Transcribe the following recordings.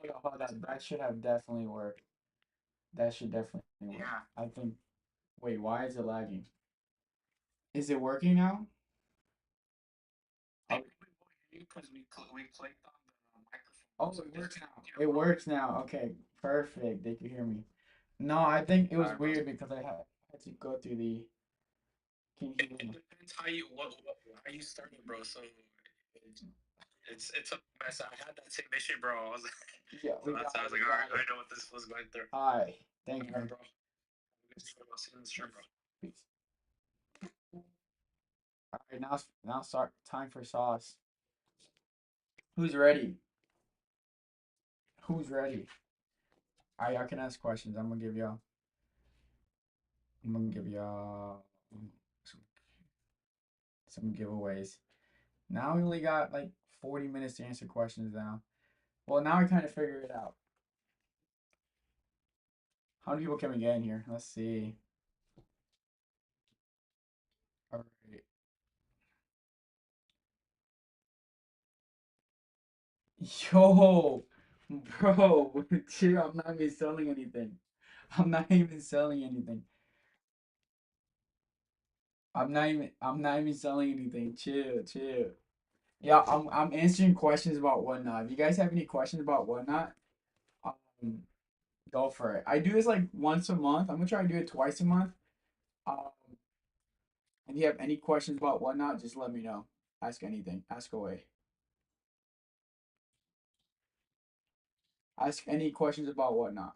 yeah, hold on. That should have definitely worked. That should definitely work. Yeah. I think. Wait, why is it lagging? Is it working now? They Oh, probably will hear you because we clicked on the microphone, oh, so it they works can now. hear It both. works now. Okay, perfect. They can hear me. No, I think it All was right, bro. weird because I had to go through the. Can you hear It me? depends how you how you started, bro. So it's a mess. I had that same issue, bro. I was Yeah, so we got that's I it. was We like, all right, got I it. know what this was going through. All right. Thank All right, you. bro. Good stream. I'll see you in the stream, Peace. bro. Peace. All right, now start time for sauce. Who's ready? Who's ready? All right, I can ask questions. I'm gonna give y'all some, some giveaways. Now we only got like 40 minutes to answer questions now. Well, now I kind of figure it out. How many people can we get in here? Let's see. All right. Yo, bro, chill. I'm not even selling anything. I'm not even selling anything. I'm not even selling anything. Chill, chill. Yeah, I'm answering questions about whatnot. If you guys have any questions about whatnot, um, go for it. I do this like once a month. I'm gonna try to do it twice a month. Um, if you have any questions about whatnot, just let me know. Ask anything. Ask away. Ask any questions about whatnot.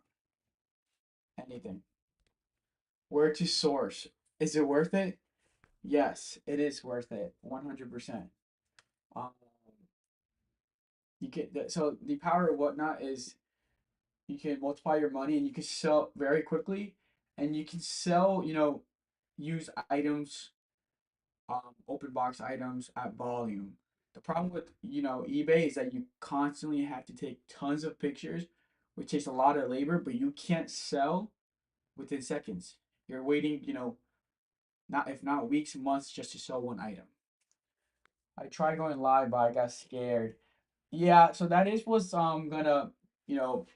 Anything. Where to source? Is it worth it? Yes, it is worth it. 100%. Um, so the power of whatnot is you can multiply your money and you can sell very quickly, and you can sell used items, open box items at volume. The problem with eBay is that you constantly have to take tons of pictures, which takes a lot of labor, but you can't sell within seconds. You're waiting, not if not weeks, months just to sell one item. I tried going live, but I got scared. Yeah, so that is what's gonna you know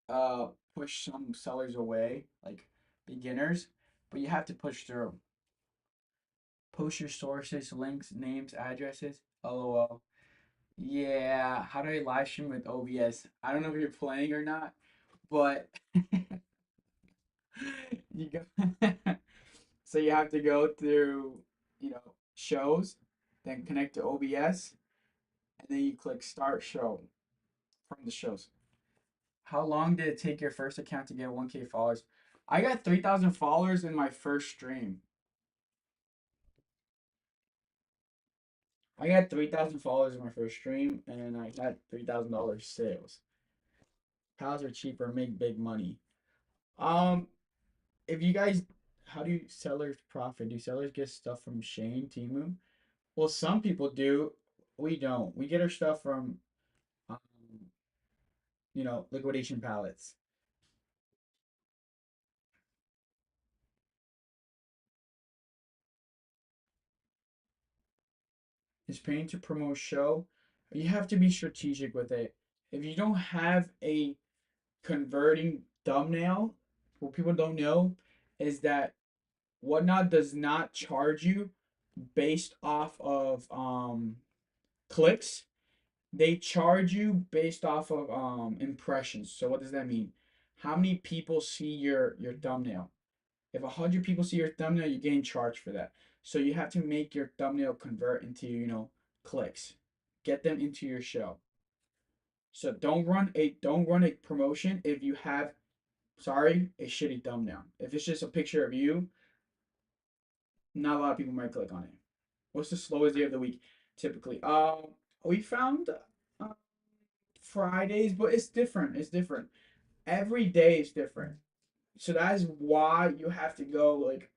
uh push some sellers away, like beginners, but you have to push through. Post your sources, links, names, addresses. LOL. Yeah, how do I live stream with OBS? I don't know if you're playing or not, but you go. So you have to go through, shows, then connect to OBS, and then you click start show from the shows. How long did it take your first account to get 1K followers? I got 3,000 followers in my first stream. I got 3,000 followers in my first stream, and I got $3,000 sales. Pals are cheaper, make big money. Um, if you guys, how do sellers profit? Do sellers get stuff from Shane, Timu? Well, some people do. We don't. We get our stuff from, um, liquidation pallets. Is paying to promote show. You have to be strategic with it. If you don't have a converting thumbnail, what people don't know is that Whatnot does not charge you based off of clicks. They charge you based off of impressions. So what does that mean? How many people see your thumbnail? If 100 people see your thumbnail, you're getting charged for that. So you have to make your thumbnail convert into clicks. Get them into your show. So don't run a promotion if you have, sorry, a shitty thumbnail. If it's just a picture of you, not a lot of people might click on it. What's the slowest day of the week typically? We found uh, Fridays, but it's different. It's different. Every day is different. So that is why you have to go like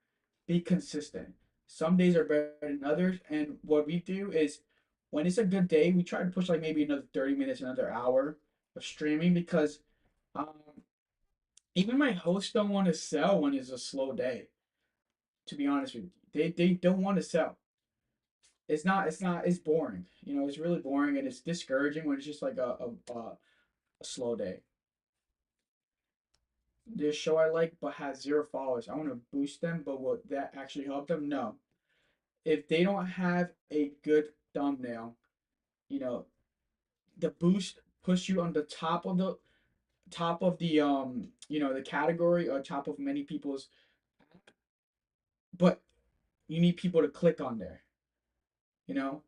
be consistent. Some days are better than others, and what we do is when it's a good day, we try to push like maybe another 30 minutes, another hour of streaming because um, even my hosts don't want to sell when it's a slow day. To be honest with you, they don't want to sell. It's boring. It's really boring and it's discouraging when it's just like a a slow day. This show I like but has 0 followers. I want to boost them, but will that actually help them? No. If they don't have a good thumbnail, you know, the boost push you on the the category or top of many people's, but you need people to click on there, you know.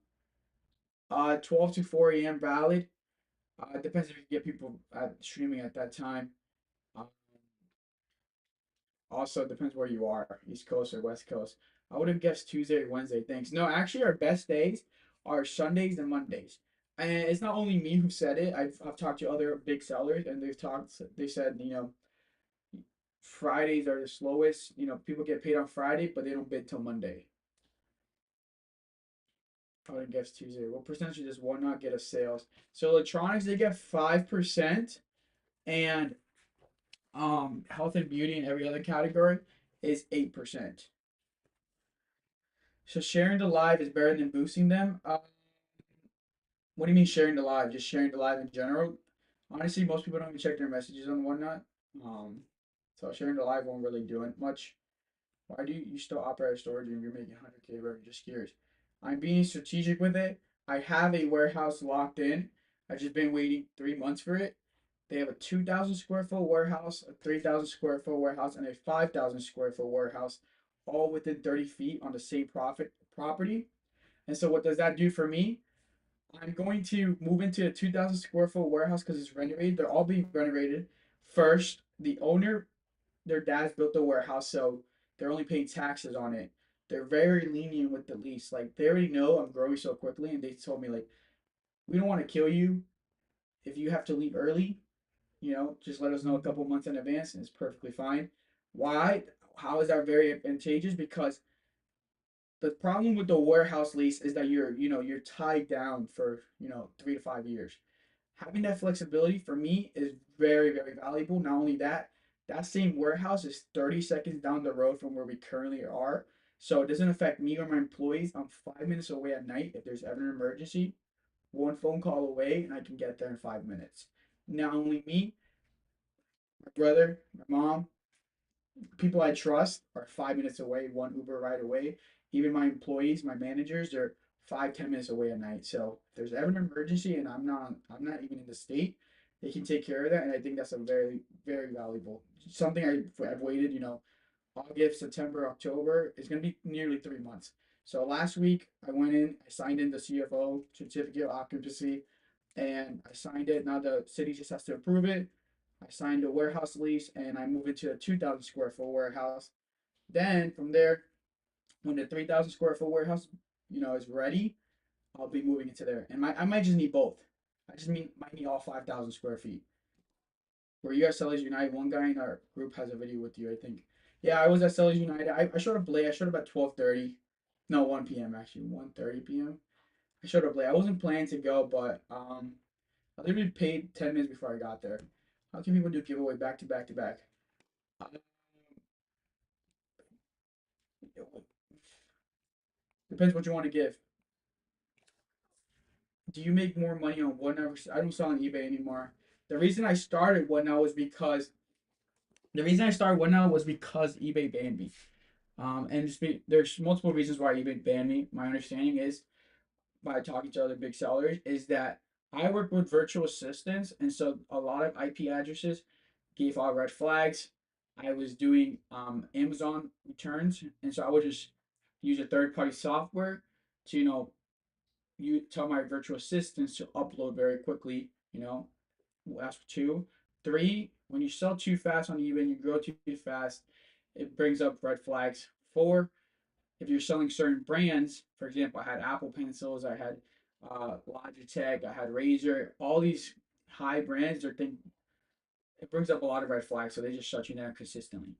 12 to 4 a.m. valid. It depends if you get people streaming at that time. Uh, Also, it depends where you are, East Coast or West Coast. I would have guessed Tuesday or Wednesday. Thanks. No, actually, our best days are Sundays and Mondays. And it's not only me who said it. I've talked to other big sellers, and They said Fridays are the slowest. People get paid on Friday, but they don't bid till Monday. I would have guessed Tuesday. What percentage does one not get of sales? So electronics, they get 5%, and health and beauty and every other category is 8%. So sharing the live is better than boosting them. What do you mean sharing the live? Just sharing the live in general? Honestly, most people don't even check their messages on whatnot. Um, so sharing the live won't really do it much. Why do you still operate a storage room? You're making 100K revenue. Just curious. I'm being strategic with it. I have a warehouse locked in. I've just been waiting 3 months for it. They have a 2,000 square foot warehouse, a 3,000 square foot warehouse, and a 5,000 square foot warehouse, all within 30 feet on the same profit property. And so, what does that do for me? I'm going to move into a 2,000 square foot warehouse because it's renovated. They're all being renovated. First, the owner, their dad's built the warehouse, so they're only paying taxes on it. They're very lenient with the lease. Like they already know I'm growing so quickly, and they told me like, we don't want to kill you if you have to leave early. Just let us know a couple months in advance, and it's perfectly fine. Why? How is that very advantageous? Because the problem with the warehouse lease is that you're tied down for 3 to 5 years. Having that flexibility for me is very, very valuable. Not only that, that same warehouse is 30 seconds down the road from where we currently are. So it doesn't affect me or my employees. I'm 5 minutes away at night if there's ever an emergency. One phone call away and I can get there in 5 minutes. Not only me, my brother, my mom, people I trust are 5 minutes away, one Uber ride away. Even my employees, my managers, they're 5, 10 minutes away at night. So if there's ever an emergency and I'm not even in the state, they can take care of that. And I think that's a very, very valuable something I've waited, August, September, October. It's gonna be nearly 3 months. So last week I went in, I signed in the CFO certificate of occupancy, and I signed it. Now the city just has to approve it. I signed a warehouse lease and I moved into a 2,000 square foot warehouse. Then from there, when the 3,000 square foot warehouse, is ready, I'll be moving into there. And I might just need both. Might need all 5,000 square feet. Were you at Sellers United? One guy in our group has a video with you, I think. Yeah, I was at Sellers United. I showed up late. I showed up at 12:30. No, 1 p.m. actually. 1:30 p.m. I showed up late. I wasn't planning to go, but I literally paid 10 minutes before I got there. How can people do giveaway back to back to back? Um, Depends what you want to give. Do you make more money on Whatnot? I don't sell on eBay anymore. The reason I started Whatnot was because eBay banned me. There's multiple reasons why eBay banned me. My understanding is by talking to other big sellers is that I work with virtual assistants, and so a lot of IP addresses gave out red flags. I was doing Amazon returns, and so I would just use a third party software to you tell my virtual assistants to upload very quickly. That's two. Three, when you sell too fast on eBay and you grow too fast, it brings up red flags. Four, if you're selling certain brands, for example, I had Apple pencils, I had Logitech, I had Razer, all these high brands, it brings up a lot of red flags, so they just shut you down consistently.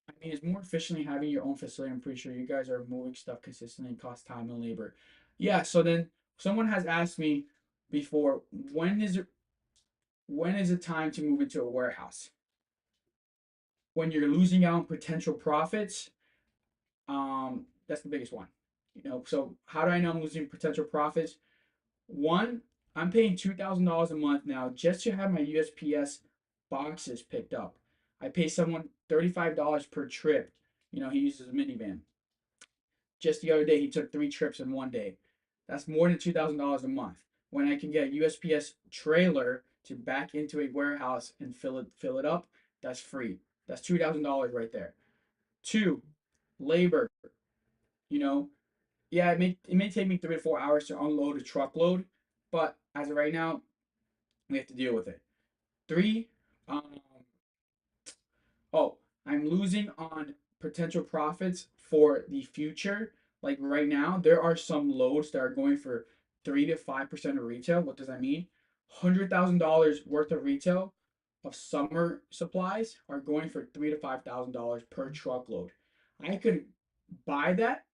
I mean, it's more efficiently having your own facility. I'm pretty sure you guys are moving stuff consistently and cost time and labor. Yeah, so then someone has asked me before, when is it time to move into a warehouse? When you're losing out on potential profits, that's the biggest one. So how do I know I'm losing potential profits? One, I'm paying $2,000 a month now just to have my USPS boxes picked up. I pay someone $35 per trip. He uses a minivan. Just the other day, he took 3 trips in one day. That's more than $2,000 a month. When I can get a USPS trailer to back into a warehouse and fill it up, that's free. That's $2,000 right there. Two, labor. You know, yeah, it may take me 3 to 4 hours to unload a truckload, but as of right now, we have to deal with it. Three, um, oh, I'm losing on potential profits for the future. Like right now, there are some loads that are going for 3 to 5% of retail. What does that mean? $100,000 worth of retail of summer supplies are going for $3 to 5,000 per truckload. I could buy that,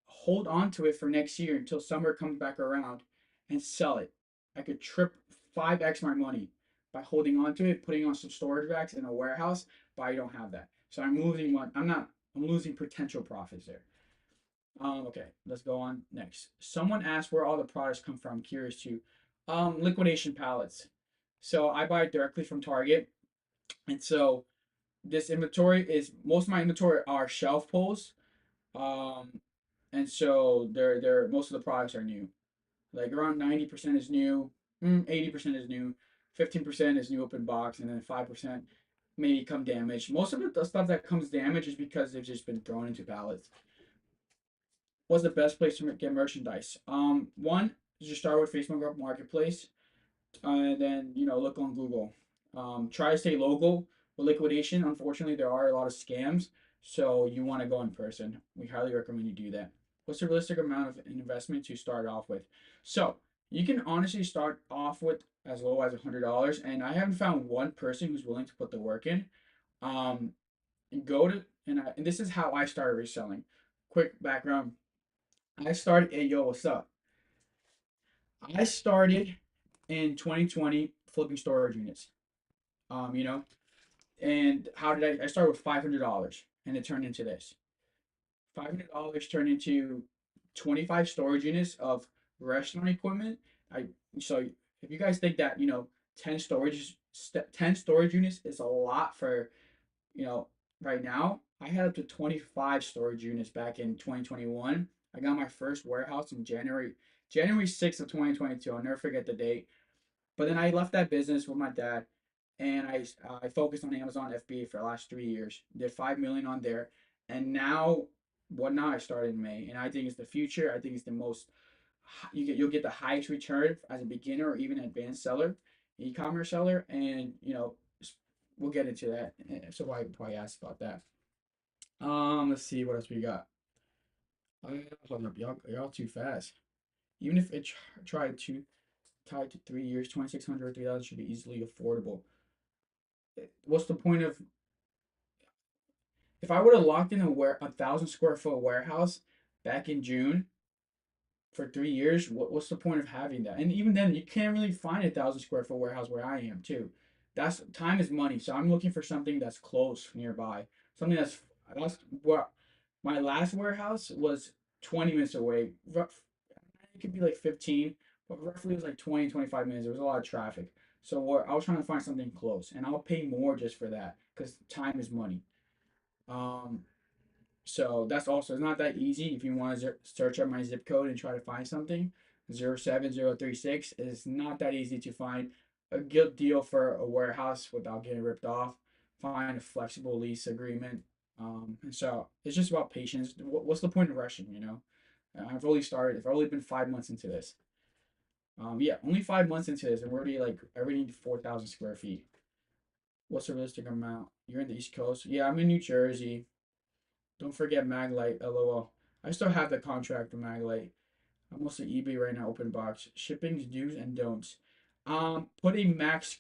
hold on to it for next year until summer comes back around, and sell it. I could trip 5x my money by holding on to it, putting on some storage racks in a warehouse, but I don't have that. So I'm losing one. I'm losing potential profits there. Okay, let's go on next. Someone asked where all the products come from. I'm curious too. Liquidation pallets. So I buy directly from Target, and so this inventory is most of my inventory are shelf pulls. Um, and so they're most of the products are new. Like around 90% is new, 80% is new, 15% is new open box, and then 5% may come damaged. Most of the stuff that comes damaged is because they've just been thrown into pallets. What's the best place to get merchandise? One is just start with Facebook Marketplace, and then look on Google. Try to stay local. With liquidation, unfortunately, there are a lot of scams, so you want to go in person. We highly recommend you do that. What's the realistic amount of investment to start off with? So you can honestly start off with as low as $100, and I haven't found one person who's willing to put the work in. Um, and go to and this is how I started reselling. Quick background: I started. Hey, yo, what's up? I started in 2020 flipping storage units. Um, you know, and how did I started with $500 and it turned into this. $500 turned into 25 storage units of restaurant equipment. I so if you guys think that 10 storage units is a lot for you know right now, I had up to 25 storage units back in 2021. I got my first warehouse in January 6th of 2022. I'll never forget the date. But then I left that business with my dad, and I focused on Amazon FBA for the last 3 years. Did 5 million on there, and now what now? I started in May, and I think it's the future. I think it's the most you'll get the highest return as a beginner or even advanced seller, e-commerce seller, and we'll get into that. So why ask about that? Let's see what else we got. Hold up, y'all too fast. Even if it tried to tied to 3 years, 2,600 or 3,000 should be easily affordable. What's the point of if I would have locked in a 1,000 square foot warehouse back in June for 3 years? What's the point of having that? And even then, you can't really find a 1,000 square foot warehouse where I am too. That's time is money, so I'm looking for something that's close nearby, something that's what my last warehouse was 20 minutes away. It could be like 15, but roughly it was like 20, 25 minutes. There was a lot of traffic. So I was trying to find something close, and I'll pay more just for that because time is money. Um, so that's also it's not that easy. If you want to search up my zip code and try to find something, 07036 is not that easy to find a good deal for a warehouse without getting ripped off. Find a flexible lease agreement. And so it's just about patience. What's the point of rushing? I've only been 5 months into this. Yeah, only 5 months into this, and we're already like I already need 4,000 square feet. What's the realistic amount? You're in the East Coast. Yeah, I'm in New Jersey. Don't forget Maglite. LOL. I still have the contract with Maglite. I'm mostly eBay right now. Open box shipping's do's and don'ts. Put a max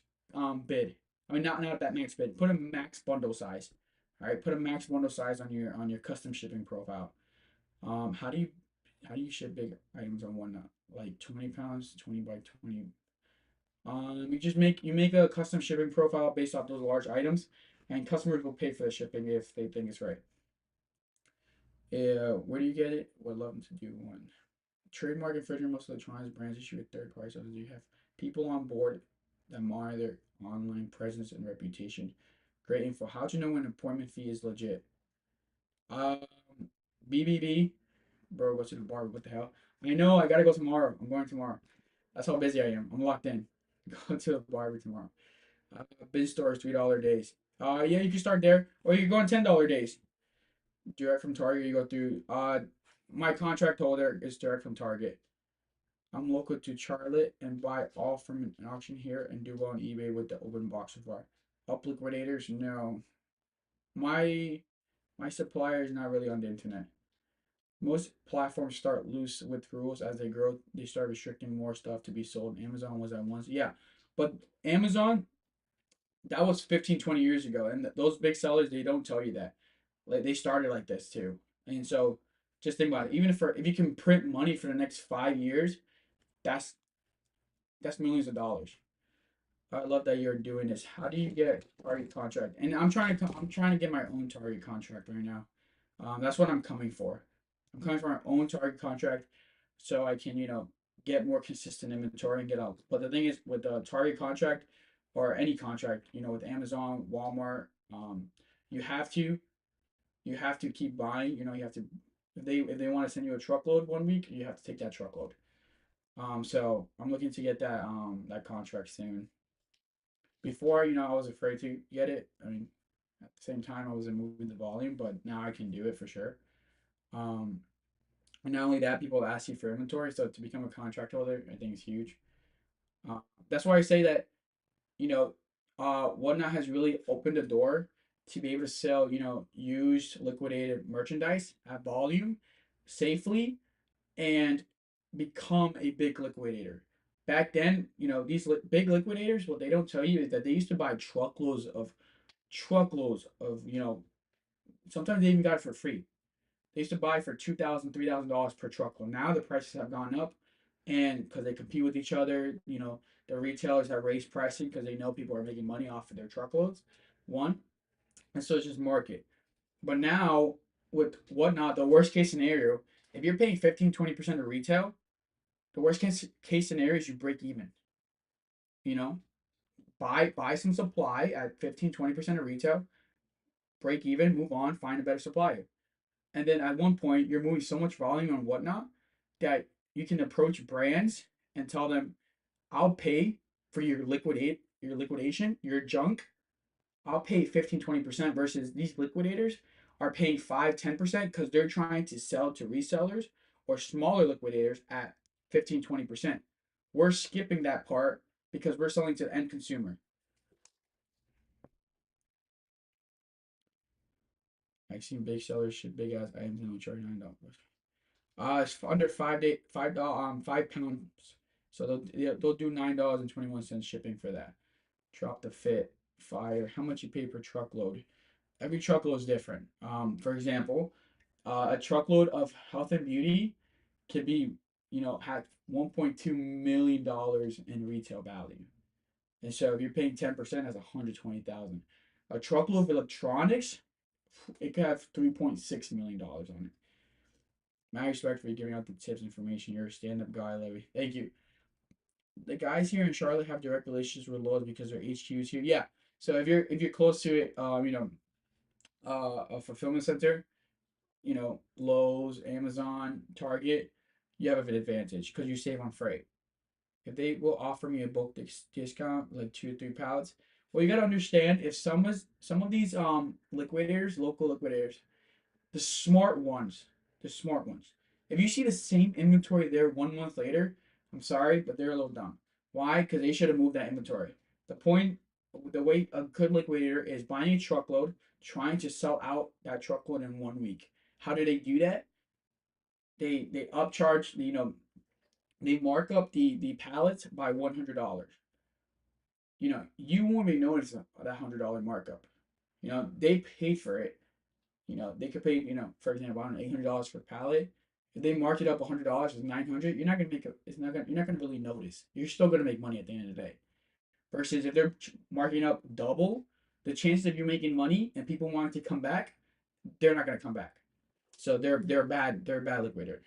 bid. I mean, not that max bid. Put a max bundle size. All right, put a max bundle size on your custom shipping profile. Um, how do you how do you ship big items on one like 20 pounds, 20 by 20? You make a custom shipping profile based off those large items, and customers will pay for the shipping if they think it's right. Where do you get it? Would love to do one. trademark infringement. Most electronics brands issue with third party subsidies. You have people on board that monitor their online presence and reputation. Great info. How to know when an appointment fee is legit? Um, BBB, bro. Go to the bar. What the hell? I know. I gotta go tomorrow. I'm going tomorrow. That's how busy I am. I'm locked in. Go to the barber tomorrow. Biz stores $3 days. Yeah, you can start there, or you can go on $10 days. Direct from Target, you go through. My contract holder is direct from Target. I'm local to Charlotte and buy all from an auction here and do well on eBay with the open box so far. Up liquidators, no. My my supplier is not really on the internet. Most platforms start loose with rules as they grow. They start restricting more stuff to be sold. Amazon was at once, yeah, but Amazon, that was 15, 20 years ago, and those big sellers, they don't tell you that. Like they started like this too, and so just think about it. Even if you can print money for the next 5 years, that's that's millions of dollars. I love that you're doing this. How do you get a Target contract? And I'm trying to get my own Target contract right now. That's what I'm coming for. I'm coming for my own Target contract, so I can get more consistent inventory and get out. But the thing is, with the Target contract or any contract, with Amazon, Walmart, you have to you have to keep buying. You have to, if they want to send you a truckload one week, you have to take that truckload. So I'm looking to get that contract soon. Before, I was afraid to get it. I mean, at the same time, I wasn't moving the volume, but now I can do it for sure. Um, and not only that, people ask you for inventory, so to become a contract holder, I think is huge. Uh, that's why I say that you know, Whatnot has really opened the door to be able to sell, used liquidated merchandise at volume safely and become a big liquidator. Back then, these big liquidators, what they don't tell you is that they used to buy truckloads of, sometimes they even got it for free. They used to buy for $2,000, $3,000 per truckload. Now the prices have gone up, and because they compete with each other, the retailers have raised pricing because they know people are making money off of their truckloads. One, and so it's just market. But now with Whatnot, the worst case scenario, if you're paying 15, 20% of retail, the worst case scenario is you break even. You know, buy some supply at 15, 20% of retail, break even, move on, find a better supplier. And then at one point, you're moving so much volume on Whatnot that you can approach brands and tell them, I'll pay for your liquidation, your junk. I'll pay 15, 20% versus these liquidators are paying 5, 10% because they're trying to sell to resellers or smaller liquidators at 15, 20%. We're skipping that part because we're selling to the end consumer. I've seen big sellers ship big ass items and we charge $9. It's under 5 pounds. So they'll do $9.21 shipping for that. Drop the fit, fire. How much you pay per truckload? Every truckload is different. For example, a truckload of health and beauty can be, have $1.2 million in retail value. And so if you're paying 10%, that's 120,000. A truckload of electronics, it could have $3.6 million on it. My respect for you giving out the tips information. You're a stand-up guy, Levy. Thank you. The guys here in Charlotte have direct relationships with Lowe's because their HQ is here. Yeah. So if you're close to it, a fulfillment center, Lowe's, Amazon, Target, you have an advantage because you save on freight. If they will offer me a bulk discount, like 2 or 3 pallets, well, you gotta understand if some of these liquidators, local liquidators, the smart ones, the smart ones. If you see the same inventory there 1 month later, I'm sorry, but they're a little dumb. Why? Because they should have moved that inventory. The point, the way a good liquidator is buying a truckload, trying to sell out that truckload in 1 week. How do they do that? They upcharge, they mark up the pallets by $100. You won't even notice that $100 markup. They paid for it. They could pay, for example, I don't know, $800 for a pallet. If they mark it up $100, it's 900. You're not gonna make a, it's not gonna, you're not gonna really notice. You're still gonna make money at the end of the day. Versus if they're marking up double, the chances of you making money and people wanting to come back, they're not gonna come back. So they're a bad liquidator.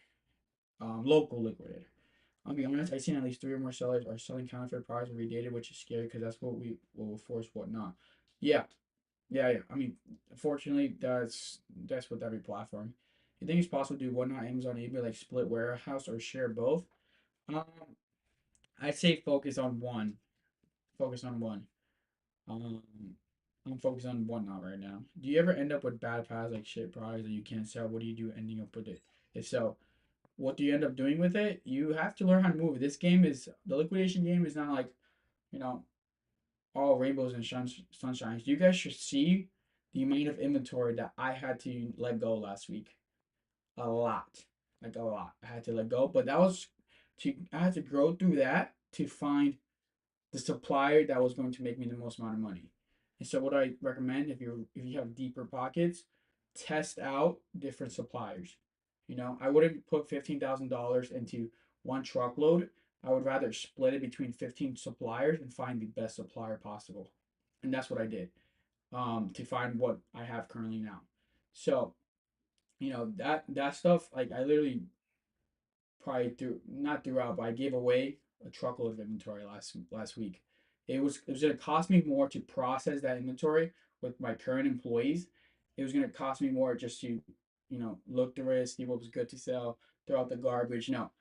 local liquidator. I'll be honest, I've seen at least three or more sellers are selling counterfeit products every day, which is scary because that's what we will force whatnot. Yeah, yeah. I mean, unfortunately, that's with every platform. You think it's possible to do whatnot Amazon, eBay, like split warehouse or share both? Um, I'd say focus on one. Focus on one. Um, I'm focused on whatnot right now. Do you ever end up with bad paths like shit products that you can't sell? What do you do ending up with it? If so, what do you end up doing with it? You have to learn how to move. This game is the liquidation game is not like, you know, all rainbows and sunshines. You guys should see the amount of inventory that I had to let go last week. A lot. Like a lot. I had to let go. But that was to I had to grow through that to find the supplier that was going to make me the most amount of money. And so what I recommend if you have deeper pockets, test out different suppliers. I wouldn't put $15,000 into one truckload. I would rather split it between 15 suppliers and find the best supplier possible. And that's what I did to find what I have currently now. So, that stuff, like I literally probably through not throughout, but I gave away a truckload of inventory last week. It was gonna cost me more to process that inventory with my current employees. It was gonna cost me more just to, look through it, see what was good to sell, throw out the garbage. No,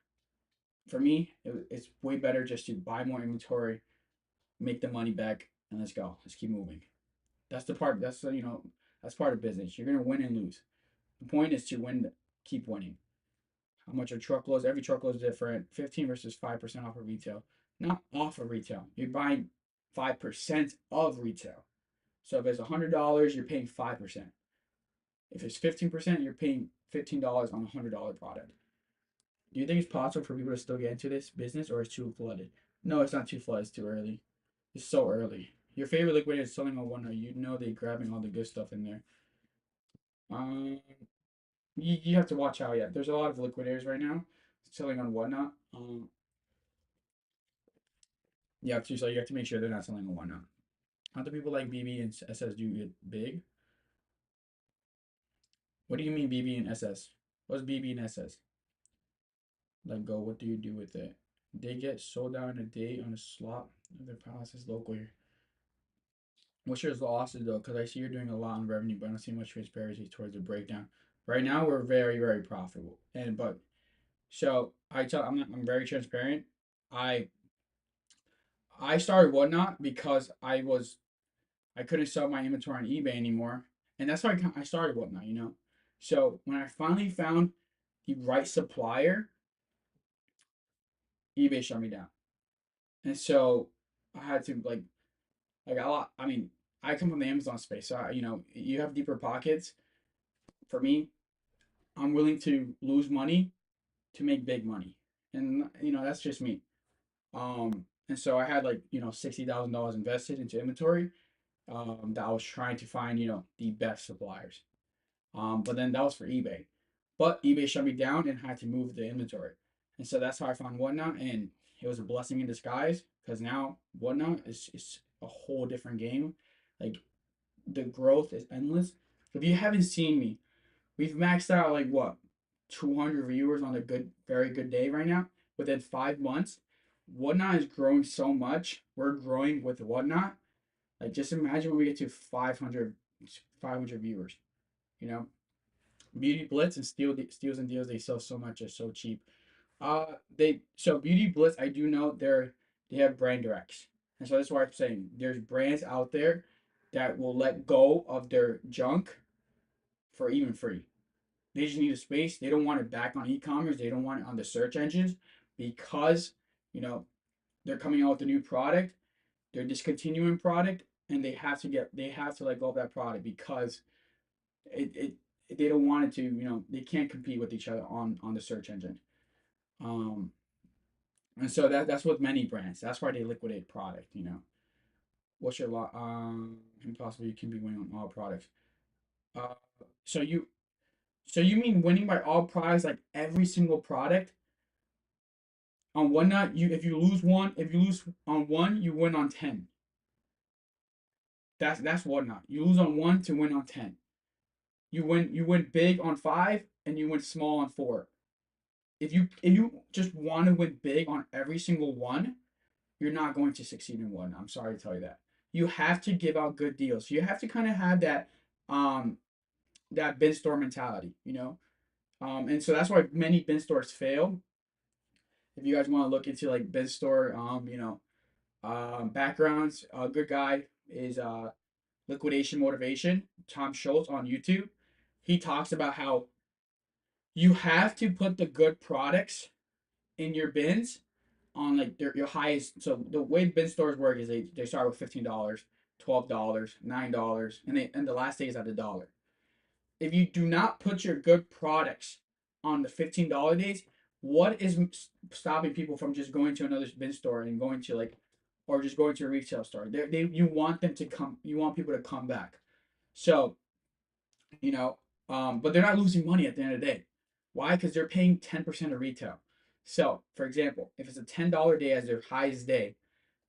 for me, it's way better just to buy more inventory, make the money back, and let's go. Let's keep moving. That's the part. That's part of business. You're gonna win and lose. The point is to win, keep winning. How much are truckloads? Every truckload is different. 15 versus 5% off of retail. Not off of retail. You're buying 5% of retail. So if it's $100, you're paying 5%. If it's 15%, you're paying $15 on a $100 product. Do you think it's possible for people to still get into this business or it's too flooded? No, it's not too flooded. It's too early. It's so early. Your favorite liquidator is selling on Whatnot. You know they're grabbing all the good stuff in there. Um, you have to watch out. Yeah, there's a lot of liquidators right now selling on Whatnot. Yeah, so you have to make sure they're not selling a one-up. How do people like BB and SS do get big? What do you mean BB and SS? What's BB and SS? Let go. What do you do with it? They get sold out in a day on a slot of their palaces locally. What's your losses though? Because I see you're doing a lot on revenue, but I don't see much transparency towards the breakdown. Right now, we're very, very profitable, I'm very transparent. I I started Whatnot because I couldn't sell my inventory on eBay anymore, and that's why I started Whatnot. So when I finally found the right supplier, eBay shut me down, and so I had to like a lot. I mean, I come from the Amazon space, so you have deeper pockets. For me, I'm willing to lose money to make big money, and that's just me. And so I had $60,000 invested into inventory. That I was trying to find the best suppliers. But then that was for eBay. But eBay shut me down and had to move the inventory. And so that's how I found Whatnot. And it was a blessing in disguise because now Whatnot is a whole different game. Like the growth is endless. If you haven't seen me, we've maxed out like what, 200 viewers on a very good day right now. Within 5 months, Whatnot is growing so much. We're growing with Whatnot. Like just imagine when we get to 500 viewers. You know, Beauty Blitz and Steals and Deals they sell so much are so cheap. Beauty Blitz I do know they have brand directs, and so that's why I'm saying there's brands out there that will let go of their junk for even free. They just need a space. They don't want it back on e-commerce. They don't want it on the search engines because you know they're coming out with a new product. They're discontinuing product, and they have to let go of that product because it they don't want it to they can't compete with each other on the search engine. um and so that's with many brands. That's why they liquidate product. What's your lot? Impossible. You can be winning on all products. uh so you mean winning by all products, like every single product on one night? If you lose on one, you win on 10. That's Whatnot. You lose on one to win on 10. You win big on five and you win small on four. if you just want to win big on every single one, you're not going to succeed in one. I'm sorry to tell you that. You have to give out good deals. You have to kind of have um that bin store mentality, you know. And so that's why many bin stores fail. If you guys want to look into like bin store, backgrounds, a good guy is Liquidation Motivation, Tom Schultz on YouTube. He talks about how you have to put the good products in your bins on like your highest. So the way bin stores work is they start with $15, $12, $9, and the last day is at a dollar. If you do not put your good products on the $15 days, what is stopping people from just going to another bin store and going to like, or just going to a retail store? You want them to come. You want people to come back. So you know, but they're not losing money at the end of the day. Why? Because they're paying 10% of retail. So, for example, if it's a $10 day as their highest day,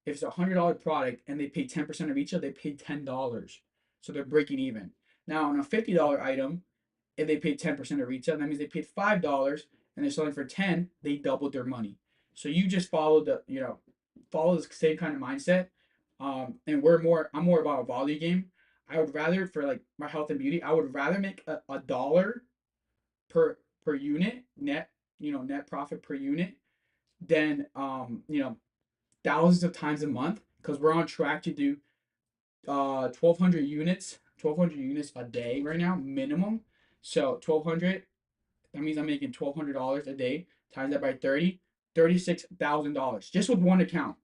if it's a $100 product and they pay 10% of retail, they pay $10. So they're breaking even. Now, on a $50 item, if they paid 10% of retail, that means they paid $5 and they're selling for 10, they doubled their money. So you just follow follow the same kind of mindset. And I'm more about a value game. I would rather for like my health and beauty, I would rather make a dollar per unit net, net profit per unit than thousands of times a month because we're on track to do 1200 units a day right now minimum. So 1200, that means I'm making $1,200 a day. Times that by 30, $36,000 just with one account.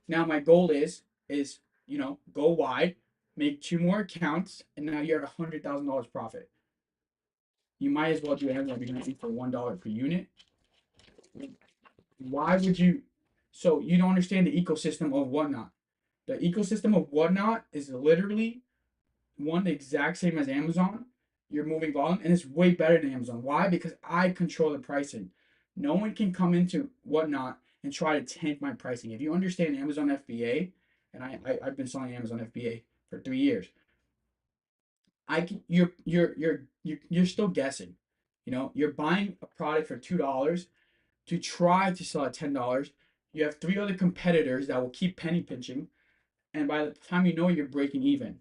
Now my goal is go wide, make two more accounts, and now you have $100,000 profit. You might as well do Amazon if you're gonna eat for $1 per unit. Why would you? So you don't understand the ecosystem of Whatnot. The ecosystem of Whatnot is literally one the exact same as Amazon. You're moving volume, and it's way better than Amazon. Why? Because I control the pricing. No one can come into Whatnot and try to tank my pricing. If you understand Amazon FBA, and I've been selling Amazon FBA for 3 years, I can you're still guessing. You're buying a product for $2 to try to sell at $10. You have three other competitors that will keep penny pinching, and by the time you know you're breaking even.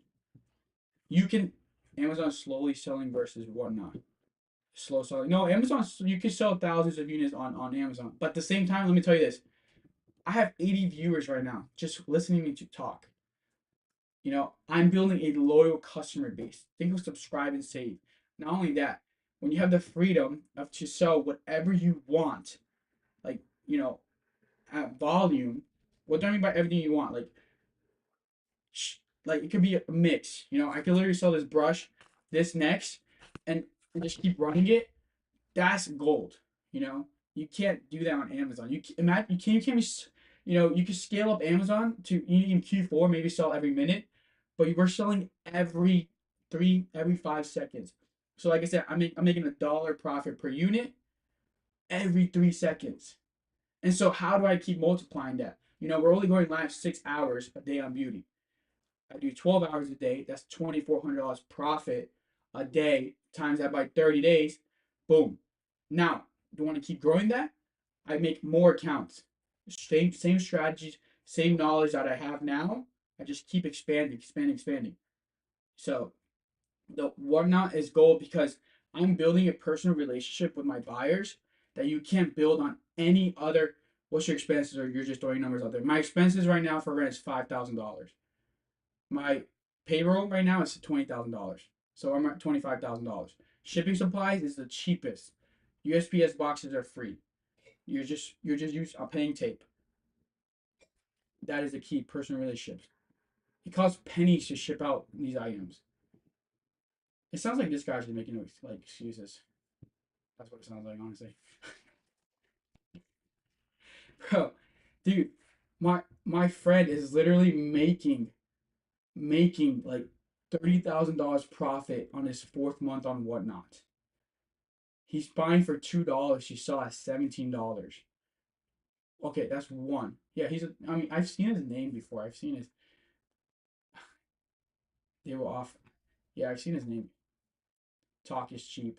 You can Amazon slowly selling versus Whatnot. Slow selling. No, Amazon you can sell thousands of units on Amazon. But at the same time, let me tell you this. I have 80 viewers right now just listening to me to talk. I'm building a loyal customer base. Think of subscribe and save. Not only that, when you have the freedom of to sell whatever you want, like, at volume, what do I mean by everything you want? Like it could be a mix. I could literally sell this brush, this next, and just keep running it. That's gold. You know, you can't do that on Amazon. You can't be, you can scale up Amazon to in Q4 maybe sell every minute, but we're selling every 5 seconds. So like I said, I'm making $1 profit per unit every 3 seconds. And so how do I keep multiplying that? We're only going live 6 hours a day on beauty. I do 12 hours a day. That's $2,400 profit a day. Times that by 30 days. Boom. Now, do you want to keep growing that? I make more accounts. Same strategies, same knowledge that I have now. I just keep expanding, expanding, expanding. So the Whatnot is gold because I'm building a personal relationship with my buyers that you can't build on any other. What's your expenses? Or you're just throwing numbers out there. My expenses right now for rent is $5,000. My payroll right now is $20,000. So I'm at $25,000. Shipping supplies is the cheapest. USPS boxes are free. You're just used paying tape. That is the key personal relationships. It costs pennies to ship out these items. It sounds like this guy's making like excuses. That's what it sounds like, honestly. Bro, dude, my friend is literally making like $30,000 profit on his fourth month on Whatnot. He's buying for $2. He saw at $17. Okay, that's one. Yeah, I mean, I've seen his name before. I've seen his. They were off. Yeah, I've seen his name. Talk is cheap.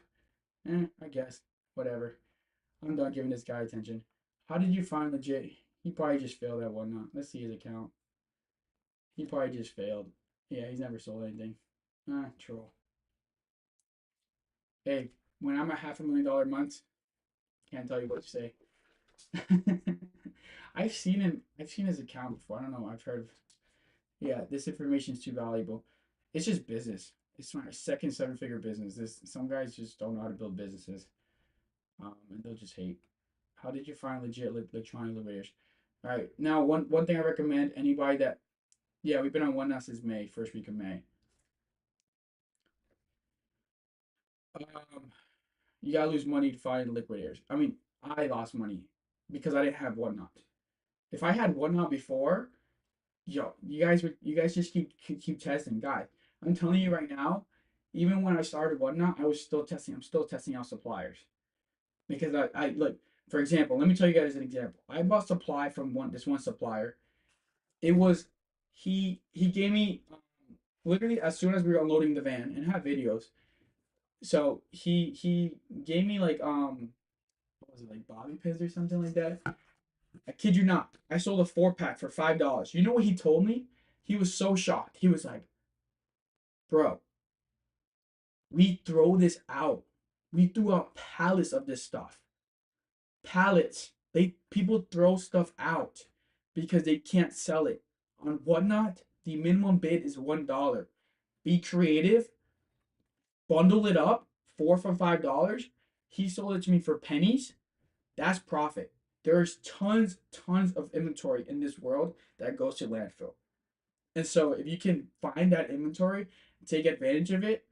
I guess whatever. I'm done giving this guy attention. How did you find legit? He probably just failed at whatnot. Let's see his account. He probably just failed. Yeah, he's never sold anything. Ah, troll. Hey, when I'm at $500,000 months, can't tell you what to say. I've seen him. I've seen his account before. I don't know. I've heard of. Yeah, this information is too valuable. It's just business. It's my second seven-figure business. This some guys just don't know how to build businesses, and they'll just hate. How did you find legit electronic liberators? All right, now one thing I recommend anybody that yeah we've been on one now since May, first week of May. Um, you gotta lose money to find liquidators. I mean, I lost money because I didn't have whatnot. If I had whatnot before, yo, you guys just keep testing, guys. I'm telling you right now, even when I started whatnot, I was still testing. I'm still testing out suppliers because I look. For example, let me tell you guys an example. I bought supply from one supplier. It was he gave me literally as soon as we were unloading the van and have videos. So he gave me like what was it like bobby pins or something like that. I kid you not. I sold a 4 pack for $5. You know what he told me? He was so shocked. He was like, "Bro, we throw this out. We threw out pallets of this stuff. Pallets. They people throw stuff out because they can't sell it on whatnot. The minimum bid is $1. Be creative. Bundle it up. 4 for $5. He sold it to me for pennies. That's profit. There's tons of inventory in this world that goes to landfill. And so if you can find that inventory, take advantage of it,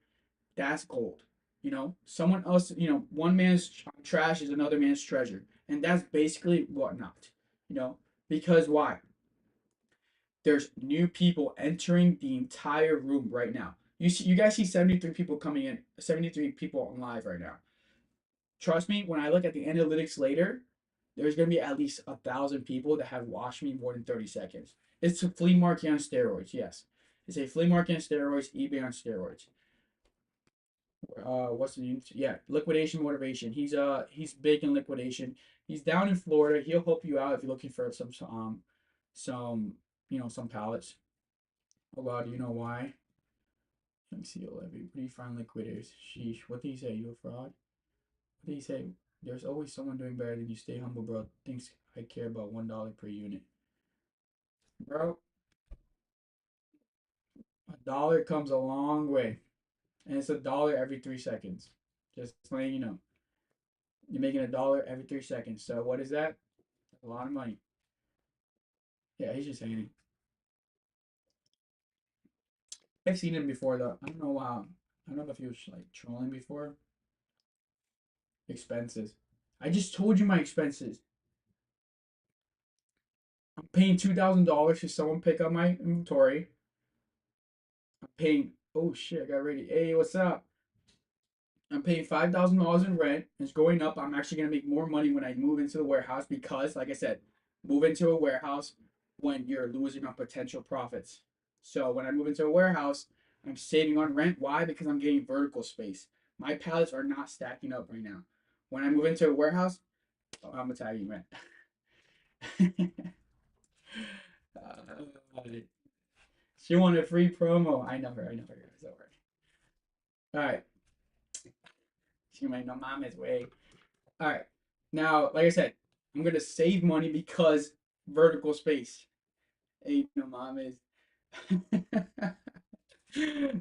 that's gold. You know, someone else, one man's trash is another man's treasure. And that's basically whatnot. You know, because why? There's new people entering the entire room right now. You guys see 73 people coming in, 73 people on live right now. Trust me, when I look at the analytics later, there's gonna be at least 1,000 people that have watched me more than 30 seconds. It's a flea market on steroids, yes. It's a flea market on steroids, eBay on steroids. What's the name? Yeah, liquidation motivation. He's big in liquidation. He's down in Florida. He'll help you out if you're looking for some some pallets. Oh God, do you know why? Let me see, Olivia. What do you find liquidators? Sheesh. What did he say? You a fraud? What did he say? There's always someone doing better than you. Stay humble, bro. Thinks I care about $1 per unit. Bro, $1 comes a long way. And it's $1 every 3 seconds. Just letting you know. You're making $1 every 3 seconds. So what is that? A lot of money. Yeah, he's just hating. I've seen him before though. I don't know how. I don't know if he was like trolling before. Expenses. I just told you my expenses. I'm paying $2,000 to someone pick up my inventory. I'm paying. Oh shit! I got ready. Hey, what's up? I'm paying $5,000 in rent. It's going up. I'm actually gonna make more money when I move into the warehouse because, like I said, move into a warehouse when you're losing on potential profits. So when I move into a warehouse, I'm saving on rent. Why? Because I'm getting vertical space. My pallets are not stacking up right now. When I move into a warehouse, oh, I'm gonna tag you rent. uh, she wanted a free promo. I know her. I know her. Don't worry. All right. She might know mama's way. All right. Now, like I said, I'm gonna save money because vertical space. Ain't no mom is.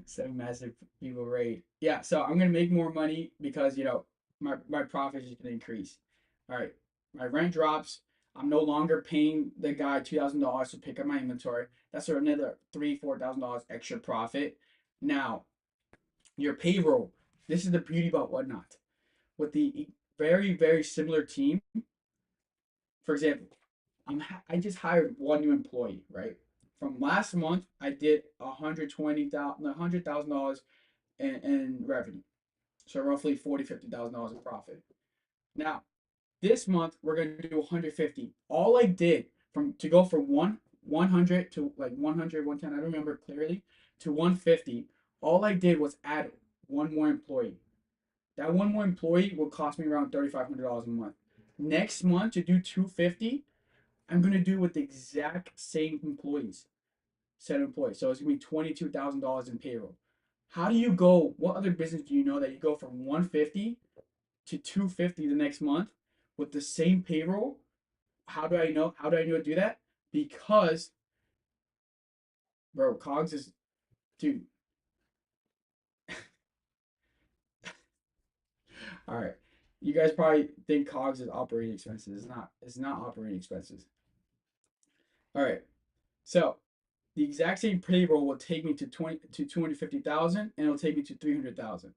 Seven massive people rate. Yeah, so I'm gonna make more money because my profit is gonna increase. All right, my rent drops. I'm no longer paying the guy $2,000 to pick up my inventory. That's another $3,000-4,000 extra profit. Now, your payroll. This is the beauty about whatnot. With the very similar team, for example, I just hired one new employee, right? From last month, I did $120,000 in revenue, so roughly $50,000 in profit. Now, this month we're gonna do 150. All I did from to go from 100 to like 100, 110, I don't remember clearly, to 150. All I did was add one more employee. That one more employee will cost me around $3,500 a month. Next month to do 250, I'm gonna do with the exact same employees, set of employees. So it's gonna be $22,000 in payroll. How do you go? What other business do you know that you go from 150 to 250 the next month with the same payroll? How do I know? How do I know to do that? Because, bro, Cogs is, dude. All right, you guys probably think Cogs is operating expenses. It's not. It's not operating expenses. All right, so the exact same payroll will take me to 250,000, and it'll take me to 300,000.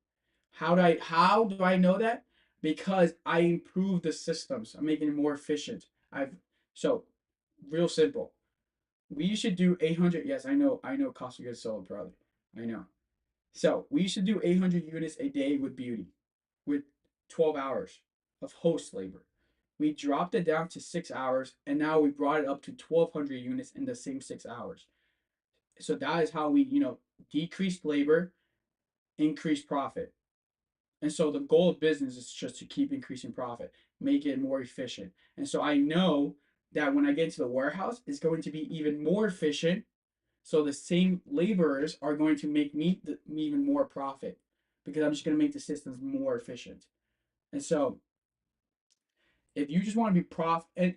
How do I know that? Because I improved the systems. I'm making it more efficient. I've so real simple. We should do 800. Yes, I know cost of goods sold, probably. I know. So we should do 800 units a day with beauty, with 12 hours of host labor. We dropped it down to 6 hours, and now we brought it up to 1,200 units in the same 6 hours. So that is how we, decreased labor, increased profit. And so the goal of business is just to keep increasing profit, make it more efficient. And so I know that when I get into the warehouse, it's going to be even more efficient. So the same laborers are going to make me even more profit because I'm just going to make the systems more efficient. And so if you just want to be and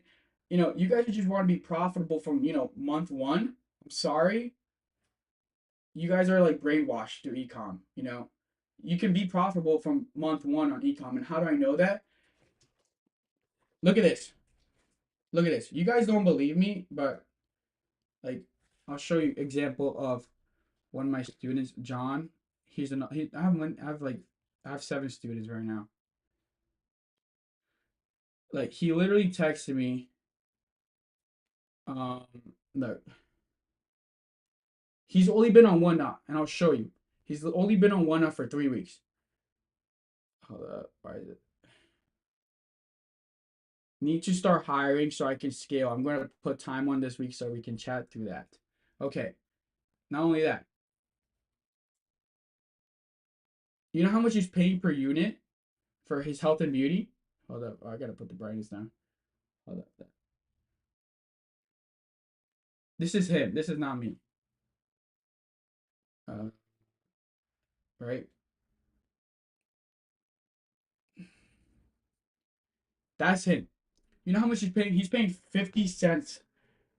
you guys just want to be profitable from month one, I'm sorry, you guys are like brainwashed through ecom. You can be profitable from month one on ecom. And how do I know that? Look at this. Look at this. You guys don't believe me, but like I'll show you example of one of my students, John. I have 7 students right now. Like he literally texted me. Um, Look, he's only been on one knot, and I'll show you. He's only been on one knot for 3 weeks. Hold up, why is it? Need to start hiring so I can scale. I'm going to put time on this week so we can chat through that. Okay. Not only that, you know how much he's paying per unit for his health and beauty? Hold up. Oh, I got to put the brightness down. Hold up. This is him. This is not me. Uh, right? That's him. You know how much he's paying? He's paying 50 cents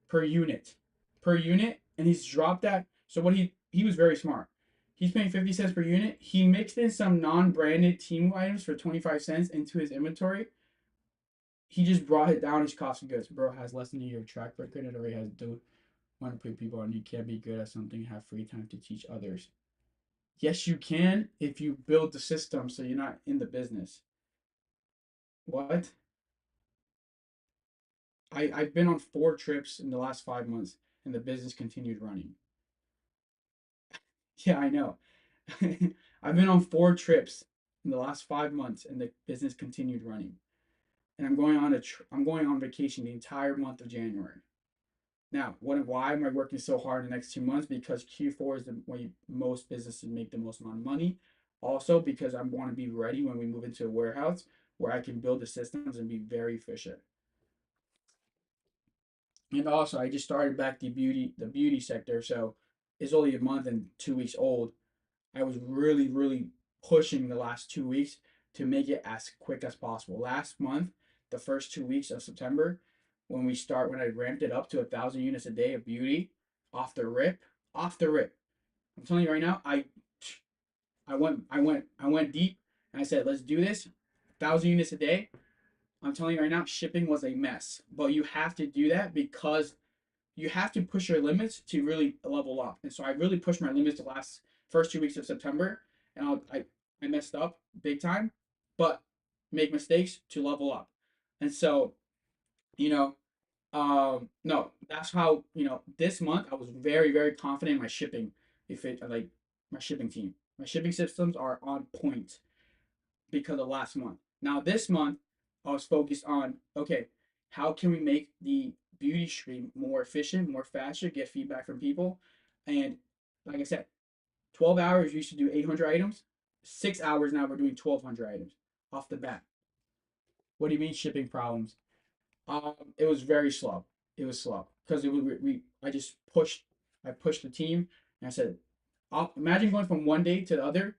per unit. Per unit. And he's dropped that. So what he was very smart. He's paying 50 cents per unit. He mixed in some non-branded team items for 25 cents into his inventory. He just brought it down his cost of goods. Bro has less than a year track record and already has do want to put people on. You can't be good at something and have free time to teach others. Yes, you can if you build the system so you're not in the business. What? I've been on 4 trips in the last 5 months and the business continued running. Yeah, I know. I've been on 4 trips in the last 5 months and the business continued running. And I'm going on vacation the entire month of January. Now, why am I working so hard in the next 2 months? Because Q4 is the way most businesses make the most amount of money. Also, because I want to be ready when we move into a warehouse where I can build the systems and be very efficient. And also, I just started back the beauty sector, so it's only a month and 2 weeks old. I was really, really pushing the last 2 weeks to make it as quick as possible. Last month, the first 2 weeks of September, when I ramped it up to 1,000 units a day of beauty, off the rip, off the rip. I'm telling you right now, I went deep, and I said, let's do this, 1,000 units a day. I'm telling you right now, shipping was a mess, but you have to do that because you have to push your limits to really level up. And so I really pushed my limits the last first 2 weeks of September, and I messed up big time, but make mistakes to level up. And so, you know, no, that's how this month I was very very confident in my shipping. If it like my shipping team, my shipping systems are on point because of last month. Now this month, I was focused on okay, how can we make the beauty stream more efficient, more faster, get feedback from people, and like I said, 12 hours you used to do 800 items. 6 hours now we're doing 1,200 items off the bat. What do you mean shipping problems? It was very slow. It was slow because it was we. I pushed the team and I said, imagine going from one day to the other,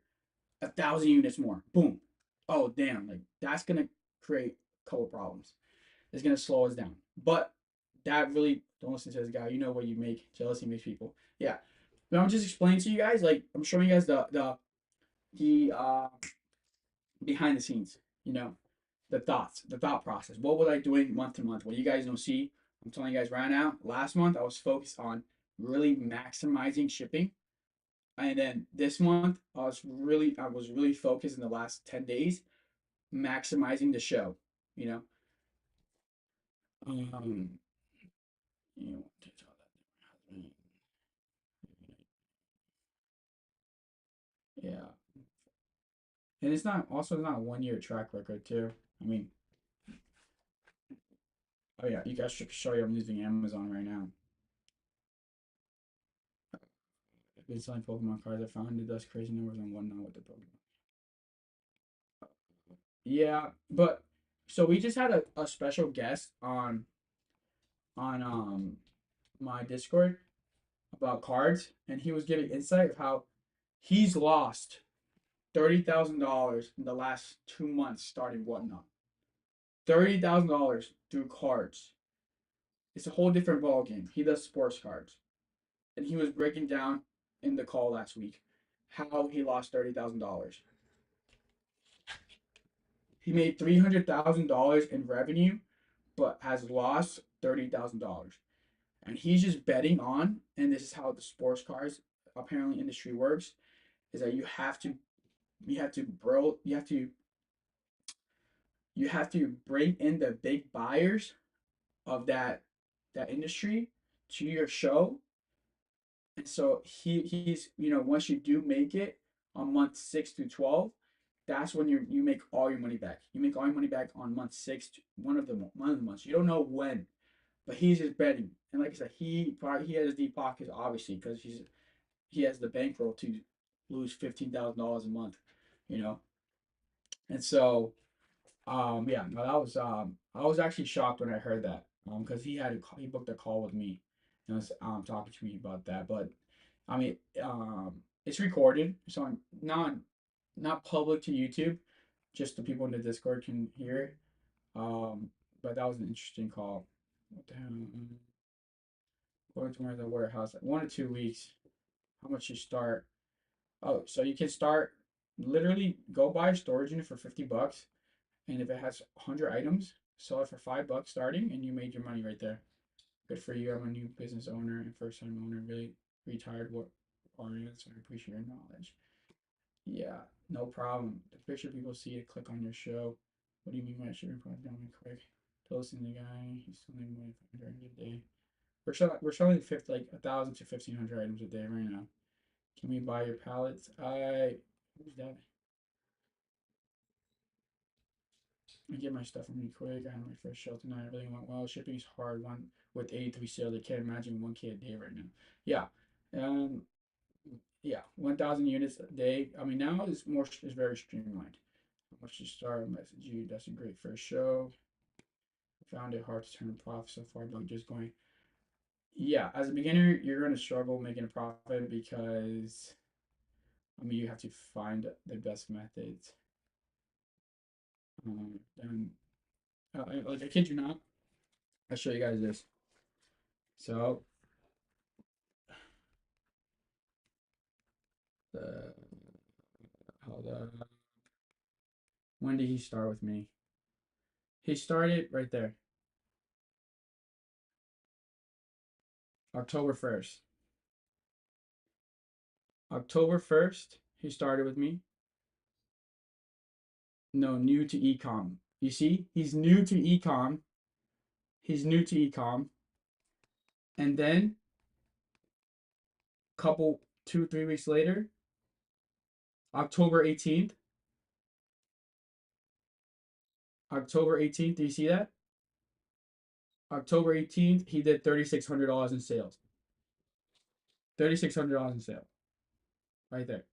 1,000 units more. Boom. Oh damn! Like that's gonna create a couple problems. It's gonna slow us down. But that really don't listen to this guy. You know what you make. Jealousy makes people. Yeah. But I'm just explaining to you guys. Like I'm showing you guys the behind the scenes. You know, the thought process. What was I doing month to month? What you guys don't see, I'm telling you guys right now. Last month I was focused on really maximizing shipping, and then this month I was really focused in the last 10 days maximizing the show. You know, um, you know, yeah, and it's not also not a 1 year track record too. I mean, oh yeah, you guys should show you I'm using Amazon right now. I've been selling Pokemon cards. I found it does crazy numbers and whatnot with the Pokemon. Yeah, but so we just had a special guest on my Discord about cards, and he was giving insight of how he's lost $30,000 in the last 2 months starting whatnot. $30,000 through cards. It's a whole different ball game. He does sports cards, and he was breaking down in the call last week how he lost $30,000. He made $300,000 in revenue, but has lost $30,000. And he's just betting on, and this is how the sports cars apparently industry works, is that you have to bring in the big buyers of that industry to your show. And so he's once you do make it on month 6 to 12, that's when you make all your money back. You make all your money back on month six, one of the months. You don't know when, but he's just betting. And like I said, he has deep pockets obviously because he has the bankroll to lose $15,000 a month, you know. And so yeah, no, that was I was actually shocked when I heard that because he booked a call with me and was talking to me about that. But I mean it's recorded, so I'm not public to YouTube. Just the people in the Discord can hear it. But that was an interesting call. What the hell? Going to the warehouse 1 or 2 weeks. How much you start? Oh, so you can start literally go buy a storage unit for $50, and if it has 100 items, sell it for $5 starting, and you made your money right there. Good for you. I'm a new business owner and first time owner, really retired what oriented, so I appreciate your knowledge. Yeah, no problem. The picture people see it, click on your show. What do you mean by shipping product down quick? Toasting the guy, he's selling more than 500 a day. We're selling 1,000 to 1,500 items a day right now. Can we buy your pallets? Who's that? I get my stuff from me quick. I had my first show tonight. Everything went well. Shipping is hard. One with 83 sales. I can't imagine 1K a day right now. Yeah. Um. Yeah. 1,000 units a day. I mean, now is very streamlined. How much to start? Message you. That's a great first show. I found it hard to turn a profit so far, but just going. Yeah, as a beginner, you're going to struggle making a profit because I mean you have to find the best methods. And like I kid you not, I'll show you guys this. So the hold on. When did he start with me? He started right there, October 1st. October 1st, he started with me. No, new to ecom. You see, he's new to ecom. He's new to ecom. And then, couple 2 3 weeks later, October 18th. October 18th. Do you see that? October 18th, he did $3,600 in sales. $3,600 in sales. Right there.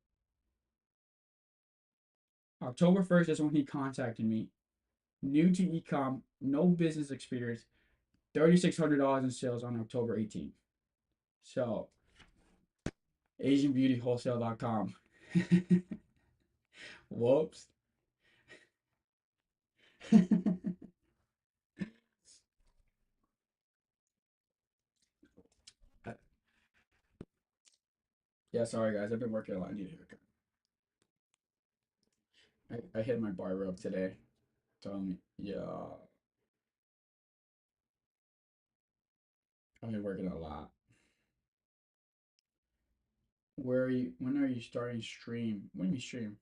October 1st is when he contacted me. new to ecom, no business experience, $3,600 in sales on October 18th. So, AsianBeautyWholesale.com. Whoops. Yeah, sorry guys, I've been working a lot. I need a haircut. I hit my barber up today. Telling me, yeah, I've been working a lot. Where are you? When are you starting stream? When do you stream?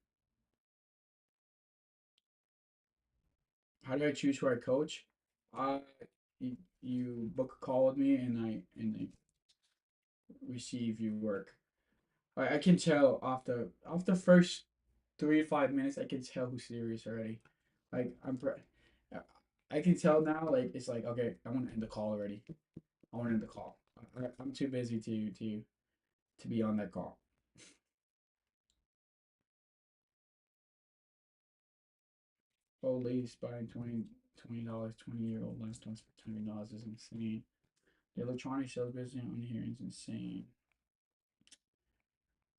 How do I choose who I coach? Uh, you book a call with me, and I receive your work. I can tell off the first 3 to 5 minutes. I can tell who's serious already. Like I can tell now. Like it's like okay, I want to end the call already. I want to end the call. I'm too busy to be on that call. Old ladies buying $20, 20-year-old last ones for $20 is insane. The electronic sales business on here is insane.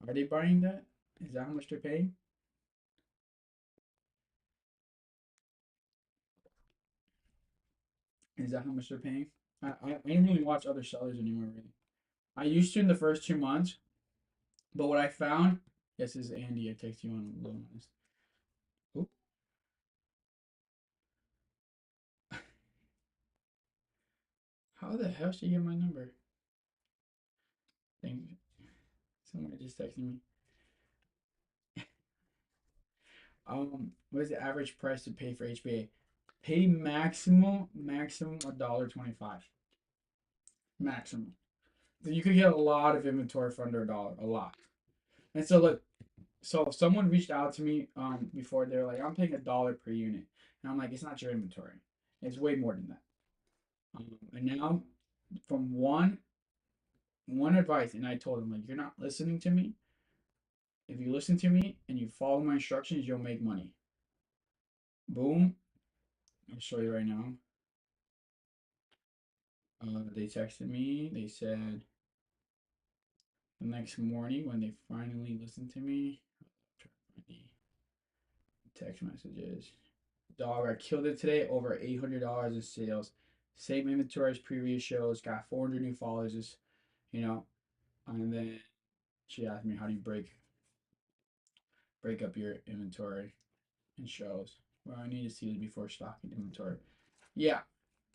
Are they buying that? Is that how much they're paying? Is that how much they're paying? I don't really watch other sellers anymore, really. I used to in the first 2 months, but what I found, yes, this is Andy. I text you on low notice. Oop. How the hell should you get my number? Thank you. Someone just texted me. What is the average price to pay for HBA? Pay maximum $1.25. Maximum. So you could get a lot of inventory for under $1, a lot. And so look, so if someone reached out to me before, they're like, I'm paying $1 per unit, and I'm like, it's not your inventory. It's way more than that. And now, from one advice, and I told them like, you're not listening to me. If you listen to me and you follow my instructions, you'll make money. Boom. I'll show you right now. They texted me. They said the next morning when they finally listened to me. Try to find the text messages. Dog, I killed it today. Over $800 in sales. Same inventory as previous shows. Got 400 new followers. You know, and then she asked me, how do you break up your inventory in shows? Well, I need to see this before stocking inventory. Yeah.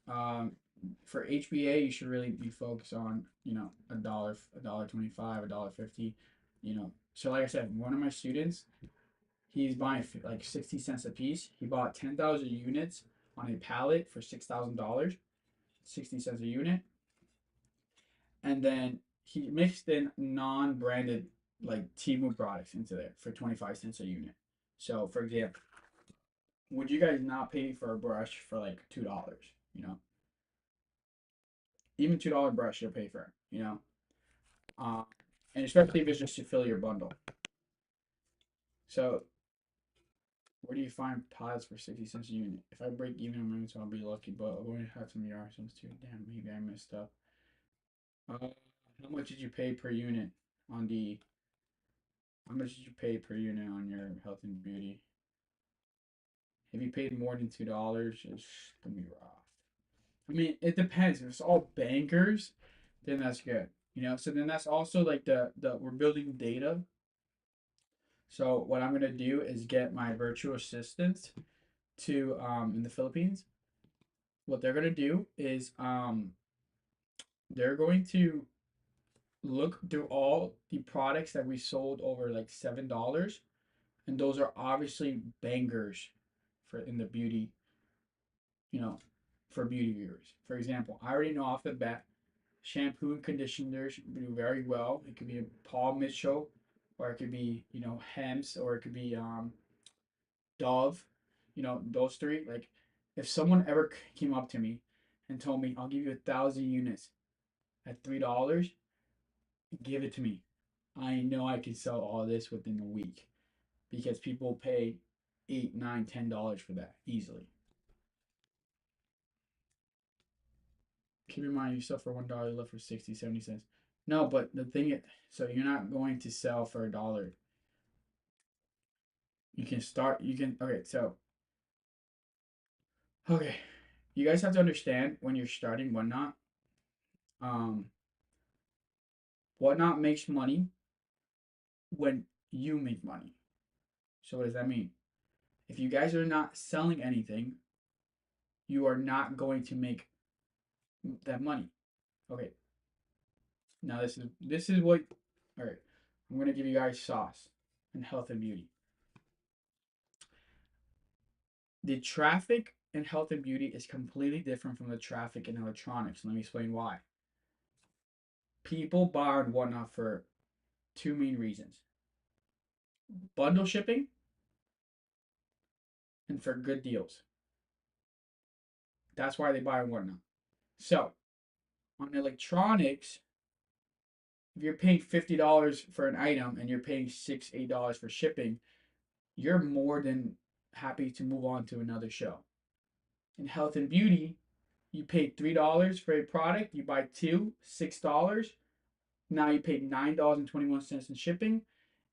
Um, for HBA, you should really be focused on a dollar 25, $1.50. So like I said, one of my students, he's buying like 60 cents a piece. He bought 10,000 units on a pallet for $6,000, 60 cents a unit, and then he mixed in non-branded like Temu products into there for 25 cents a unit. So for example, would you guys not pay for a brush for like $2? You know, even $2 brush you'll pay for it. Uh, and especially if it's just to fill your bundle. So where do you find pods for 60 cents a unit? If I break even on my I'll be lucky, but I'm going to have some yard items too. Damn, maybe I messed up. How much did you pay per unit on the? How much did you pay per unit on your health and beauty? If you paid more than $2, it's gonna be rough. I mean, it depends. If it's all bankers, then that's good. So then that's also like the we're building data. So what I'm gonna do is get my virtual assistant to in the Philippines. What they're gonna do is they're going to look through all the products that we sold over like $7, and those are obviously bangers for in the beauty, you know, for beauty viewers. For example, I already know off the bat, shampoo and conditioners do very well. It could be a Paul Mitchell, or it could be Hems, or it could be Dove. Those three. Like, if someone ever came up to me and told me, "I'll give you 1,000 units at $3," give it to me. I know I could sell all this within a week because people pay $8, $9, $10 for that easily. Keep in mind you sell for $1, you left for 60, 70 cents. No, but the thing is, so you're not going to sell for $1. You can start. You can. Okay, so okay, you guys have to understand when you're starting Whatnot. Um, Whatnot makes money when you make money. So what does that mean? If you guys are not selling anything, you are not going to make that money. Okay. Now this is what. All right. I'm gonna give you guys sauce and health and beauty. The traffic in health and beauty is completely different from the traffic in electronics. Let me explain why. People buy on Whatnot for two main reasons: bundle shipping and for good deals. That's why they buy on Whatnot. So on electronics, if you're paying $50 for an item and you're paying $8 for shipping, you're more than happy to move on to another show. In health and beauty, you paid $3 for a product, you buy two, $6. Now you paid $9.21 in shipping.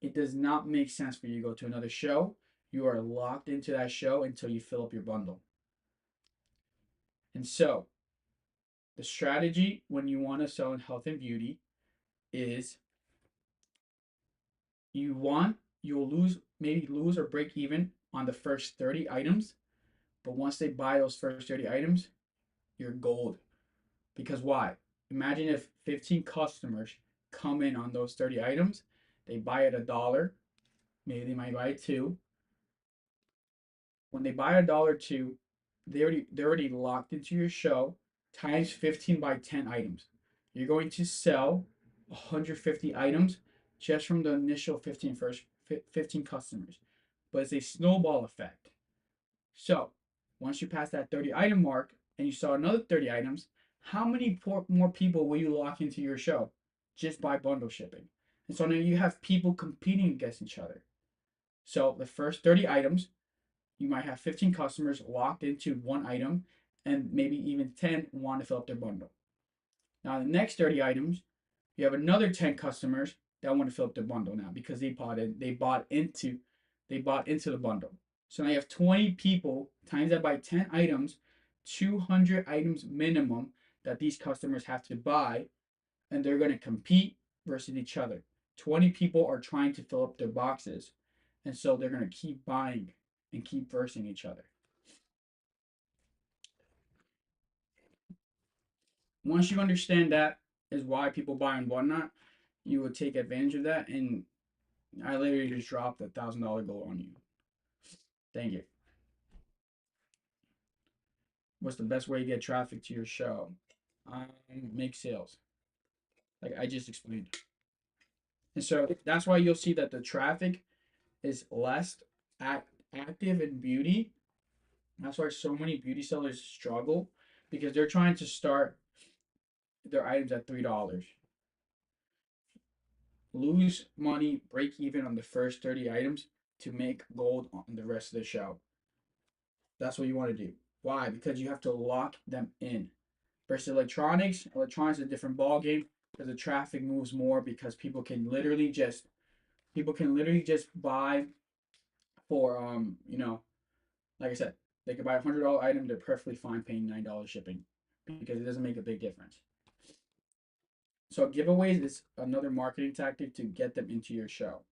It does not make sense for you to go to another show. You are locked into that show until you fill up your bundle. And so, the strategy when you want to sell in health and beauty is you'll lose or break even on the first 30 items, but once they buy those first 30 items, you're gold. Because why? Imagine if 15 customers come in on those 30 items, they buy at $1, maybe they might buy two. When they buy $1 two, they're already locked into your show times 15 by 10 items. You're going to sell 150 items just from the initial 15 customers. But it's a snowball effect. So once you pass that 30 item mark and you sell another 30 items, how many more people will you lock into your show just by bundle shipping? And so now you have people competing against each other. So the first 30 items, you might have 15 customers locked into one item, and maybe even 10 want to fill up their bundle. Now, the next 30 items, you have another 10 customers that want to fill up their bundle now because they bought into the bundle. So now you have 20 people times that by 10 items, 200 items minimum that these customers have to buy, and they're going to compete versus each other. 20 people are trying to fill up their boxes, and so they're going to keep buying and keep versing each other. Once you understand that is why people buy and whatnot, you would take advantage of that. And I literally just dropped $1,000 goal on you. Thank you. What's the best way to get traffic to your show? Make sales, like I just explained. And so that's why you'll see that the traffic is less active in beauty. That's why so many beauty sellers struggle because they're trying to start their items at $3. Lose money, break even on the first 30 items to make gold on the rest of the show. That's what you want to do. Why? Because you have to lock them in. Versus electronics is a different ball game because the traffic moves more because people can literally just buy for like I said, they could buy $100 item, they're perfectly fine paying $9 shipping because it doesn't make a big difference. So giveaways is another marketing tactic to get them into your show.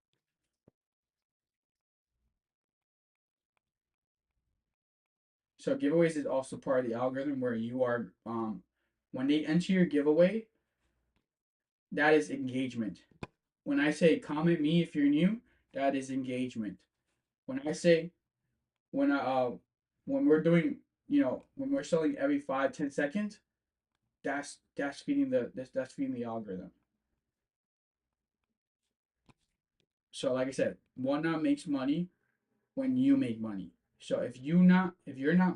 So giveaways is also part of the algorithm where you are when they enter your giveaway, that is engagement. When I say comment me if you're new, that is engagement. When I say when I when we're doing when we're selling every 5-10 seconds, that's feeding the algorithm. So like I said, Whatnot makes money when you make money. So if you're not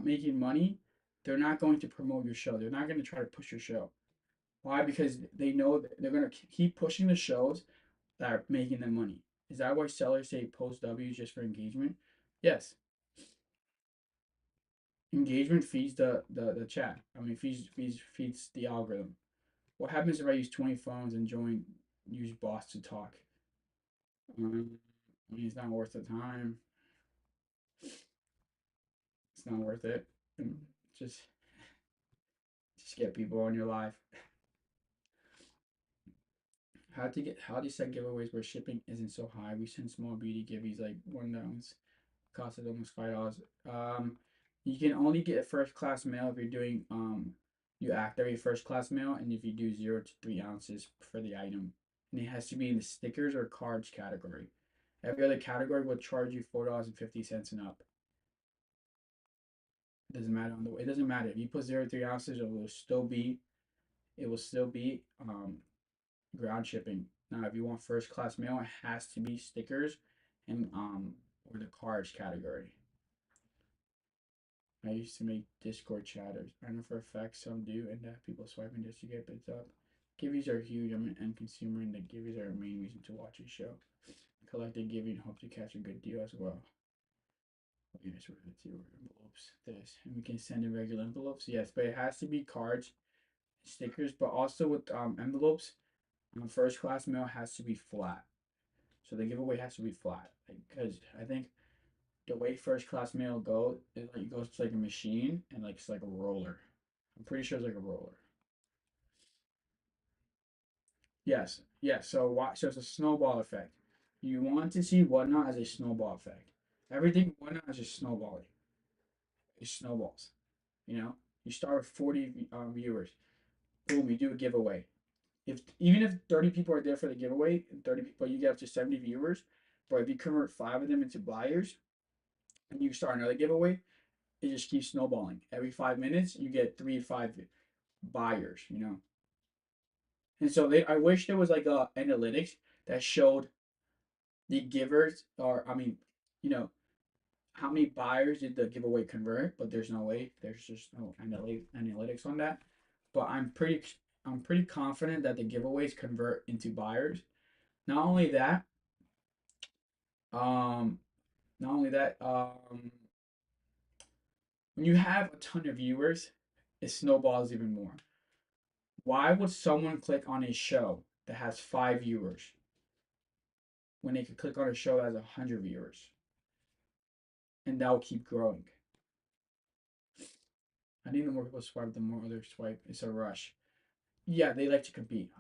making money, they're not going to promote your show. They're not going to try to push your show. Why? Because they know that they're going to keep pushing the shows that are making them money. Is that why sellers say post W's just for engagement? Yes. Engagement feeds the chat. I mean, feeds the algorithm. What happens if I use 20 phones and use bots to talk? I mean, it's not worth the time. It's not worth it. Just just get people on your live. How do you set giveaways where shipping isn't so high? We send small beauty giveaways like $1 costed almost $5. You can only get a first class mail if you're doing you activate first class mail and if you do 0 to 3 ounces for the item. And it has to be in the stickers or cards category. Every other category will charge you $4.50 and up. It doesn't matter on the way. It doesn't matter. If you put 0 to 3 ounces, it will still be ground shipping. Now if you want first class mail, it has to be stickers and or the cards category. I used to make Discord chatters. I know for a fact some do, and that people swiping just to get bids up. Givings are huge. I'm an end consumer, and the givings are a main reason to watch a show. Collect a giving, hope to catch a good deal as well. Okay, so let's see envelopes. This, and we can send in regular envelopes. Yes, but it has to be cards, stickers, but also with envelopes. First class mail has to be flat. So the giveaway has to be flat, because I think the way first class mail goes, it goes to like a machine and like it's like a roller. I'm pretty sure it's like a roller. Yes, yes. So watch. So it's a snowball effect. You want to see Whatnot as a snowball effect. Everything Whatnot is just snowballing. It snowballs. You know, you start with 40 viewers. Boom, you do a giveaway. If even if 30 people are there for the giveaway, 30 people, you get up to 70 viewers. But if you convert 5 of them into buyers, and you start another giveaway, it just keeps snowballing. Every 5 minutes, you get 3 to 5 buyers. And so I wish there was like a analytics that showed the givers, or I mean, you know, how many buyers did the giveaway convert? But there's no way. There's just no analytics on that. But I'm pretty confident that the giveaways convert into buyers. Not only that, um, not only that, when you have a ton of viewers, it snowballs even more. Why would someone click on a show that has 5 viewers when they could click on a show that has 100 viewers? And that will keep growing. I think the more people swipe, the more others swipe. It's a rush. Yeah, they like to compete.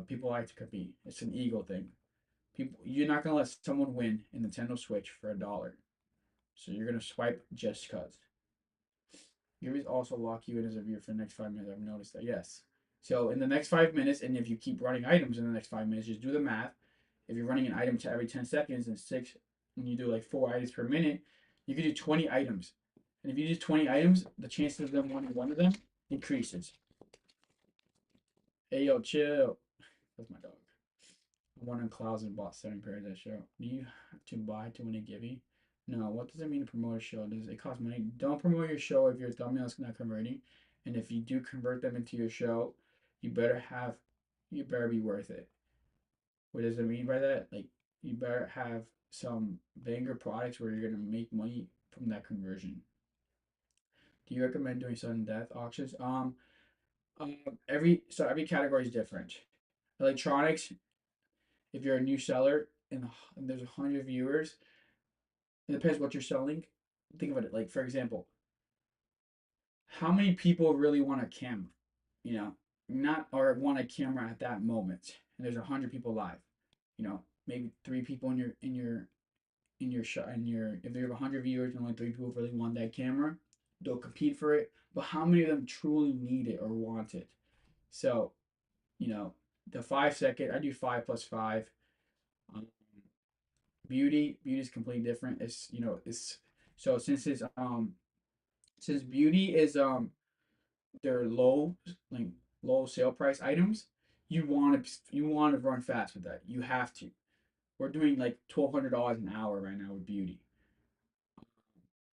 People like to compete. It's an ego thing. You're not gonna let someone win in Nintendo Switch for $1, so you're gonna swipe just cause. Gary's also lock you in as a viewer for the next 5 minutes. I've noticed that. Yes. So in the next 5 minutes, and if you keep running items in the next 5 minutes, just do the math. If you're running an item to every 10 seconds and when you do like 4 items per minute, you can do 20 items. And if you do 20 items, the chances of them winning one of them increases. Hey yo, chill. That's my dog. I won on clouds and bought 7 pairs that show. Do you have to buy to win a givey? No. What does it mean to promote a show? Does it cost money? Don't promote your show if your thumbnail's not converting. And if you do convert them into your show, you better be worth it. What does it mean by that? Like you better have some banger products where you're gonna make money from that conversion. Do you recommend doing sudden death auctions? Every category is different. Electronics, if you're a new seller and there's 100 viewers, it depends what you're selling. Think about it. Like for example, how many people really want a camera? You know, not or want a camera at that moment. And there's 100 people live. Maybe 3 people in your shot in your if you have 100 viewers and only 3 people really want that camera, they'll compete for it. But how many of them truly need it or want it? So, you know, the 5 second, I do 5 plus 5. Um, beauty is completely different. It's so since beauty is they're like low sale price items, you want to run fast with that. You have to. We're doing like $1,200 an hour right now with beauty.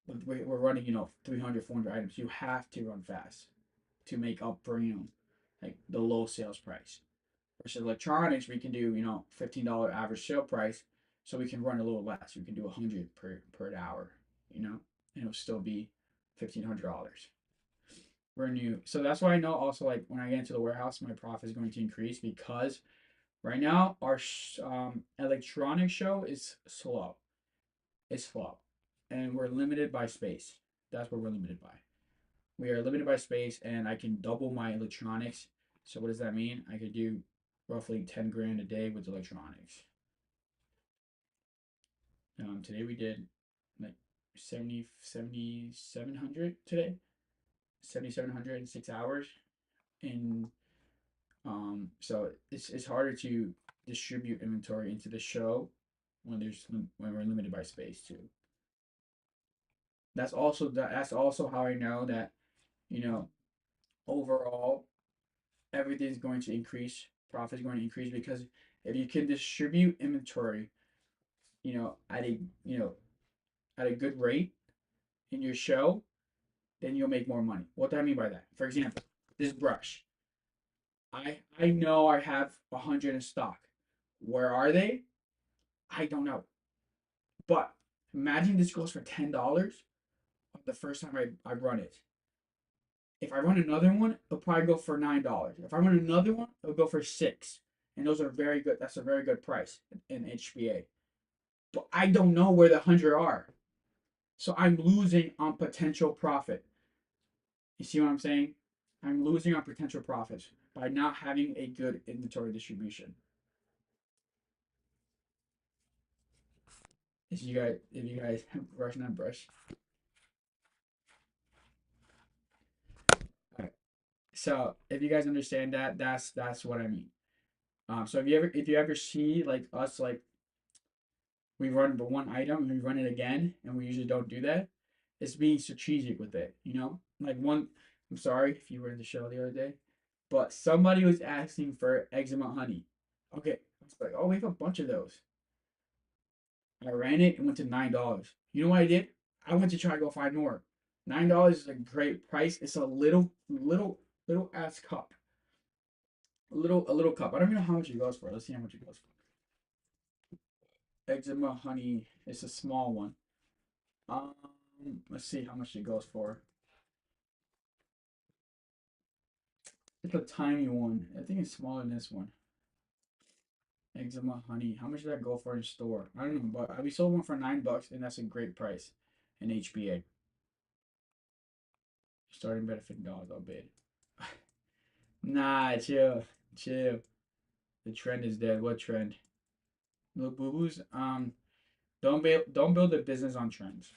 We're running 300 400 items. You have to run fast to make up for like the low sales price. Versus electronics, we can do $15 average sale price, so we can run a little less. We can do 100 per hour, and it'll still be $1,500. We're new, so that's why I know also like when I get into the warehouse, my profit is going to increase because right now our electronic show is slow. It's slow, and we're limited by space. That's what we're limited by. We are limited by space, and I can double my electronics. So what does that mean? I could do roughly 10 grand a day with electronics. Today we did like 7,700 today, 7,700 in 6 hours, and so it's harder to distribute inventory into the show when we're limited by space too. That's also how I know that you know overall everything's going to increase, profit is going to increase because if you can distribute inventory, at a at a good rate in your show, then you'll make more money. What do I mean by that? For example, this brush. I know I have 100 in stock. Where are they? I don't know. But imagine this goes for $10 the first time I run it. If I run another one, it'll probably go for $9. If I run another one, it'll go for six. And those are very good. That's a very good price in HBA. But I don't know where the 100 are. So I'm losing on potential profit. You see what I'm saying? I'm losing on potential profits by not having a good inventory distribution. If you guys brush not brush. All right. So if you guys understand that, that's what I mean. So if you ever see like us like we run one item and we run it again and we usually don't do that, it's being strategic with it. Like one. I'm sorry if you were in the show the other day, but somebody was asking for eczema honey. Okay, I was like, oh, we have a bunch of those. I ran it and went to $9. You know what I did? I went to try to go find more. $9 is a great price. It's a little ass cup. A little cup. I don't even know how much it goes for. Let's see how much it goes for. Eczema honey. It's a small one. Um, let's see how much it goes for. It's a tiny one. I think it's smaller than this one. Eczema honey. How much did that go for in store? I don't know, but we sold one for $9, and that's a great price in HBA. Starting bet at $50. I'll bid. Nah, chill, chill. The trend is dead. What trend? Little boo boos. Don't build a business on trends.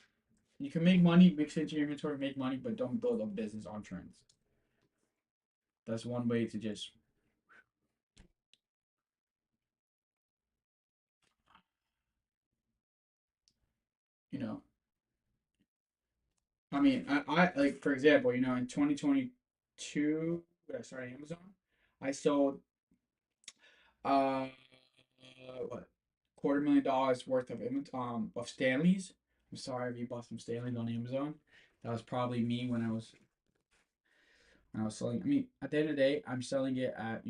You can make money, mix it into your inventory, make money, but don't build a business on trends. That's one way to just you know. I mean, I like for example, in 2022 when I started Amazon, I sold uh what $250,000 worth of Stanleys. I'm sorry if you bought some Stanleys on Amazon. That was probably me when I was selling. I mean, at the end of the day, I'm selling it at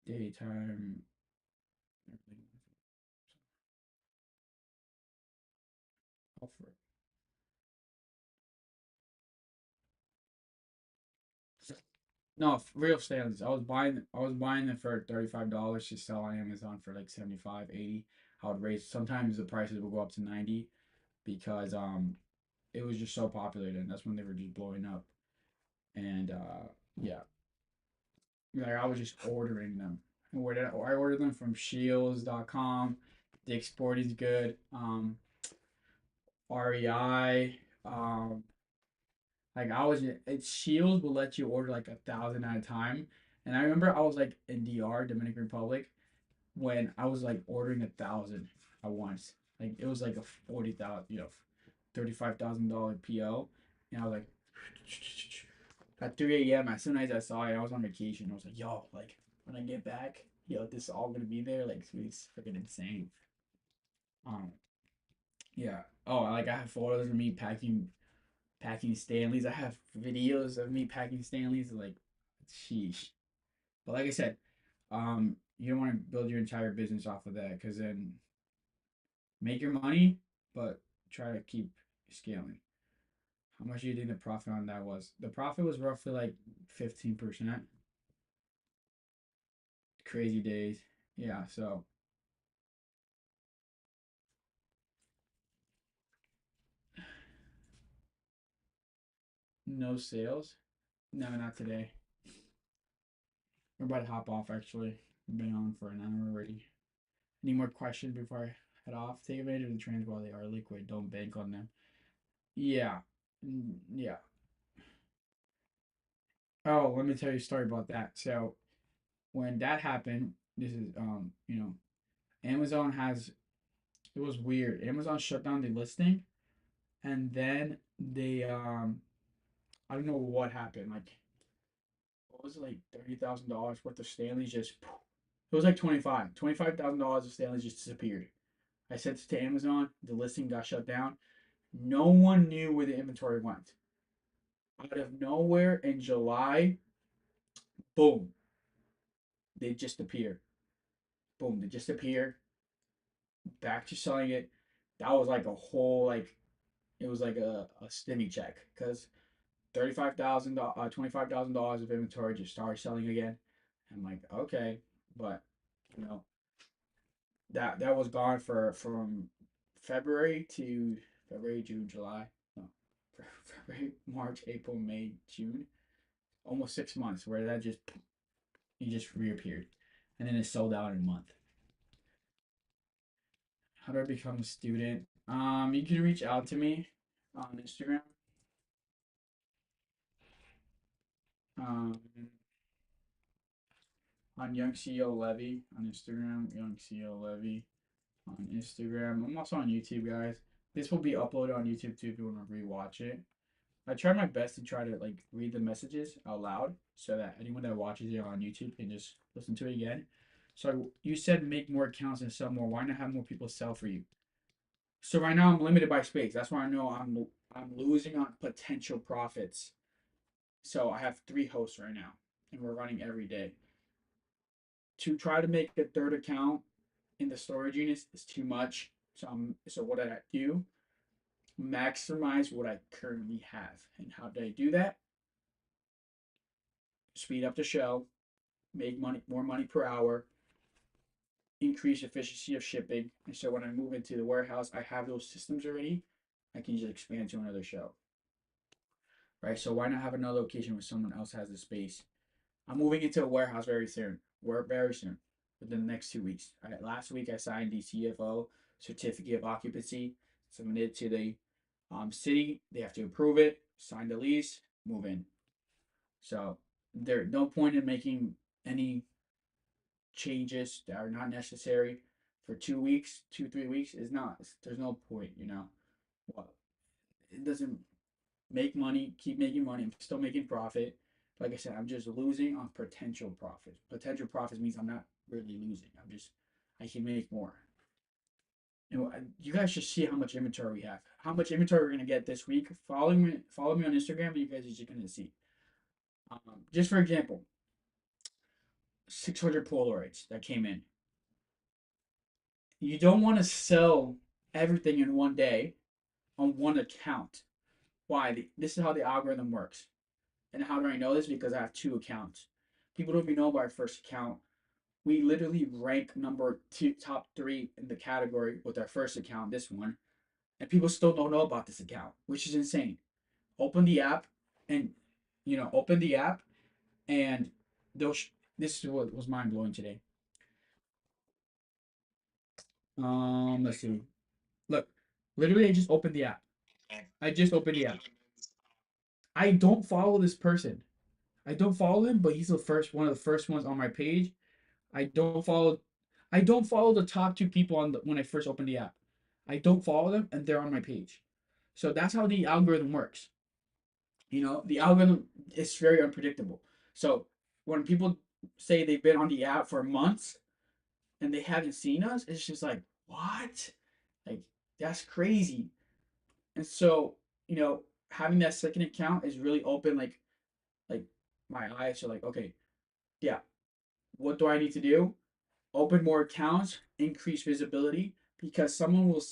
daytime. Offer. No, real Stanleys. I was buying them for $35 to sell on Amazon for like 75, 80. I would raise sometimes the prices would go up to 90 because it was just so popular then. That's when they were just blowing up. And yeah. Like I was just ordering them. I ordered them from Shields.com. Dick's Sporting's good. REI. Like I was, Shields will let you order like 1,000 at a time. And I remember I was like in DR, Dominican Republic, when I was like ordering 1,000 at once. Like it was like a 40,000, $35,000 PO, and I was like, at 3 a.m. As soon as I saw it, I was on vacation. I was like, yo, like when I get back, this is all gonna be there. Like it's freaking insane. Um, yeah. Oh, like I have photos of me packing Stanleys. I have videos of me packing Stanleys. Like, sheesh. But like I said, you don't want to build your entire business off of that because then make your money, but try to keep scaling. How much do you think the profit on that was? The profit was roughly like 15%. Crazy days. Yeah, so no sales. No, not today. We're about to hop off actually. We've been on for an hour already. Any more questions before I head off? Take advantage of the trends while they are liquid. Don't bank on them. Yeah. Yeah. Oh, let me tell you a story about that. So when that happened, this is Amazon has it was weird. Amazon shut down the listing and then they I don't know what happened. Like what was it like $30,000 worth of Stanley's just it was like 25,000 dollars of Stanley's just disappeared. I sent it to Amazon. The listing got shut down. No one knew where the inventory went. Out of nowhere in July, boom, they just appear. Boom, they just appear. Back to selling it. That was like a whole like it was like a stimmy check because $25,000 of inventory just started selling again. I'm like, okay, but you know that was gone for from February to February, June, July. No, February, March, April, May, June. Almost 6 months where that just he just reappeared, and then it sold out in a month. How do I become a student? You can reach out to me on Instagram. Um, on Young CEO Levy on Instagram. Young CEO Levy on Instagram. I'm also on YouTube, guys. This will be uploaded on YouTube too if you want to rewatch it. I try my best to try to like read the messages out loud so that anyone that watches it on YouTube can just listen to it again. So you said make more accounts and sell more. Why not have more people sell for you? So right now I'm limited by space. That's why I know I'm losing on potential profits. So I have 3 hosts right now, and we're running every day. To try to make a third account in the storage units is too much. So what did I do? Maximize what I currently have. And how did I do that? Speed up the show, make more money per hour, increase efficiency of shipping. And so when I move into the warehouse, I have those systems already. I can just expand to another show. Right? So why not have another location where someone else has the space? I'm moving into a warehouse very soon. Very soon, within the next 2 weeks. Last week I signed the CFO certificate of occupancy, submitted to the city. They have to approve it, sign the lease, move in. So there's no point in making any changes that are not necessary for 2 weeks, 3 weeks is not. There's no point, Well, it doesn't make money, keep making money. I'm still making profit. Like I said, I'm just losing on potential profits. Potential profits means I'm not really losing. I can make more. You guys should see how much inventory we have. How much inventory we're gonna get this week. Follow me on Instagram. You guys are just gonna see. Just for example, 600 Polaroids that came in. You don't want to sell everything in one day on one account. Why? This is how the algorithm works. And how do I know this? Because I have 2 accounts. People don't even know about our first account. We literally rank number 2, top 3 in the category with our first account, this one, and people still don't know about this account, which is insane. Open the app, and open the app, and those. This is what was mind blowing today. Let's see. Look, literally, I just opened the app. I just opened the app. I don't follow this person. I don't follow him, but he's the first one of the first ones on my page. I don't follow I don't follow the top 2 people when I first open the app. I don't follow them and they're on my page. So that's how the algorithm works. The algorithm is very unpredictable. So when people say they've been on the app for months and they haven't seen us, it's just like, what? Like that's crazy. And so, having that second account is really open like my eyes are like, okay, yeah, what do I need to do? Open more accounts, increase visibility because someone will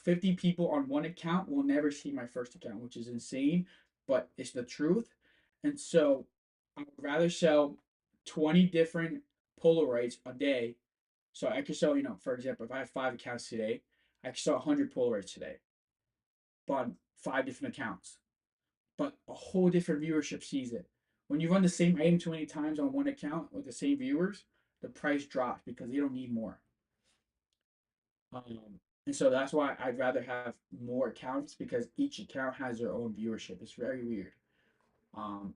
50 people on one account will never see my first account, which is insane, but it's the truth. And so I would rather sell 20 different Polaroids a day. So I could sell, for example, if I have 5 accounts today, I could sell 100 Polaroids today on 5 different accounts, but a whole different viewership sees it. When you run the same item too many times on one account with the same viewers, the price drops because they don't need more. And so that's why I'd rather have more accounts because each account has their own viewership. It's very weird. Um,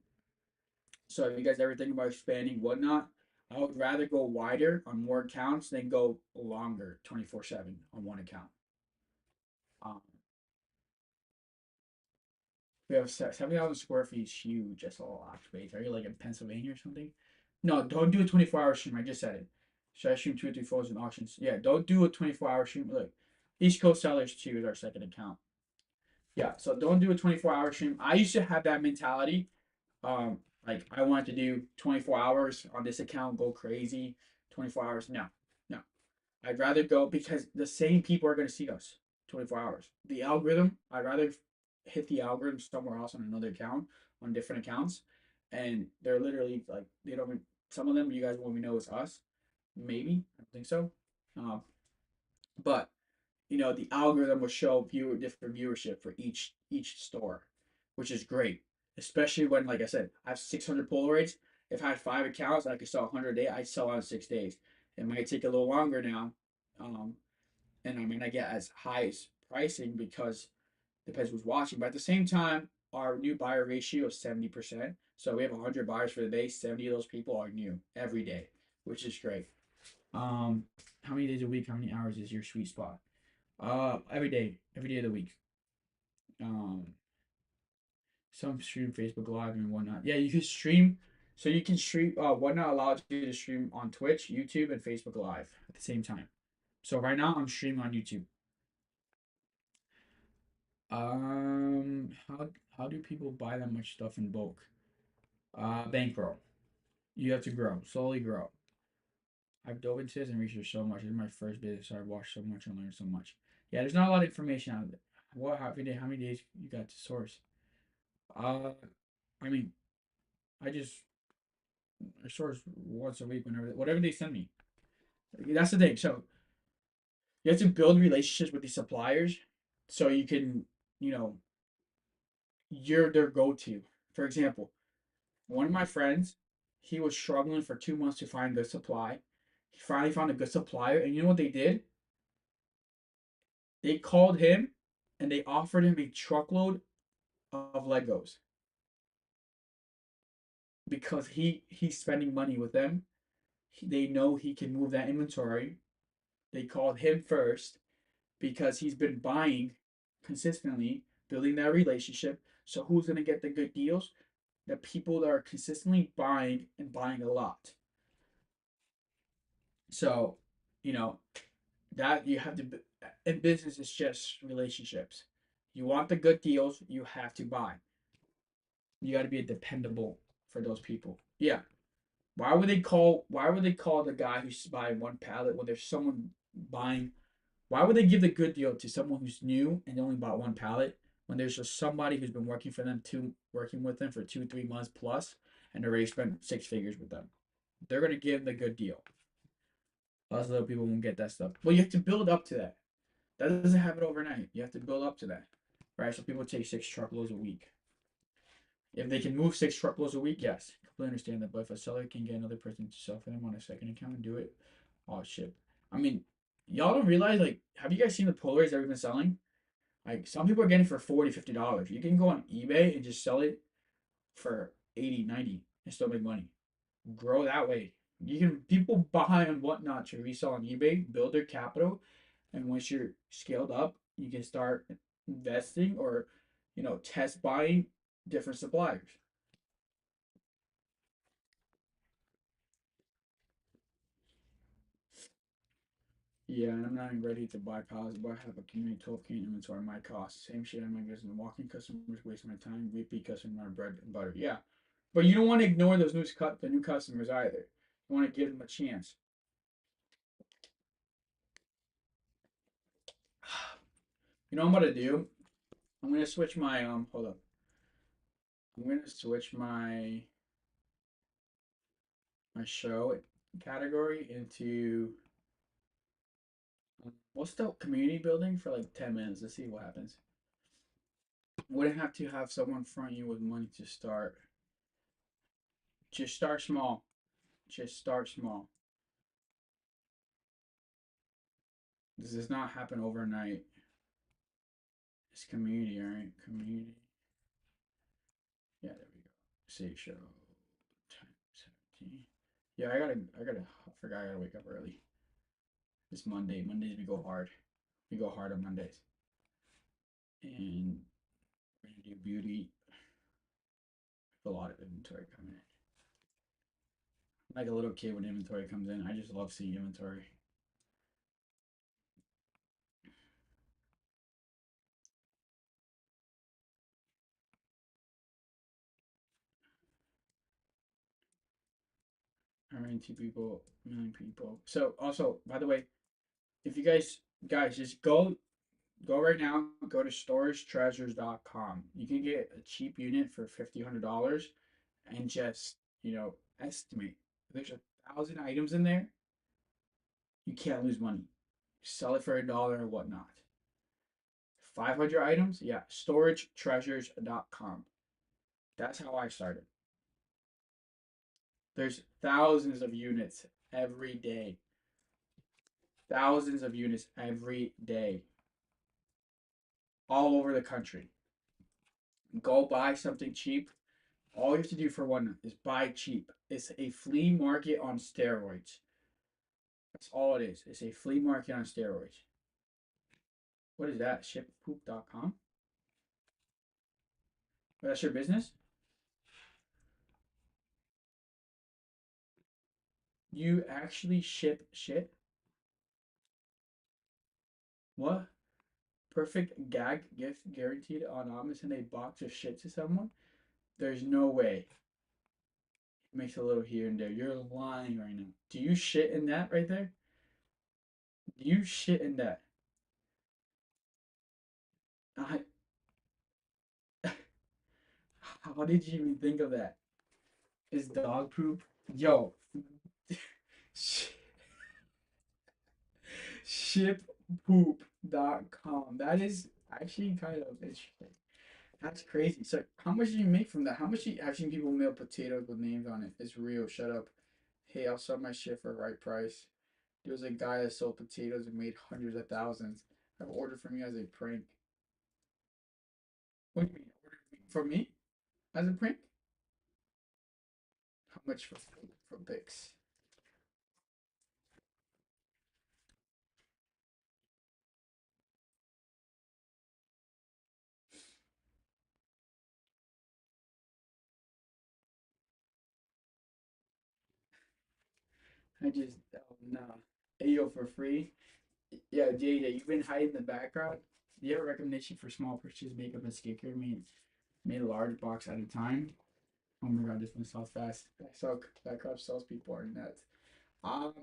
so if you guys ever think about expanding whatnot, I would rather go wider on more accounts than go longer 24/7 on one account. Um, we have 70,000 square feet is huge. That's a lot of space. Are you like in Pennsylvania or something? No, don't do a 24-hour stream. I just said it. Should I stream 2 or 3 photos in auctions? Yeah, don't do a 24-hour stream. Look, East Coast Sellers 2 is our second account. Yeah, so don't do a 24-hour stream. I used to have that mentality. Like I wanted to do 24 hours on this account, go crazy. 24 hours. No, no. I'd rather go because the same people are going to see us 24 hours. The algorithm, I'd rather hit the algorithm somewhere else on another account, on different accounts. And they're literally like, they don't, some of them you guys won't even know it's us. Maybe. I don't think so. Um, but the algorithm will show different viewership for each store, which is great. Especially when, like I said, I have 600 Polaroids. If I had 5 accounts, I could sell 100 a day. I'd sell out in 6 days. It might take a little longer now, um, and I mean I get as high as pricing because it depends who's watching. But at the same time, our new buyer ratio is 70%. So we have 100 buyers for the day. 70 of those people are new every day, which is great. How many days a week? How many hours is your sweet spot? Every day of the week. Um, some stream Facebook Live and whatnot. Yeah, you can stream. So you can stream. Whatnot allows you to stream on Twitch, YouTube, and Facebook Live at the same time. So right now I'm streaming on YouTube. How do people buy that much stuff in bulk? Bankroll. You have to grow, slowly grow. I've dove into this and researched so much. This is my first business, so I've watched so much and learned so much. Yeah, there's not a lot of information out there. How many days you got to source? Uh, I mean, I just I source once a week whatever they send me. That's the thing. So you have to build relationships with these suppliers, so you can, you know, you're their go-to. For example, one of my friends, he was struggling for 2 months to find good supply. He finally found a good supplier, and you know what they did? They called him, and they offered him a truckload of Legos because he's spending money with them. They know he can move that inventory. They called him first because he's been buying consistently, building that relationship. So who's gonna get the good deals? The people that are consistently buying and buying a lot. So, you know, that you have to in business it's just relationships. You want the good deals, you have to buy. You got to be dependable for those people. Yeah. Why would they call the guy who's buying one pallet when there's someone buying? Why would they give the good deal to someone who's new and only bought one pallet when there's just somebody who's been working with them for 2, 3 months plus and already spent 6 figures with them? They're gonna give the good deal. Lots of other people won't get that stuff. Well, you have to build up to that. That doesn't happen overnight. You have to build up to that. Right? So people take 6 truckloads a week. If they can move 6 truckloads a week, yes. Completely understand that. But if a seller can get another person to sell for them on a second account and do it, oh shit. I mean, y'all don't realize, like, have you guys seen the Polaroids that we've been selling? Like, some people are getting for $40, $50. You can go on eBay and just sell it for 80, 90 and still make money. Grow that way. People buy and whatnot to resell on eBay, build their capital, and once you're scaled up, you can start investing or, test buying different suppliers. Yeah, and I'm not even ready to buy pallets, but I have a community 12K inventory. My cost. Same shit I'm guessing. Walking customers waste my time. Repeat customer bread and butter. Yeah. But you don't want to ignore those the new customers either. You want to give them a chance. You know what I'm gonna do? I'm gonna switch my hold up. I'm gonna switch my show category into what's the community building for like 10 minutes. Let's see what happens. Wouldn't have to have someone front you with money to start. Just start small. Just start small. This does not happen overnight. It's community, alright? Community. Yeah, there we go. Save show. Time 17. Yeah, I forgot I gotta wake up early. It's Monday. Mondays we go hard. We go hard on Mondays. And we're gonna do beauty. A lot of inventory coming in. Like a little kid when inventory comes in. I just love seeing inventory. How many two people, million people. So also, by the way, if you guys just go right now, go to storagetreasures.com. You can get a cheap unit for $1,500 and just, estimate. If there's 1,000 items in there, you can't lose money. Sell it for $1 or whatnot. 500 items, yeah, storagetreasures.com. That's how I started. There's thousands of units every day. Thousands of units every day. All over the country. Go buy something cheap. All you have to do for one is buy cheap. It's a flea market on steroids. That's all it is. It's a flea market on steroids. What is that? Shippoop.com? That's your business? You actually ship shit? What? Perfect gag gift guaranteed anonymous in a box of shit to someone? There's no way. It makes a little here and there. You're lying right now. Do you shit in that right there? Do you shit in that? I, how did you even think of that? Is dog poop? Yo, shippoop.com. That is actually kind of interesting. That's crazy. So, how much do you make from that? How much do you, I've seen people mail potatoes with names on it. It's real. Shut up. Hey, I'll sell my shit for the right price. There was a guy that sold potatoes and made hundreds of thousands. I've ordered from you as a prank. What do you mean? Ordered from me as a prank? How much for Bix? I just, oh, nah. Ayo for free. Yeah, JJ, you've been hiding in the background. Do you have a recommendation for small purchase makeup and skincare made a large box at a time? Oh my god, this one sells fast. I suck. That crap sells people are nuts.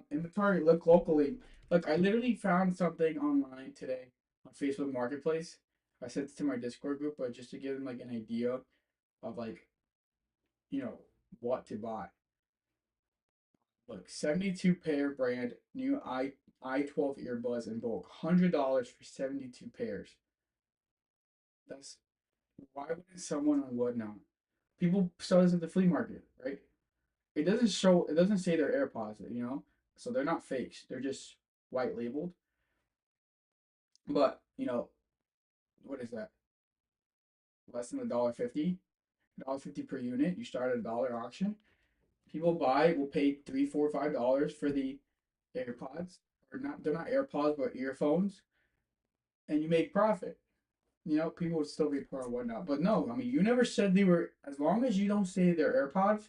Inventory, look locally. Look, I literally found something online today on Facebook Marketplace. I sent it to my Discord group, but just to give them like an idea of like, you know, what to buy. Look, 72 pair brand new I12 earbuds in bulk. $100 for 72 pairs. That's why wouldn't someone on Whatnot? People sell this at the flea market, right? It doesn't say they're AirPods. So they're not fakes. They're just white labeled. But, what is that? Less than $1.50? $1.50 per unit. You start at $1 auction. People will pay $3, $4, $5 for the AirPods. Or not they're not AirPods but earphones. And you make profit. People would still be poor and whatnot. But no, I mean you never said they were as long as you don't say they're AirPods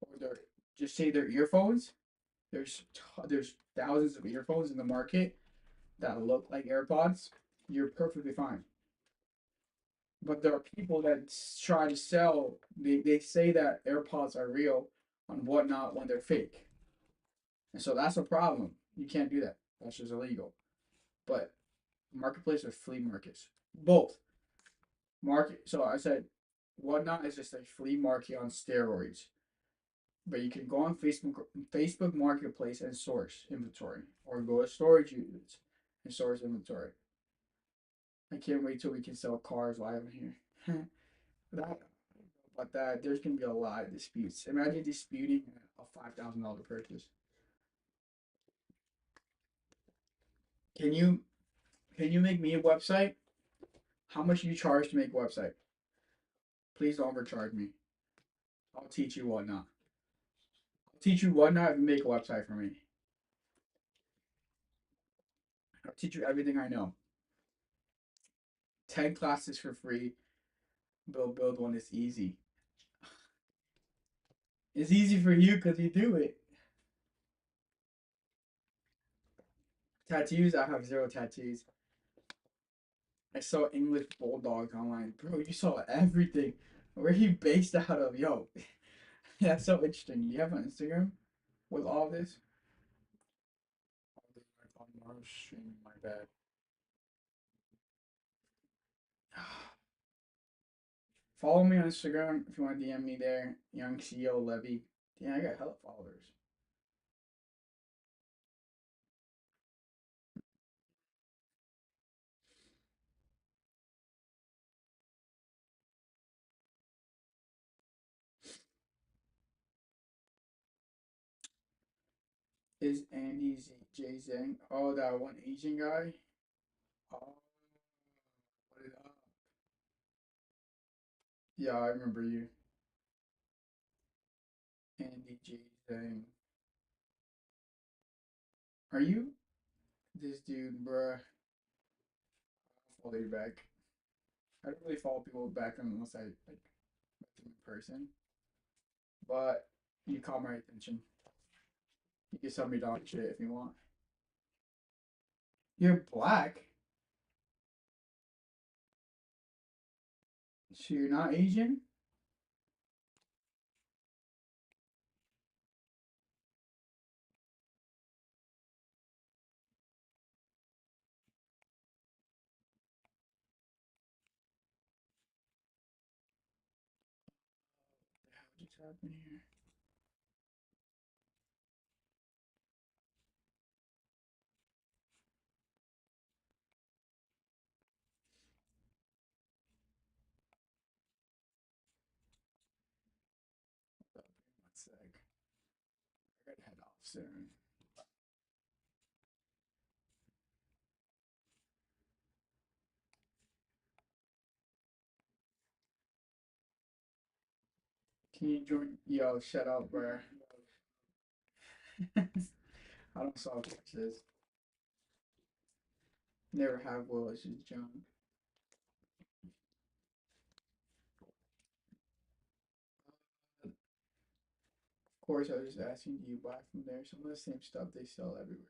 or they're just say they're earphones. There's thousands of earphones in the market that look like AirPods. You're perfectly fine. But there are people that try to sell. They say that AirPods are real on whatnot when they're fake, and so that's a problem. You can't do that. That's just illegal. But marketplace or flea markets. Both market. So I said, Whatnot is just a flea market on steroids. But you can go on Facebook Marketplace and source inventory, or go to storage units and source inventory. I can't wait till we can sell cars live in here. that, but that there's gonna be a lot of disputes. Imagine disputing a $5,000 purchase. Can you can you make me a website? How much do you charge to make a website? Please don't overcharge me. I'll teach you Whatnot. I'll teach you Whatnot if you make a website for me. I'll teach you everything I know. 10 classes for free. Build one is easy. It's easy for you because you do it. Tattoos, I have zero tattoos. I saw English Bulldogs online. Bro, you saw everything. Where are you based out of? Yo, that's so interesting. You have an Instagram with all of this? On Mars stream, my bad. Follow me on Instagram if you want to DM me there. Young CEO Levy. Yeah, I got hella followers. Is Andy J Zhang? Oh, that one Asian guy? Oh, what is up? Yeah, I remember you. Andy J Zhang. Are you this dude, bruh? I'll follow you back. I don't really follow people back unless I like met them in person. But you caught my attention. You can sell me dog shit if you want. You're black, so you're not Asian? What the hell just happened here? One sec. I gotta head off soon. Can you join? Yo, shut up, bruh. I don't solve cases. Never have will. It's just junk. Of course, I was just asking, do you buy from there? Some of the same stuff they sell everywhere.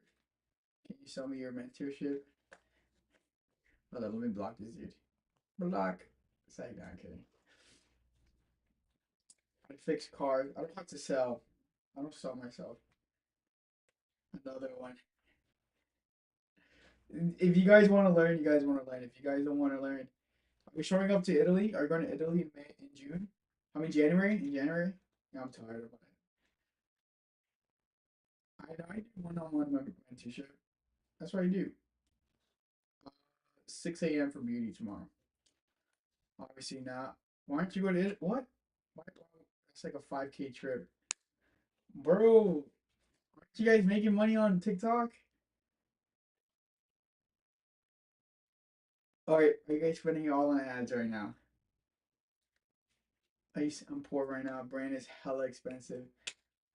Can you sell me your mentorship? Hold on, let me block this dude. Block. Say, no, I'm kidding. I fix cars. I don't have to sell. I don't sell myself. Another one. If you guys want to learn, you guys want to learn. If you guys don't want to learn, are we showing up to Italy? Are we going to Italy in May, in June? I mean January? In January? Yeah, I'm tired of it. I do one-on-one mentorship. That's what I do. 6 a.m. for beauty tomorrow. Obviously not. Why don't you go to Italy? What? Why, that's like a 5K trip. Bro, aren't you guys making money on TikTok? Alright, are you guys spending it all on ads right now? I'm poor right now. Brand is hella expensive.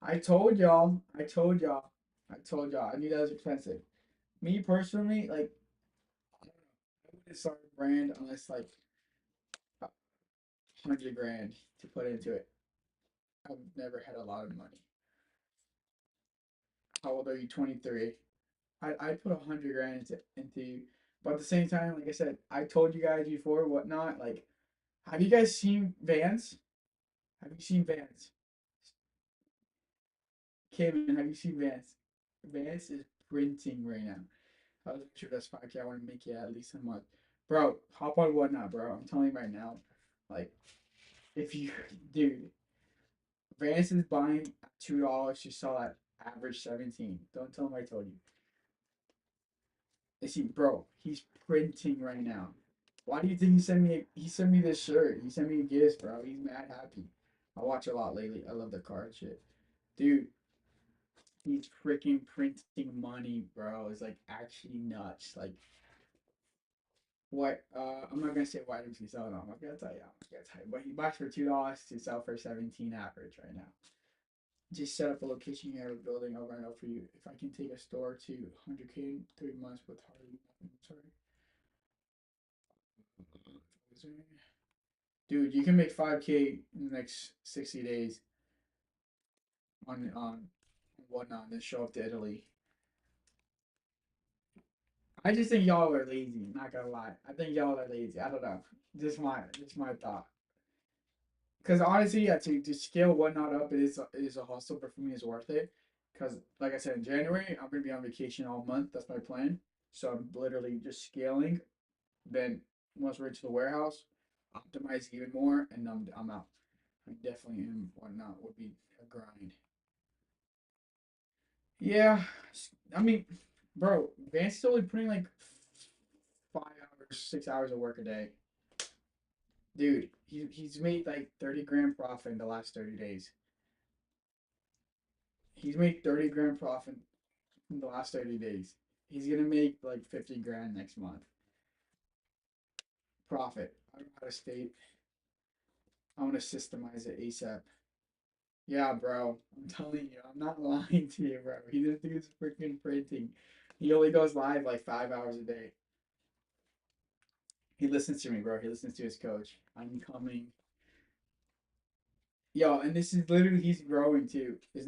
I told y'all. I told y'all. I told y'all. I knew that was expensive. Me personally, like, I don't know. I wouldn't start a brand unless like 100 grand to put into it. I've never had a lot of money. How old are you? 23. I put 100 grand into, but at the same time, like I said, I told you guys before, whatnot. Like, have you guys seen Vans? Have you seen Vans? Kevin, have you seen Vans? Vans is printing right now. I was sure that's 5K. I want to make it at least a month, bro. Hop on Whatnot, bro. I'm telling you right now, like if you, dude, Vance is buying at $2. You saw that average 17. Don't tell him I told you. I see, bro. He's printing right now. Why do you think he sent me? He sent me this shirt. He sent me a gift, bro. He's mad happy. I watch a lot lately. I love the card shit, dude. He's freaking printing money, bro. It's like actually nuts. Like what? I'm not gonna say why does he sell it. I'm not gonna tell you. I'm not gonna tell you. But he buys for $2 to sell for 17 average right now. Just set up a location here, a building. I'll rent out for you. If I can take a store to 100K in 3 months with hardly nothing. Sorry. Dude, you can make 5K in the next 60 days on Whatnot, then show up to Italy. I just think y'all are lazy. Not gonna lie, I think y'all are lazy. I don't know. Just my thought. Because honestly, yeah, to scale Whatnot up, it is a hustle, but for me, it's worth it. Because like I said, in January, I'm gonna be on vacation all month. That's my plan. So I'm literally just scaling. Then once we're into the warehouse, optimize even more, and I'm out. I definitely am. Whatnot would be a grind. Yeah, I mean, bro, Vance is only putting like 5 hours, 6 hours of work a day. Dude, he's made like 30 grand profit in the last 30 days. He's made 30 grand profit in the last 30 days. He's gonna make like 50 grand next month. Profit. I don't know how to state. I want to systemize it ASAP. Yeah, bro. I'm telling you, I'm not lying to you, bro. This dude's freaking printing. He only goes live like 5 hours a day. He listens to me, bro. He listens to his coach. I'm coming. Yo, and this is literally he's growing too. Really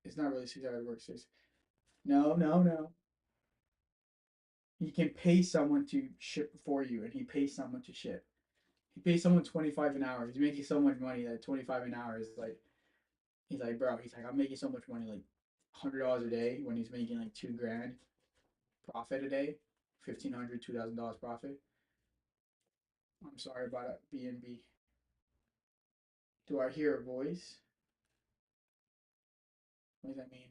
it's not really 6 hours work six. No, no, no. He can pay someone to ship for you, and he pays someone to ship. He pays someone 25 an hour. He's making so much money that 25 an hour is like he's like, bro, he's like, I'm making so much money, like $100 a day when he's making like 2 grand profit a day, 1,500, $2,000 profit. I'm sorry about it, BNB. Do I hear a voice? What does that mean?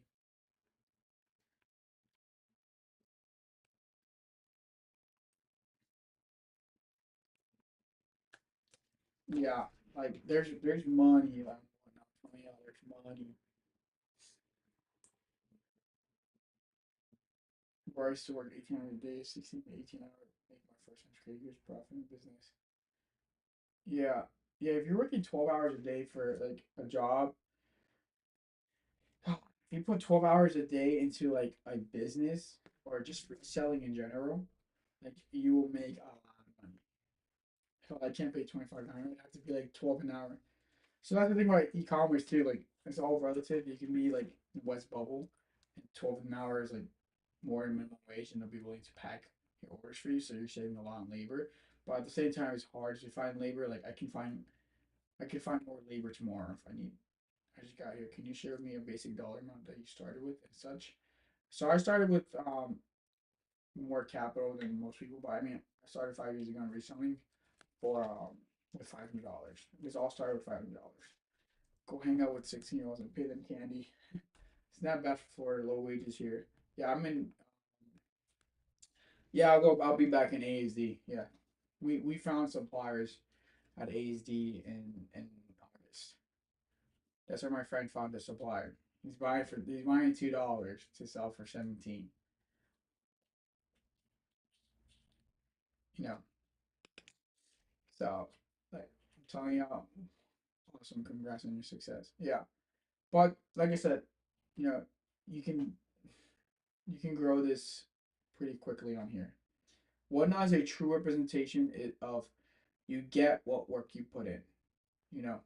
Yeah, like there's money. Like, I'm telling you, there's money. Where I used to work 1,800 days, 16 to 18 hours, make my first 100K years profit in business. Yeah, yeah. If you're working 12 hours a day for like a job, if you put 12 hours a day into like a business or just selling in general, like you will make a lot of money. Hell, I can't pay 2,500. It has to be like 12 an hour. So that's the thing about e-commerce too. Like it's all relative. You can be like in West Bubble, and 12 an hour is like more than minimum wage, and they'll be willing to pack your orders for you. So you're saving a lot on labor. But at the same time, it's hard to find labor. Like I can find more labor tomorrow if I need. I just got here. Can you share with me a basic dollar amount that you started with and such? So I started with more capital than most people, but I mean I started 5 years ago in reselling for with $500. This all started with $500. Go hang out with 16-year-olds and pay them candy. It's not bad for low wages here. Yeah, I'm in. Yeah, I'll go. I'll be back in ASD. Yeah, we found suppliers at ASD in August. That's where my friend found the supplier. He's buying $2 to sell for 17. You know, so like I'm telling y'all, awesome. Congrats on your success. Yeah, but like I said, you know, you can you can grow this pretty quickly on here. Whatnot is a true representation of you get what work you put in. You know,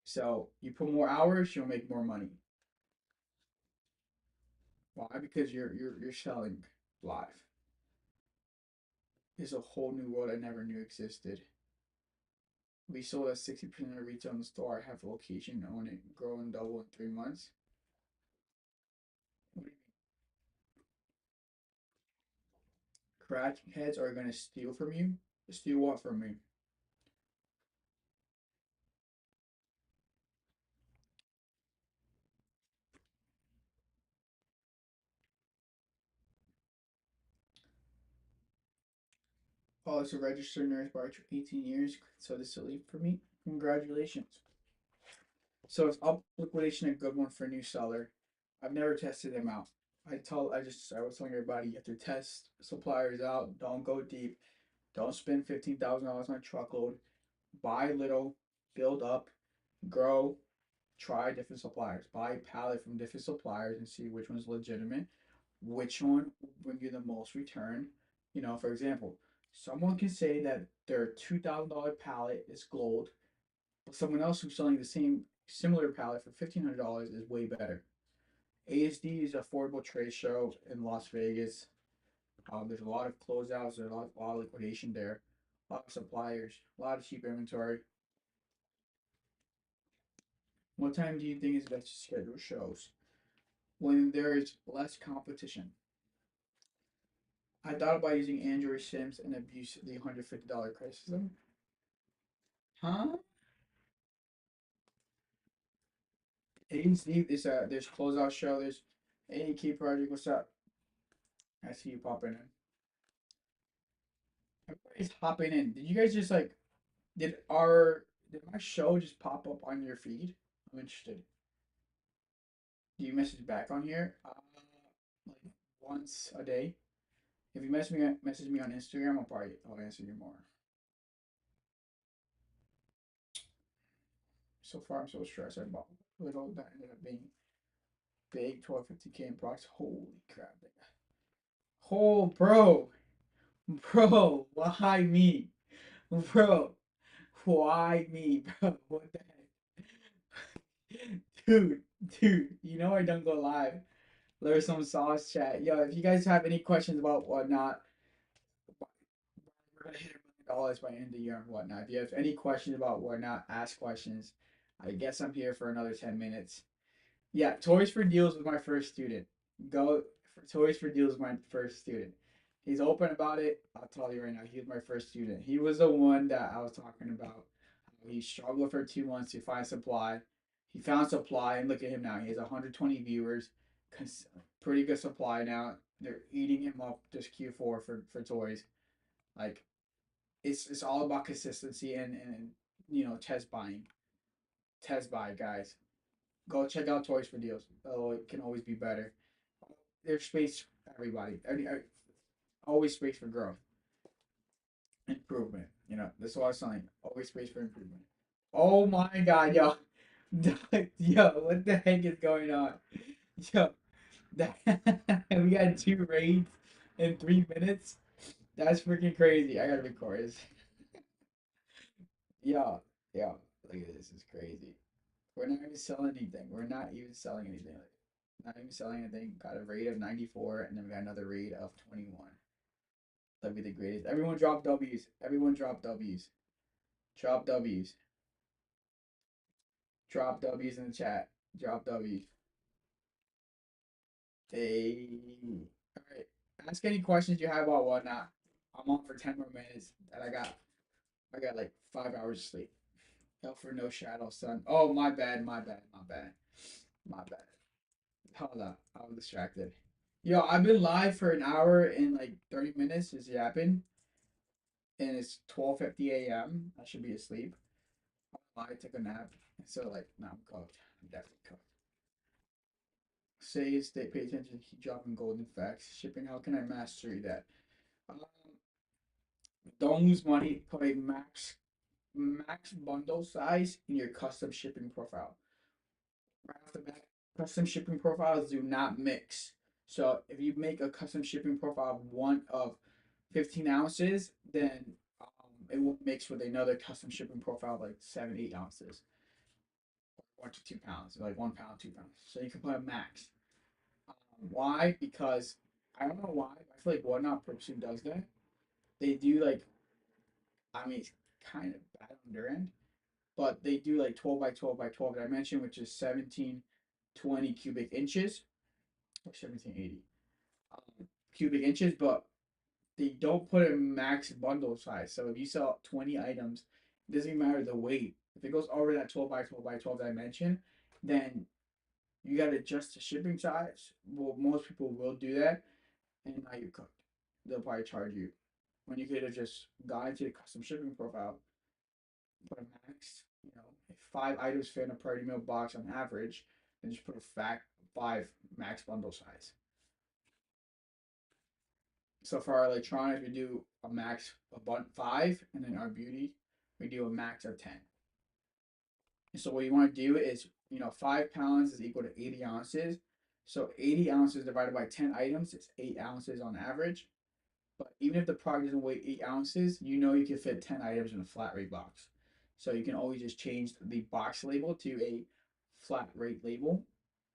so you put more hours, you'll make more money. Why? Because you're selling live. It's a whole new world I never knew existed. We sold at 60% of retail in the store. I have a location. I want to grow and double in 3 months. What do you mean? crackheads are gonna steal from you. Steal what from me? Oh, it's a registered nurse by 18 years, so this will leave for me. Congratulations. So it's up liquidation, a good one for a new seller. I've never tested them out. I was telling everybody you have to test suppliers out. Don't go deep. Don't spend $15,000 on a truckload. Buy little, build up, grow, try different suppliers. Buy a pallet from different suppliers and see which one's legitimate, which one will bring you the most return. For example, someone can say that their $2,000 pallet is gold, but someone else who's selling the same similar pallet for $1,500 is way better. ASD is affordable trade show in Las Vegas. There's a lot of closeouts, there's a lot of liquidation there, a lot of suppliers, a lot of cheap inventory. What time do you think is best to schedule shows? When there is less competition. I thought about using Android Sims and abuse the $150 criticism. Huh? ASD, there's closeout show, there's AEK project. What's up? I see you popping in. Everybody's hopping in. Did you guys just like did my show just pop up on your feed? I'm interested. Do you message back on here? Like once a day. If you message me on Instagram, I'll answer you more. So far, I'm so stressed. I bought little that ended up being big, 1250K in products. Holy crap! Oh, bro, why me, bro? Why me, bro? What the heck, dude? I don't go live. There's some sauce chat. Yo, if you guys have any questions about whatnot, we're gonna hit $1 million by end of the year and whatnot. If you have any questions about whatnot, ask questions. I guess I'm here for another 10 minutes. Yeah, Toys for Deals was my first student. Go for Toys for Deals was my first student. He's open about it. I'll tell you right now, he was my first student. He was the one that I was talking about. He struggled for 2 months to find supply. He found supply, and look at him now. He has 120 viewers, pretty good supply now. They're eating him up this Q4 for toys. Like it's all about consistency and test buying. Test buy, guys. Go check out Toys for Deals. Oh, it can always be better. There's space for everybody. Always space for growth, improvement. That's what I was saying. Always space for improvement. Oh my God, yo, yo, what the heck is going on? Yo, that, we got 2 raids in 3 minutes. That's freaking crazy. I gotta record this. Yeah, yeah. Look at this. It's crazy. We're not even selling anything. We're not even selling anything. Like, not even selling anything. Got a rate of 94, and then we got another rate of 21. That'd be the greatest. Everyone drop W's. Everyone drop W's. Drop W's. Drop W's in the chat. Drop W's. Hey. All right. Ask any questions you have about whatnot. I'm on for 10 more minutes, and I got like 5 hours of sleep. Hell for no shadow, son. Oh, my bad. Hold up. I was distracted. Yo, I've been live for an hour and like 30 minutes just yapping, and it's 12:50 a.m. I should be asleep. I took a nap, so like now I'm cooked. I'm definitely cooked. Say stay pay attention, keep dropping golden facts. Shipping, how can I master that? Um, don't lose money. Put a max bundle size in your custom shipping profile. Right off the bat, custom shipping profiles do not mix. So if you make a custom shipping profile of 15 ounces, then it will mix with another custom shipping profile like 7, 8 ounces, 1 to 2 pounds, like 1 pound, 2 pounds. So you can put a max. Why? Because I don't know why. I feel like Whatnot purposely does that. They do like, I mean, it's kind of bad on their end, but they do like 12 by 12 by 12 dimension, which is 1720 cubic inches or 1780 cubic inches. But they don't put a max bundle size. So if you sell 20 items, it doesn't even matter the weight. If it goes over that 12 by 12 by 12 dimension, then you got to adjust the shipping size. Well, most people will do that, and now you're cooked. They'll probably charge you when you could have just gone into the custom shipping profile, put a max. You know, if 5 items fit in a priority mail box on average, then just put a fact 5 max bundle size. So for our electronics, we do a max of 5, and then our beauty, we do a max of 10. And so what you want to do is, 5 pounds is equal to 80 ounces. So 80 ounces divided by 10 items is 8 ounces on average. But even if the product doesn't weigh 8 ounces, you can fit 10 items in a flat rate box. So you can always just change the box label to a flat rate label,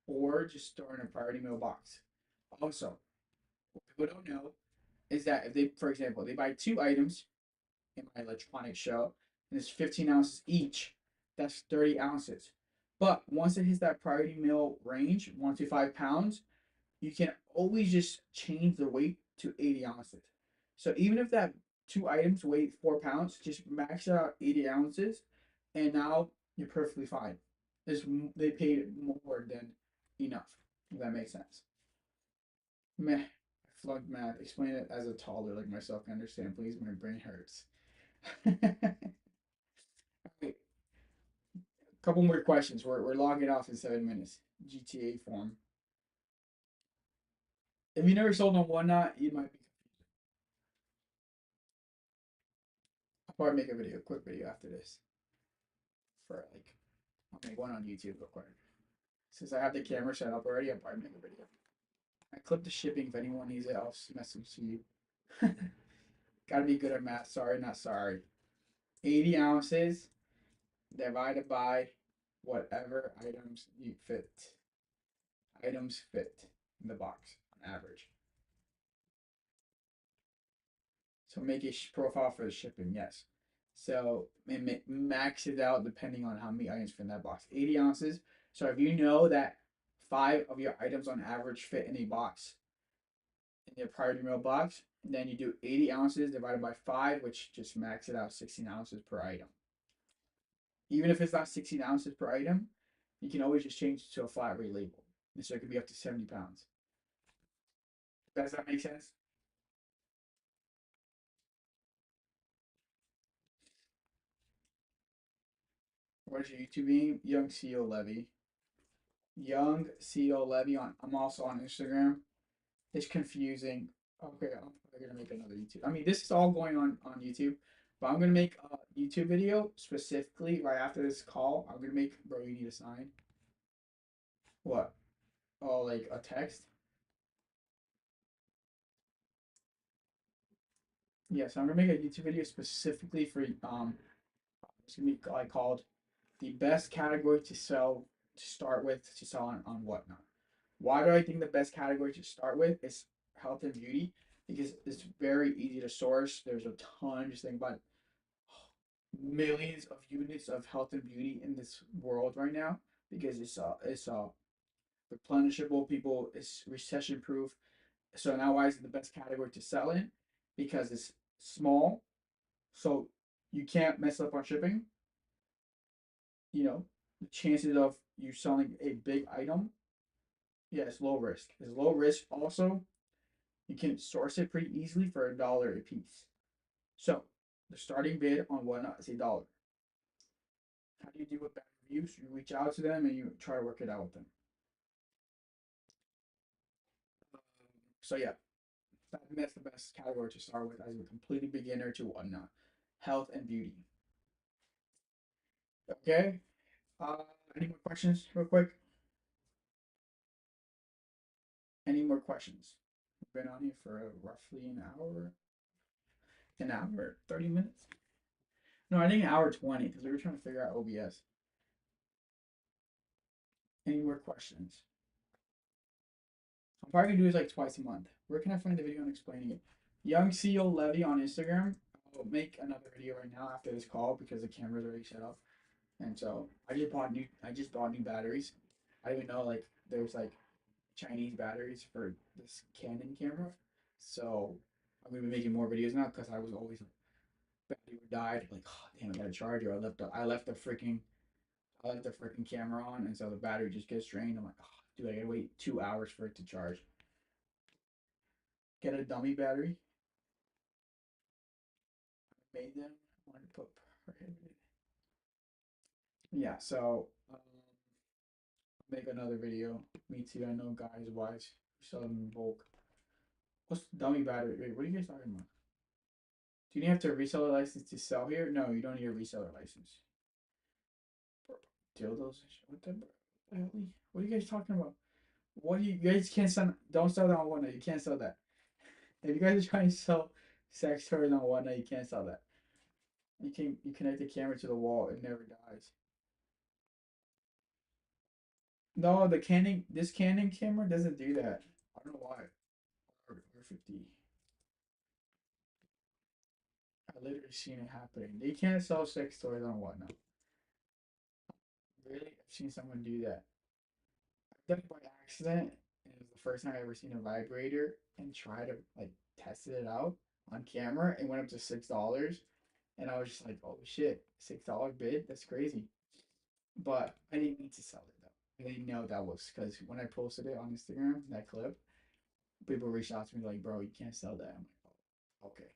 or just store in a priority mail box. Also, what people don't know is that if they, for example, they buy 2 items in my electronics show, and it's 15 ounces each, that's 30 ounces. But once it hits that priority mail range, 1 to 5 pounds, you can always just change the weight to 80 ounces. So even if that 2 items weigh 4 pounds, just max it out 80 ounces, and now you're perfectly fine. This, they paid more than enough. If that makes sense. Meh. I flunked math. Explain it as a toddler like myself can understand, please. My brain hurts. Wait, couple more questions. We're logging off in 7 minutes. GTA form. If you never sold on Whatnot, you might be. I'll probably make a video, a quick video after this. For like, I'll make one on YouTube real quick. Since I have the camera set up already, I'll probably make a video. I clip the shipping if anyone needs it. I'll message to you. Gotta be good at math. Sorry, not sorry. 80 ounces divided by whatever items fit in the box on average. So make a profile for the shipping, yes. So max it out depending on how many items fit in that box. 80 ounces. So if you know that 5 of your items on average fit in a box, in your priority mail box, then you do 80 ounces divided by 5, which just max it out 16 ounces per item. Even if it's not 16 ounces per item, you can always just change it to a flat rate label. And so it could be up to 70 pounds. Does that make sense? What is your YouTube name? Young CEO Levy. Young CEO Levy on. I'm also on Instagram. It's confusing. Okay, I'm probably gonna make another YouTube. I mean, this is all going on YouTube, but I'm gonna make a YouTube video specifically right after this call. I'm gonna make. Bro, you need a sign. What? Oh, like a text? Yes, I'm gonna make a YouTube video specifically for It's gonna be like called the best category to sell to start with to sell on Whatnot. Why do I think the best category to start with is health and beauty? Because it's very easy to source. There's a ton, just think about millions of units of health and beauty in this world right now because it's replenishable. People, it's recession proof. So now why is it the best category to sell in? Because it's small, so you can't mess up on shipping. The chances of you selling a big item, yeah, it's low risk. It's low risk. Also, you can source it pretty easily for $1 a piece. So the starting bid on Whatnot is $1. How do you deal with bad reviews? You reach out to them and you try to work it out with them. So yeah, that's the best category to start with as a completely beginner to Whatnot, health and beauty. Okay. Uh, any more questions, real quick? Any more questions? We've been on here for roughly an hour, 30 minutes. No, I think an hour 20 because we were trying to figure out OBS. Any more questions? I'm probably gonna do this like twice a month. Where can I find the video on explaining it? Young CEO Levy on Instagram. I'll make another video right now after this call because the camera's already set up. And so I just bought new batteries. I didn't even know like there's like Chinese batteries for this Canon camera. So I'm gonna be making more videos now because I was always like, battery died. Like, oh, damn, I got a charger. I left the freaking camera on, and so the battery just gets drained. I'm like, oh, dude, I gotta wait 2 hours for it to charge. Get a dummy battery. I made them. I wanted to put prohibited. Yeah, so make another video. Me too. I know guys, wives sell them in bulk. What's the dummy battery? Wait, what are you guys talking about? Do you have to reseller license to sell here? No, you don't need a reseller license. Dildos? What the hell? What are you guys talking about? What do you guys can't sell? Don't sell that on Whatnot. You can't sell that. If you guys are trying to sell sex toys on Whatnot, you can't sell that. You connect the camera to the wall, it never dies. No, this Canon camera doesn't do that. I don't know why. R50. I literally seen it happening. They can't sell sex toys on Whatnot. Really? I've seen someone do that. I've done it by accident, and it was the first time I ever seen a vibrator and tried to like tested it out on camera. It went up to $6, and I was just like, "Oh shit, $6 bid? That's crazy." But I didn't need to sell it though. I didn't know that was because when I posted it on Instagram, that clip, people reached out to me like, "Bro, you can't sell that." I'm like, "Oh, okay."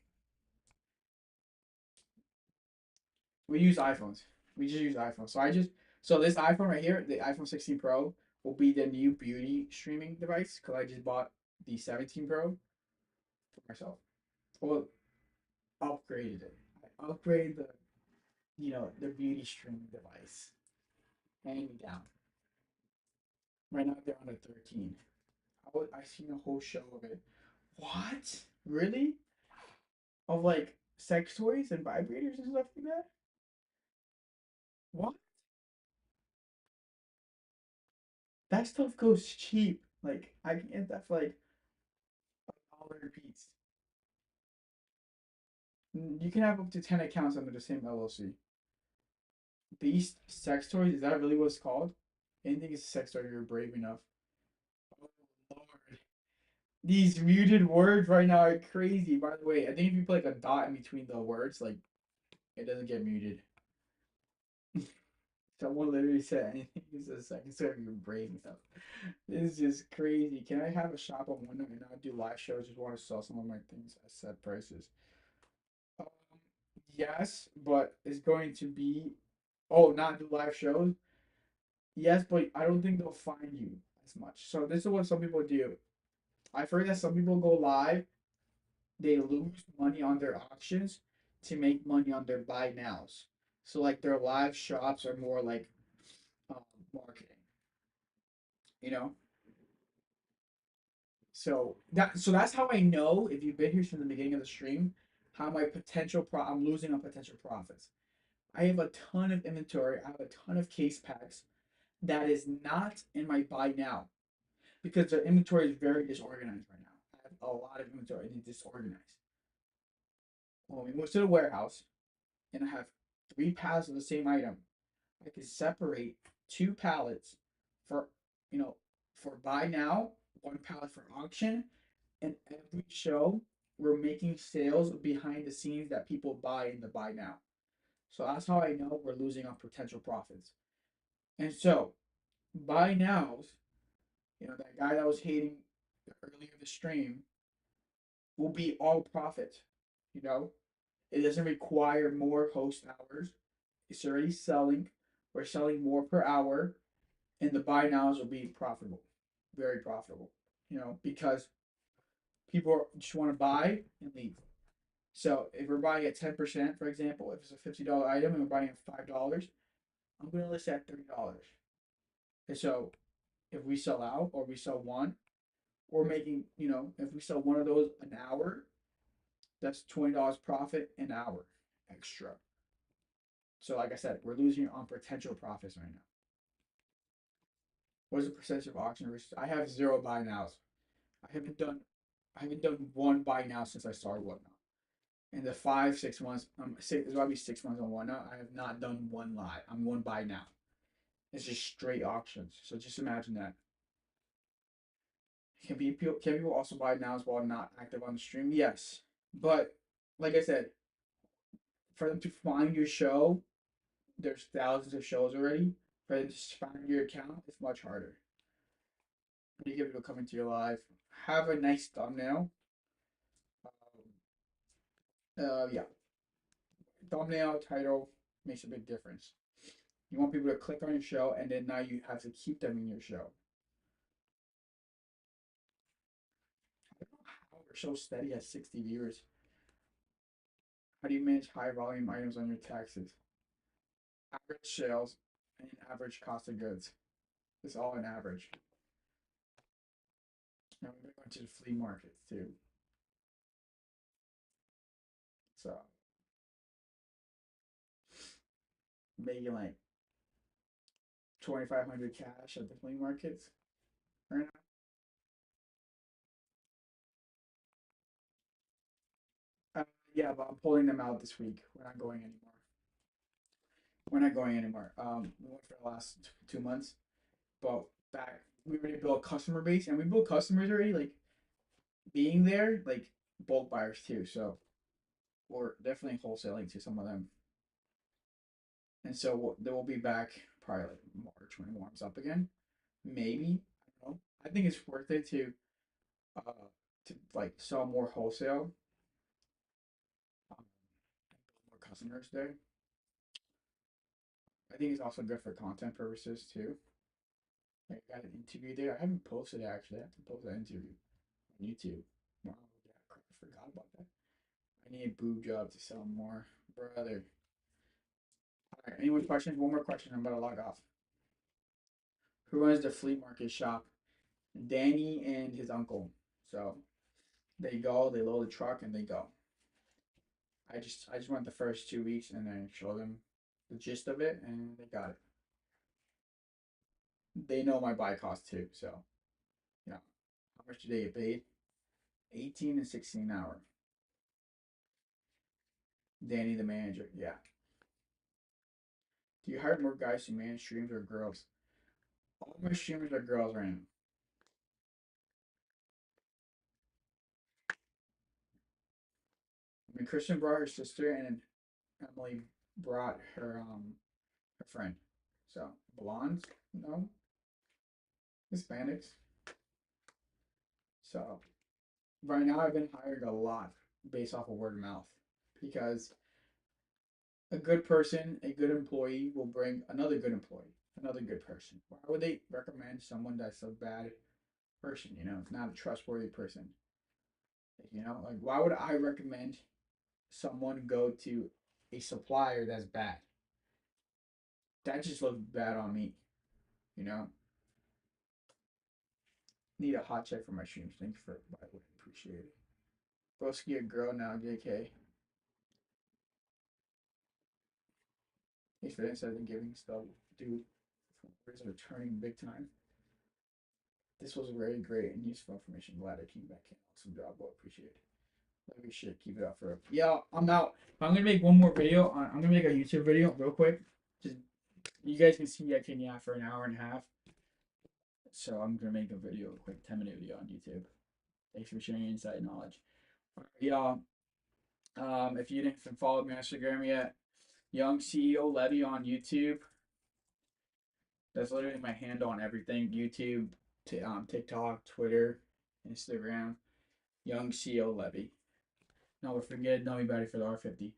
We use iPhones. We just use iPhones. So this iPhone right here, the iPhone 16 Pro, will be the new beauty streaming device because I just bought the 17 Pro for myself. Well, upgraded it. I upgraded the beauty streaming device. Hand me down. Right now they're on a 13. I seen a whole show of it. What? Really? Of like sex toys and vibrators and stuff like that? What? That stuff goes cheap. Like I can get that for like $1 a piece. You can have up to 10 accounts under the same LLC. Beast sex toys, is that really what it's called? Anything is a sex toy if you're brave enough. Oh Lord. These muted words right now are crazy. By the way, I think if you put like a dot in between the words, like it doesn't get muted. Someone literally said anything is a sex toy if you're brave enough. This is just crazy. Can I have a shop on one night and not do live shows? Just want to sell some of my things at set prices. Um, yes, but it's going to be not do live shows. Yes, but I don't think they'll find you as much. So this is what some people do. I've heard that some people go live, they lose money on their auctions to make money on their buy nows. So like their live shops are more like um, marketing, you know. So that's how I know if you've been here from the beginning of the stream, how my I'm losing on potential profits. I have a ton of inventory. I have a ton of case packs that is not in my buy now because the inventory is very disorganized right now. I have a lot of inventory and it's disorganized. When we move to the warehouse and I have 3 pallets of the same item, I can separate 2 pallets for you know for buy now, 1 pallet for auction, and every show we're making sales behind the scenes that people buy in the buy now. So that's how I know we're losing on potential profits. And so buy nows, that guy that was hating earlier the stream will be all profit. You know, it doesn't require more host hours. It's already selling. We're selling more per hour, and the buy nows will be profitable, very profitable. Because people just want to buy and leave. So if we're buying at 10%, for example, if it's a $50 item and we're buying at $5, I'm going to list at $30. And so if we sell out or we sell one, we're making, if we sell one of those an hour, that's $20 profit an hour extra. So like I said, we're losing on potential profits right now. What is the percentage of auction versus? I have zero buy nows. I haven't done I haven't done one buy now since I started Whatnot. In the 5 6 months, it's about to be 6 months on Whatnot. I have not done one live. I'm one buy now. It's just straight auctions. So just imagine that. Can people also buy nows while not active on the stream? Yes. But like I said, for them to find your show, there's thousands of shows already. For them to find your account, it's much harder. You get people coming to your live. Have a nice thumbnail. Yeah, thumbnail title makes a big difference. You want people to click on your show, and then now you have to keep them in your show. I don't know how your show's steady at 60 viewers. How do you manage high volume items on your taxes? Average sales and average cost of goods. It's all an average. And we're going to the flea markets too. So making like 2,500 cash at the flea markets right now. Yeah, but I'm pulling them out this week. We're not going anymore. We're not going anymore. We went for the last 2 months, but back we already built a customer base, and we built customers already. Like being there, like bulk buyers too. So we're definitely wholesaling to some of them, and so they will be back probably like March when it warms up again. Maybe I don't know. I think it's worth it uh to like sell more wholesale, and build more customers there. I think it's also good for content purposes too. Like I got an interview there. I haven't posted it actually. I have to post that interview on YouTube. Wow, yeah, crap, I forgot about that. I need a boob job to sell more, brother. All right, any more questions? One more question. I'm about to log off. Who runs the flea market shop? Danny and his uncle. So they go, they load the truck, and they go. I just went the first 2 weeks and then show them the gist of it, and they got it. They know my buy cost too, so yeah. How much do they get paid? 18 and 16 an hour. Danny the manager, yeah. Do you hire more guys to manage streams or girls? All my streamers are girls right now. I mean, Kristen brought her sister, and Emily brought her friend. So blondes, no Hispanics. So right now, I've been hired a lot based off of word of mouth because a good person, a good employee will bring another good employee, another good person. Why would they recommend someone that's a bad person? Not a trustworthy person. Like why would I recommend someone go to a supplier that's bad? That just looks bad on me. You know, need a hot check for my streams. Thank you for I would appreciate it. Broski a girl now, JK. Thanks for the insight and giving stuff, dude. Is returning big time. This was very great and useful information. Glad I came back in. Awesome job. Well, appreciate it. Love your shit. Keep it up for. Yeah, I'm out. I'm gonna make one more video. I'm gonna make a YouTube video real quick. Just you guys can see I can yeah for an hour and a half. So I'm gonna make a video, a quick 10-minute video on YouTube. Thanks for sharing your insight and knowledge. Y'all, if you didn't follow me on Instagram yet, Young CEO Levy on YouTube. That's literally my handle on everything: YouTube, TikTok, Twitter, Instagram. Young CEO Levy. No, we're forgetting Dummy Battery for the R50.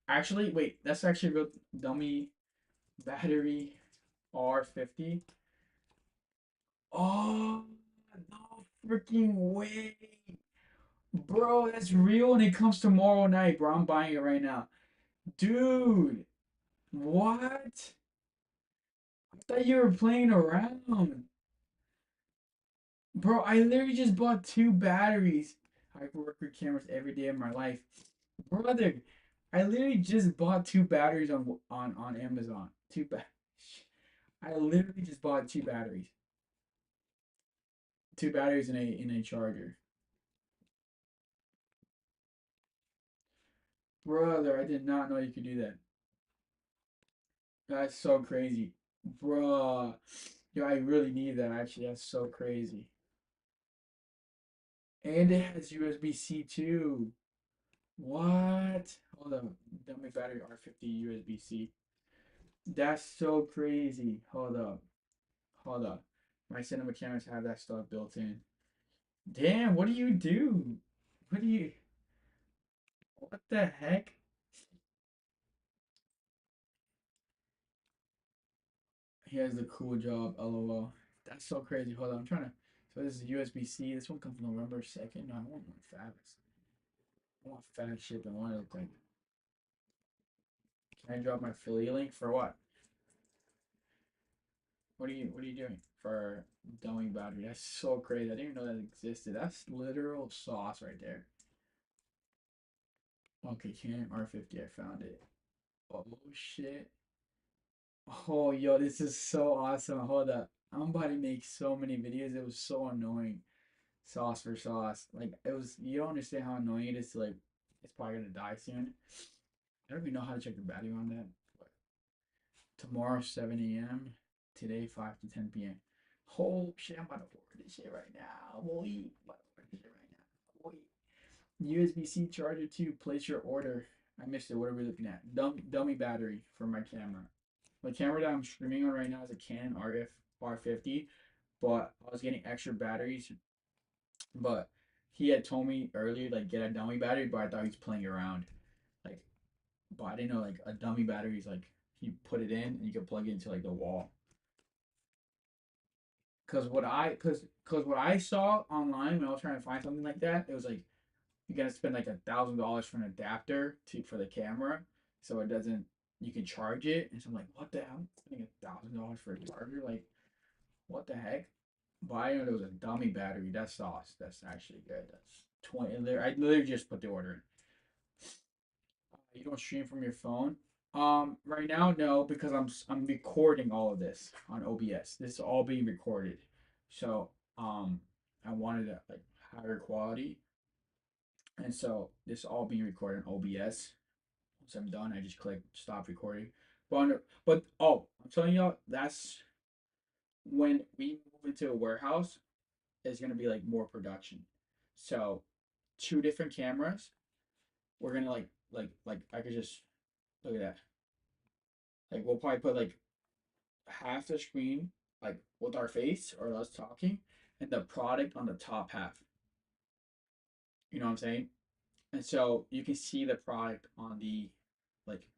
Actually, wait, that's actually real Dummy Battery R50. Oh, no freaking way. Bro, that's real and it comes tomorrow night, bro. I'm buying it right now. Dude, what? I thought you were playing around. Bro, I literally just bought two batteries. I work with cameras every day of my life. Brother, I literally just bought two batteries on Amazon. I literally just bought two batteries. Two batteries in a charger. Brother, I did not know you could do that. That's so crazy. Bruh. Yo, I really need that actually. That's so crazy. And it has USB-C too. What? Hold on. Dummy battery R50 USB-C. That's so crazy. Hold up. Hold up. My cinema cameras have that stuff built in. Damn, what do you do? What do you. What the heck? He has the cool job, lol. That's so crazy. Hold on, I'm trying to. So this is USB-C. This one comes November 2nd. No, I want one fast. I want fast shipping. What does it look like? Can I drop my affiliate link for what? What are you doing for dummy battery? That's so crazy. I didn't even know that existed. That's literal sauce right there. Okay, Canon R50. I found it. Oh shit. Oh yo, this is so awesome. Hold up. I'm about to make so many videos. It was so annoying. Sauce for sauce. Like it was you don't understand how annoying it is to like it's probably gonna die soon. I don't even know how to check the battery on that. But tomorrow 7 a.m. Today 5 to 10 p.m. Oh shit, I'm about to order this shit right now. Boy. I'm about to order this shit right now. Boy. USB-C charger to place your order. I missed it. What are we looking at? Dummy battery for my camera. My camera that I'm streaming on right now is a Canon R50, but I was getting extra batteries. But he had told me earlier like get a dummy battery, but I thought he was playing around. Like, but I didn't know like a dummy battery is like you put it in and you can plug it into like the wall. Cause what I saw online when I was trying to find something like that, it was like you gotta spend like $1,000 for an adapter to for the camera, so it doesn't you can charge it. And so I'm like, what the hell? I'm spending $1,000 for a charger? Like, what the heck? But I know there was a dummy battery. That's sauce. That's actually good. That's 20. I literally just put the order in. You don't stream from your phone. Right now, no, because I'm recording all of this on OBS. This is all being recorded, so I wanted a like higher quality, and so this is all being recorded on OBS. Once I'm done, I just click stop recording. But oh, I'm telling you, that's when we move into a warehouse. Is gonna be like more production. So two different cameras. We're gonna like I could just look at that. Like we'll probably put like half the screen like with our face or us talking, and the product on the top half. You know what I'm saying? And so you can see the product on the like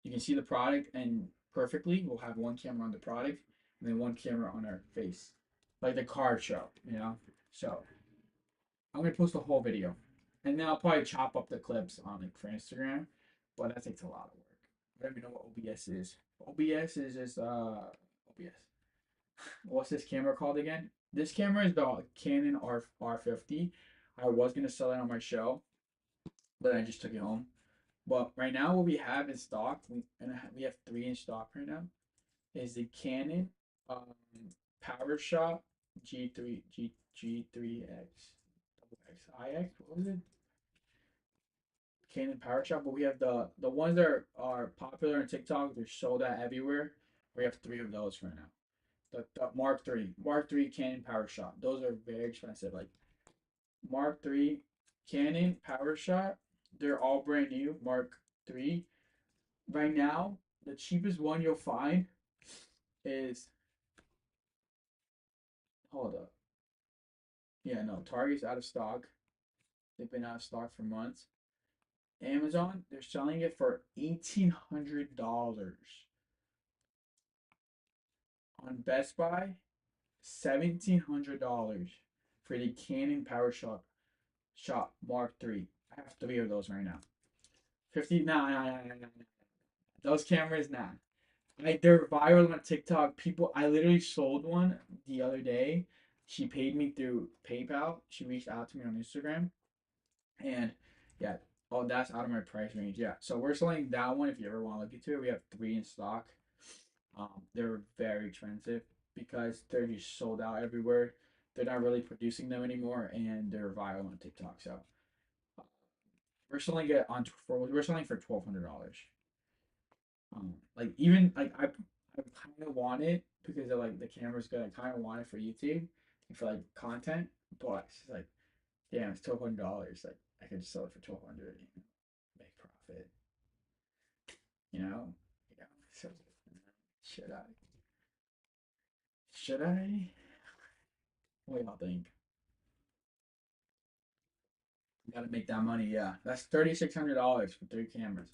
you can see the product and perfectly we'll have one camera on the product and then one camera on our face. Like the card show, you know? So I'm gonna post the whole video. And then I'll probably chop up the clips on like for Instagram. But that takes a lot of work. I don't even know what OBS is. OBS is just OBS. What's this camera called again? This camera is the Canon R50. I was gonna sell it on my show, but I just took it home. But right now, what we have in stock, we have three in stock right now, is the Canon um, PowerShot G3 G3X IX. What was it? Canon PowerShot. But we have the ones that are popular on TikTok. They're sold out everywhere. We have three of those right now. The Mark III Canon PowerShot. Those are very expensive. Like Mark III Canon PowerShot. They're all brand new. Mark III. Right now, the cheapest one you'll find is hold up. Yeah, no, Target's out of stock. They've been out of stock for months. Amazon, they're selling it for $1,800. On Best Buy, $1,700 for the Canon PowerShot Mark III. I have three of those right now. 50, nah. Those cameras, nah. Like they're viral on TikTok. People, I literally sold one the other day. She paid me through PayPal. She reached out to me on Instagram, and yeah, oh, that's out of my price range. Yeah, so we're selling that one. If you ever want to look into it, we have three in stock. They're very expensive because they're just sold out everywhere. They're not really producing them anymore, and they're viral on TikTok. So we're selling for $1,200. Like even like I kind of want it because of, like the camera's good. I kind of want it for YouTube and for like content, but it's just, like Damn, it's $1,200. Like I could just sell it for 1,200 and make profit. You know? Yeah. So should I? Should I? What do y'all think? Gotta make that money, yeah. That's $3,600 for three cameras.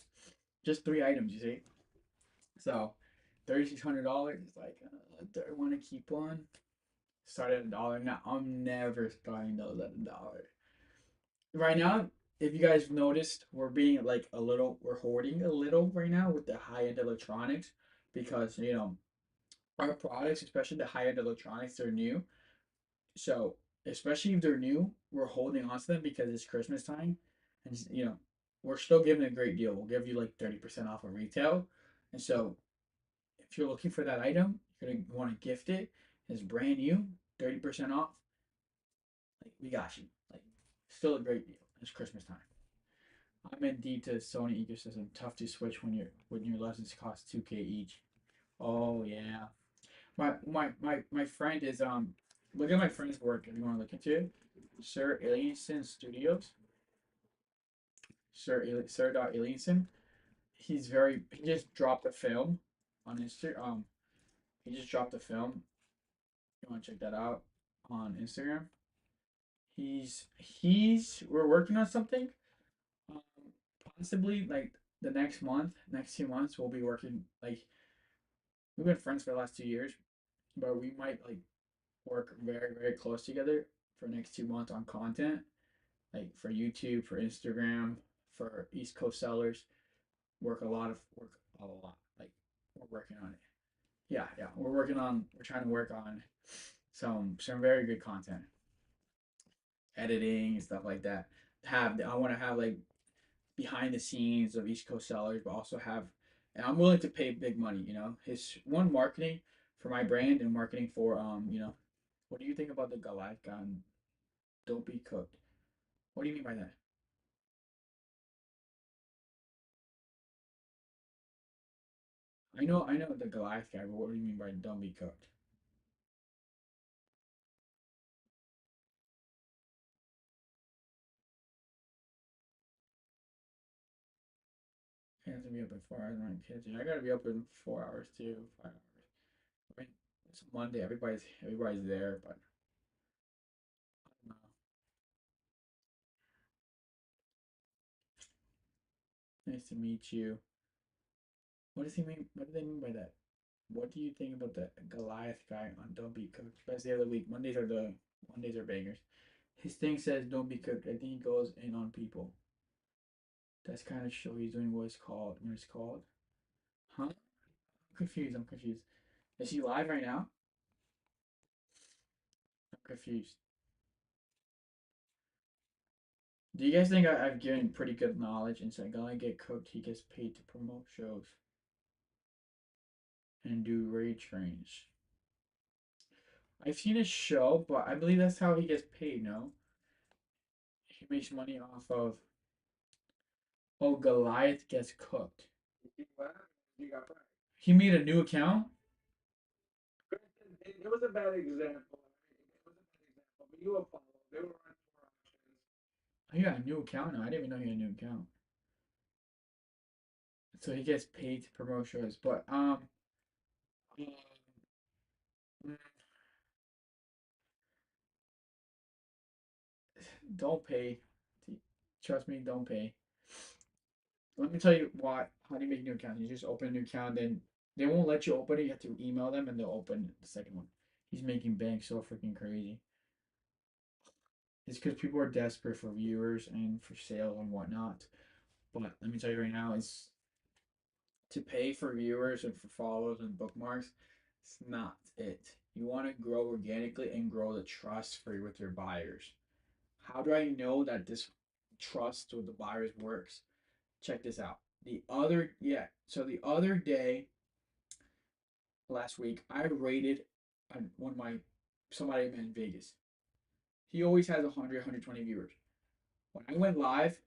Just three items, you see? So $3,600 is like, do I want to keep one? Start at $1. Now I'm never starting those at $1. Right now, if you guys noticed, we're being like we're hoarding a little right now with the high end electronics because our products, especially the high end electronics, they're new. So especially if they're new, we're holding on to them because it's Christmas time, and we're still giving a great deal. We'll give you like 30% off of retail, and so if you're looking for that item, you're gonna want to gift it. It's brand new, 30% off. Like we got you. Like still a great deal. It's Christmas time. I'm in deep to Sony ecosystem. Tough to switch when your lessons cost 2K each. Oh yeah. My friend is look at my friend's work if you want to look into it. Sir Alienson Studios. Sir Dot Alienson. He just dropped a film on Insta he just dropped a film. You wanna check that out on Instagram. He's we're working on something. Um Possibly like the next month, next 2 months we'll be working like we've been friends for the last 2 years, but we might like work very, very close together for the next 2 months on content, like for YouTube, for Instagram, for East Coast sellers. Work a lot. Like we're working on it. Yeah, yeah. We're trying to work on some very good content, editing and stuff like that. I want to have like behind the scenes of East Coast sellers, but also have, and I'm willing to pay big money. His one marketing for my brand and marketing for what do you think about the Goliath gun? Don't be cooked. What do you mean by that? I know the Goliath guy, but what do you mean by don't be cooked? I have to be up at 4 hours with my kids. Yeah, I gotta be up in 4 hours too, 5 hours. I mean, it's Monday. Everybody's there, but I don't know. Nice to meet you. What does he mean? What do they mean by that? What do you think about the Goliath guy on Don't Be Cooked? Best day of the week. Mondays are bangers. His thing says Don't Be Cooked. I think he goes in on people. That's kind of show he's doing what it's called. Huh? I'm confused. Is he live right now? I'm confused. Do you guys think I've given pretty good knowledge and said gonna get cooked? He gets paid to promote shows and do raid trains. I've seen his show, but I believe that's how he gets paid. No, he makes money off of. Oh, Goliath gets cooked. You got right. He made a new account. It was a bad example. It was a bad example, but you will follow. They were on four options. He got a new account now. I didn't even know he had a new account. So he gets paid to promote shows, but mm, don't pay. Trust me, don't pay. Let me tell you why. How do you make a new account? You just open a new account, then they won't let you open it. You have to email them, and they'll open the second one. He's making bank so freaking crazy. It's because people are desperate for viewers and for sales and whatnot. But let me tell you right now, it's to pay for viewers and for follows and bookmarks. It's not it. You want to grow organically and grow the trust for with your buyers. How do I know that this trust with the buyers works? Check this out. So the other day last week, I rated one of my somebody I met in Vegas. He always has 100, 120 viewers. When I went live,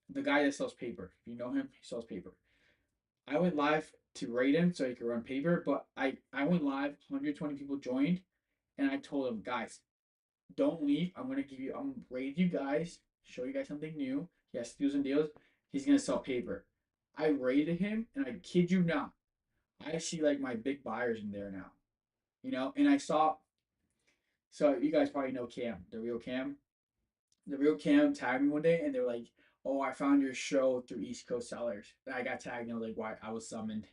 the guy that sells paper, if you know him, he sells paper. I went live to rate him so he could run paper, but I went live, 120 people joined, and I told him, guys, Don't leave. I'm gonna rate you guys, show you guys something new. He has deals and deals. He's gonna sell paper. I rated him, and I kid you not, I see like my big buyers in there now. And I saw. So you guys probably know Cam, the real Cam. The real Cam tagged me one day, and they were like, "Oh, I found your show through East Coast Sellers." And I got tagged, and I was like, "Why?" I was summoned.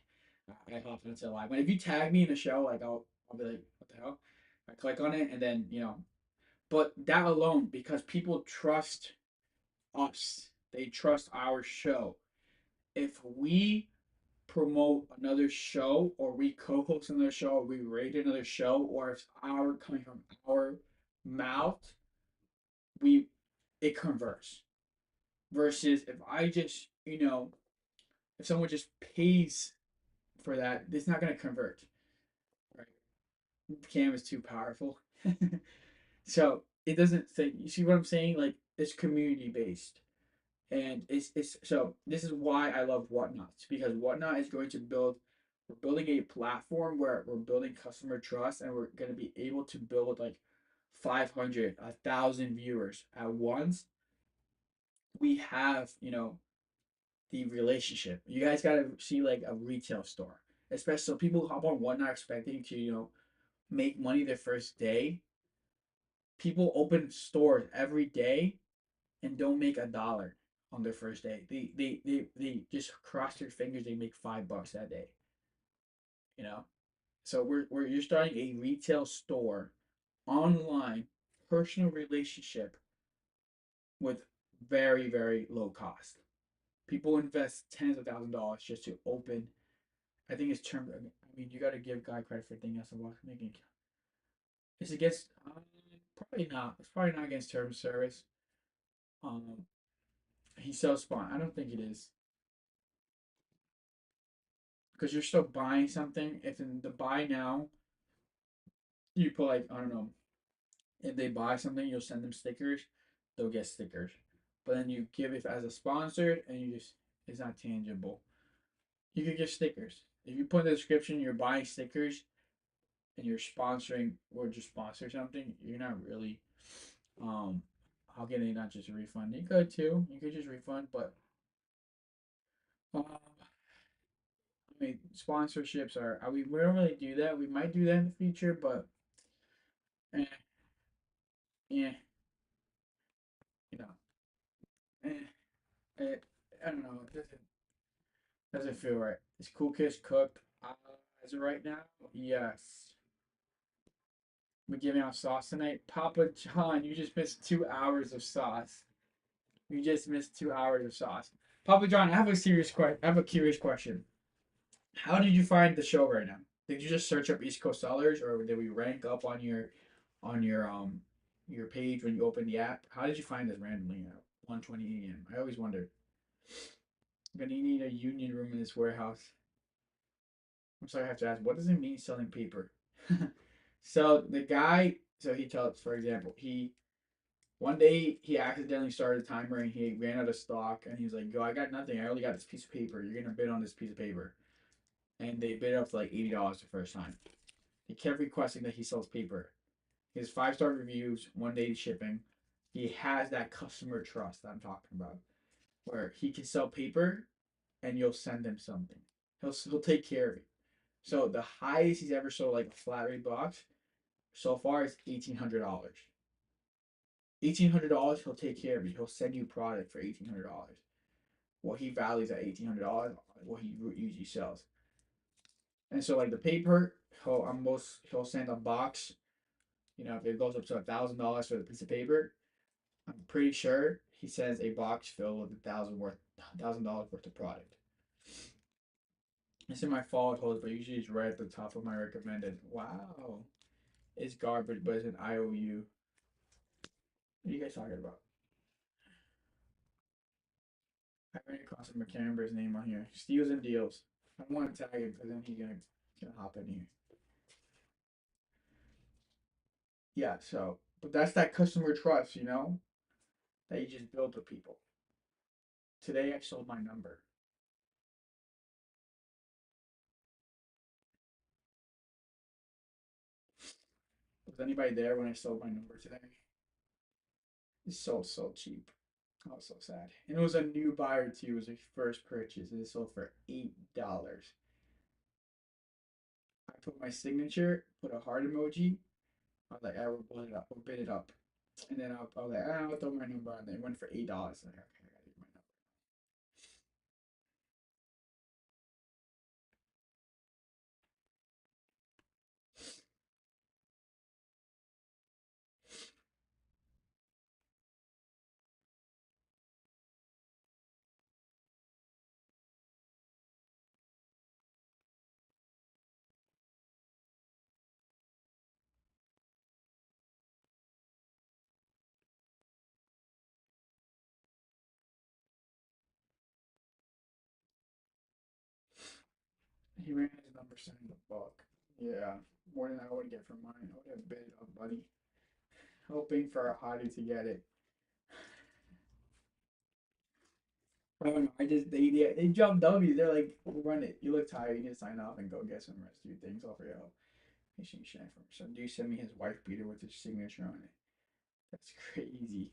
I hopped into the live. But if you tag me in a show, like I'll be like, "What the hell?" I click on it, and then But that alone, because people trust us, they trust our show. If we promote another show, or we co-host another show, or we rate another show, or if our coming from our mouth, we it converts. Versus if I just, if someone just pays for that, it's not gonna convert. Right? Cam is too powerful. So it doesn't say, you see what I'm saying? Like, it's community based. And it's so this is why I love Whatnot. It's because Whatnot is going to build we're building a platform where we're building customer trust, and we're going to be able to build like 500, 1,000 viewers at once. We have, the relationship. You guys got to see like a retail store, especially so people hop on Whatnot expecting to, make money their first day. People open stores every day and don't make a dollar on their first day. They just cross their fingers. They make $5 that day. You know. So we're you're starting a retail store online, personal relationship with very low cost. People invest tens of thousands of dollars just to open. I think it's term. I mean, you got to give Guy credit for thinking that's a making. It's against. Probably not. It's probably not against term service. Um, he sells spawn. I don't think it is. Because you're still buying something. If in the buy now, you put like, I don't know, if they buy something, you'll send them stickers, they'll get stickers. But then you give it as a sponsor, and you just it's not tangible. You could give stickers. If you put in the description you're buying stickers and you're sponsoring or just sponsor something, you're not really how can they not just refund? You could too. You could just refund, but I mean sponsorships are we don't really do that. We might do that in the future, but eh, yeah, you know, eh, eh, I don't know. It doesn't feel right. Is Cool Kids cooked? As of right now, yes. We're giving out sauce tonight. Papa John, you just missed 2 hours of sauce. You just missed 2 hours of sauce. Papa John, I have a serious question. I have a curious question. How did you find the show right now? Did you just search up East Coast Sellers, or did we rank up on your page when you opened the app? How did you find us randomly at 1:20 a.m.? I always wondered. I'm gonna need a union room in this warehouse. I'm sorry, I have to ask. What does it mean selling paper? So the guy, so he tells, for example, he one day he accidentally started a timer and he ran out of stock, and he's like, "Yo, I got nothing. I only got this piece of paper. You're gonna bid on this piece of paper." And they bid up to like $80 the first time. He kept requesting that he sells paper. His 5-star reviews, 1 day shipping. He has that customer trust that I'm talking about, where he can sell paper and you'll send him something. He'll take care of it. So the highest he's ever sold like a flat rate box so far is $1,800. $1,800, he'll take care of you. He'll send you product for $1,800. What he values at $1,800, what he usually sells. And so like the paper, he'll send a box. If it goes up to $1,000 for the piece of paper, I'm pretty sure he sends a box filled with $1,000 worth of product. It's in my fall holds, but usually it's right at the top of my recommended. Wow, it's garbage, but it's an IOU. What are you guys talking about? I ran across a McCamber's name on here. Steals and deals. I don't want to tag him because then he's gonna hop in here. Yeah, so but that's that customer trust, that you just build with people. Today I sold my number. Was anybody there when I sold my number today? It's so cheap. Oh, so sad. And it was a new buyer too. It was a first purchase. It sold for $8. I put my signature, put a heart emoji. I was like, I will bid it up. We'll bid it up. And then I was like, I'll throw my number on there. It went for $8. Like, okay, I gotta get my number. He ran his number set in the book. Yeah, more than I would get from mine. I would have bid it up, buddy. Hoping for a hottie to get it. I don't know. They jump W's. They're like, run it. You look tired. You can sign off and go get some rest. Do things off your help. Mission Chef. So do send me his wife beater with his signature on it. That's crazy.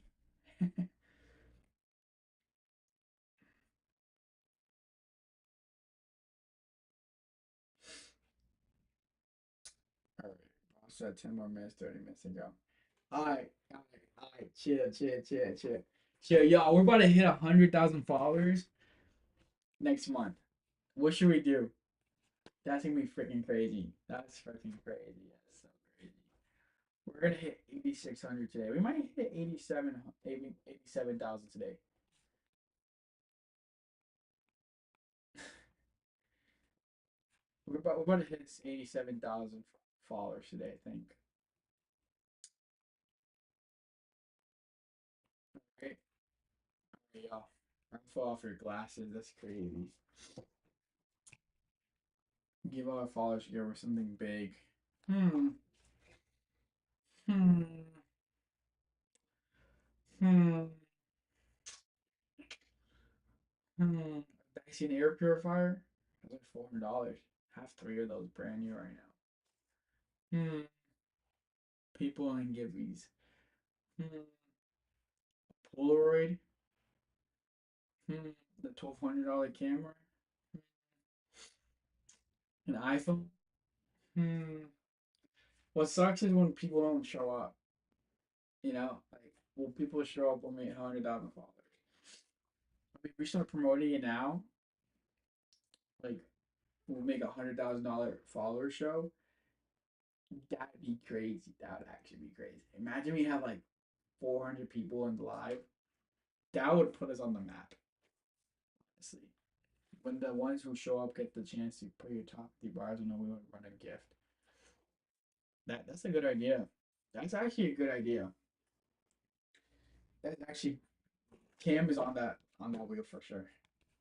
All right. I said 10 more minutes, 30 minutes to go. All right. Chill. Yo, we're about to hit 100,000 followers next month. What should we do? That's gonna be freaking crazy. That's freaking crazy. That's so crazy. We're gonna hit 8,600 today. We might hit 87,000 today. We're about to hit 87,000 followers today, I think. Right? Yeah. I fall off your glasses. That's crazy. Give all our followers together with something big. Hmm. Hmm. Hmm. Hmm. Dyson air purifier. That's like $400. Have three of those brand new right now. Hmm. People and giveies. Hmm. Polaroid. Hmm. The $1,200 camera. An iPhone. Hmm. What sucks is when people don't show up. Like, will people show up when we hit 100,000 followers? If we start promoting it now, like, we'll make $100,000 follower show. That'd be crazy. That would actually be crazy. Imagine we have like 400 people in the live. That would put us on the map, honestly. When the ones who show up get the chance to put your top three bars, we would run a gift. That's a good idea. That's actually a good idea. That's actually Cam is on that wheel for sure.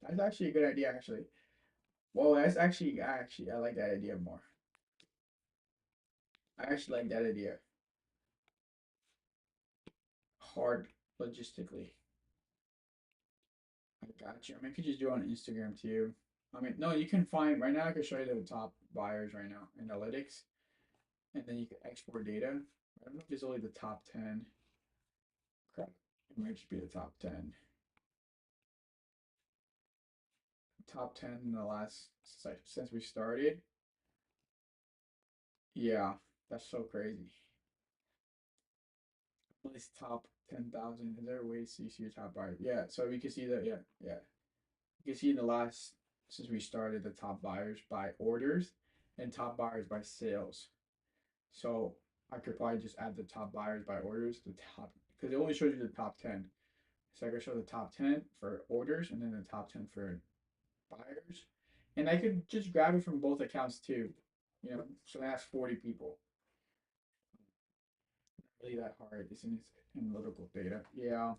That's actually a good idea, actually. Well, that's actually I like that idea more. I actually like that idea. Hard logistically. I got you. I mean, I could just do it on Instagram too. I mean, no, you can find right now. I can show you the top buyers right now, analytics, and then you can export data. I don't know if it's only the top 10. Crap, it might just be the top 10. Top 10 in the last since we started. Yeah, that's so crazy. At least top 10,000. Is there a way to see your top buyers? Yeah, so we can see that. Yeah, yeah. You can see in the last since we started the top buyers by orders and top buyers by sales. So I could probably just add the top buyers by orders, the top because it only shows you the top 10. So I could show the top 10 for orders and then the top 10 for buyers. And I could just grab it from both accounts too. So that's 40 people. Not really that hard. It's in its analytical data. Yeah.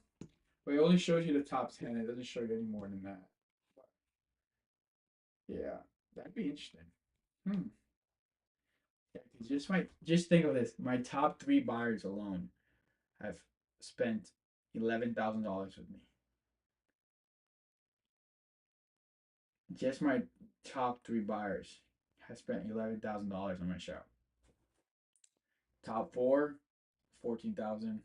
But it only shows you the top 10. It doesn't show you any more than that. But yeah, that'd be interesting. Hmm. Yeah, 'cause just think of this. My top three buyers alone have spent $11,000 with me. Just my top three buyers have spent $11,000 on my show. Top four, 14,000.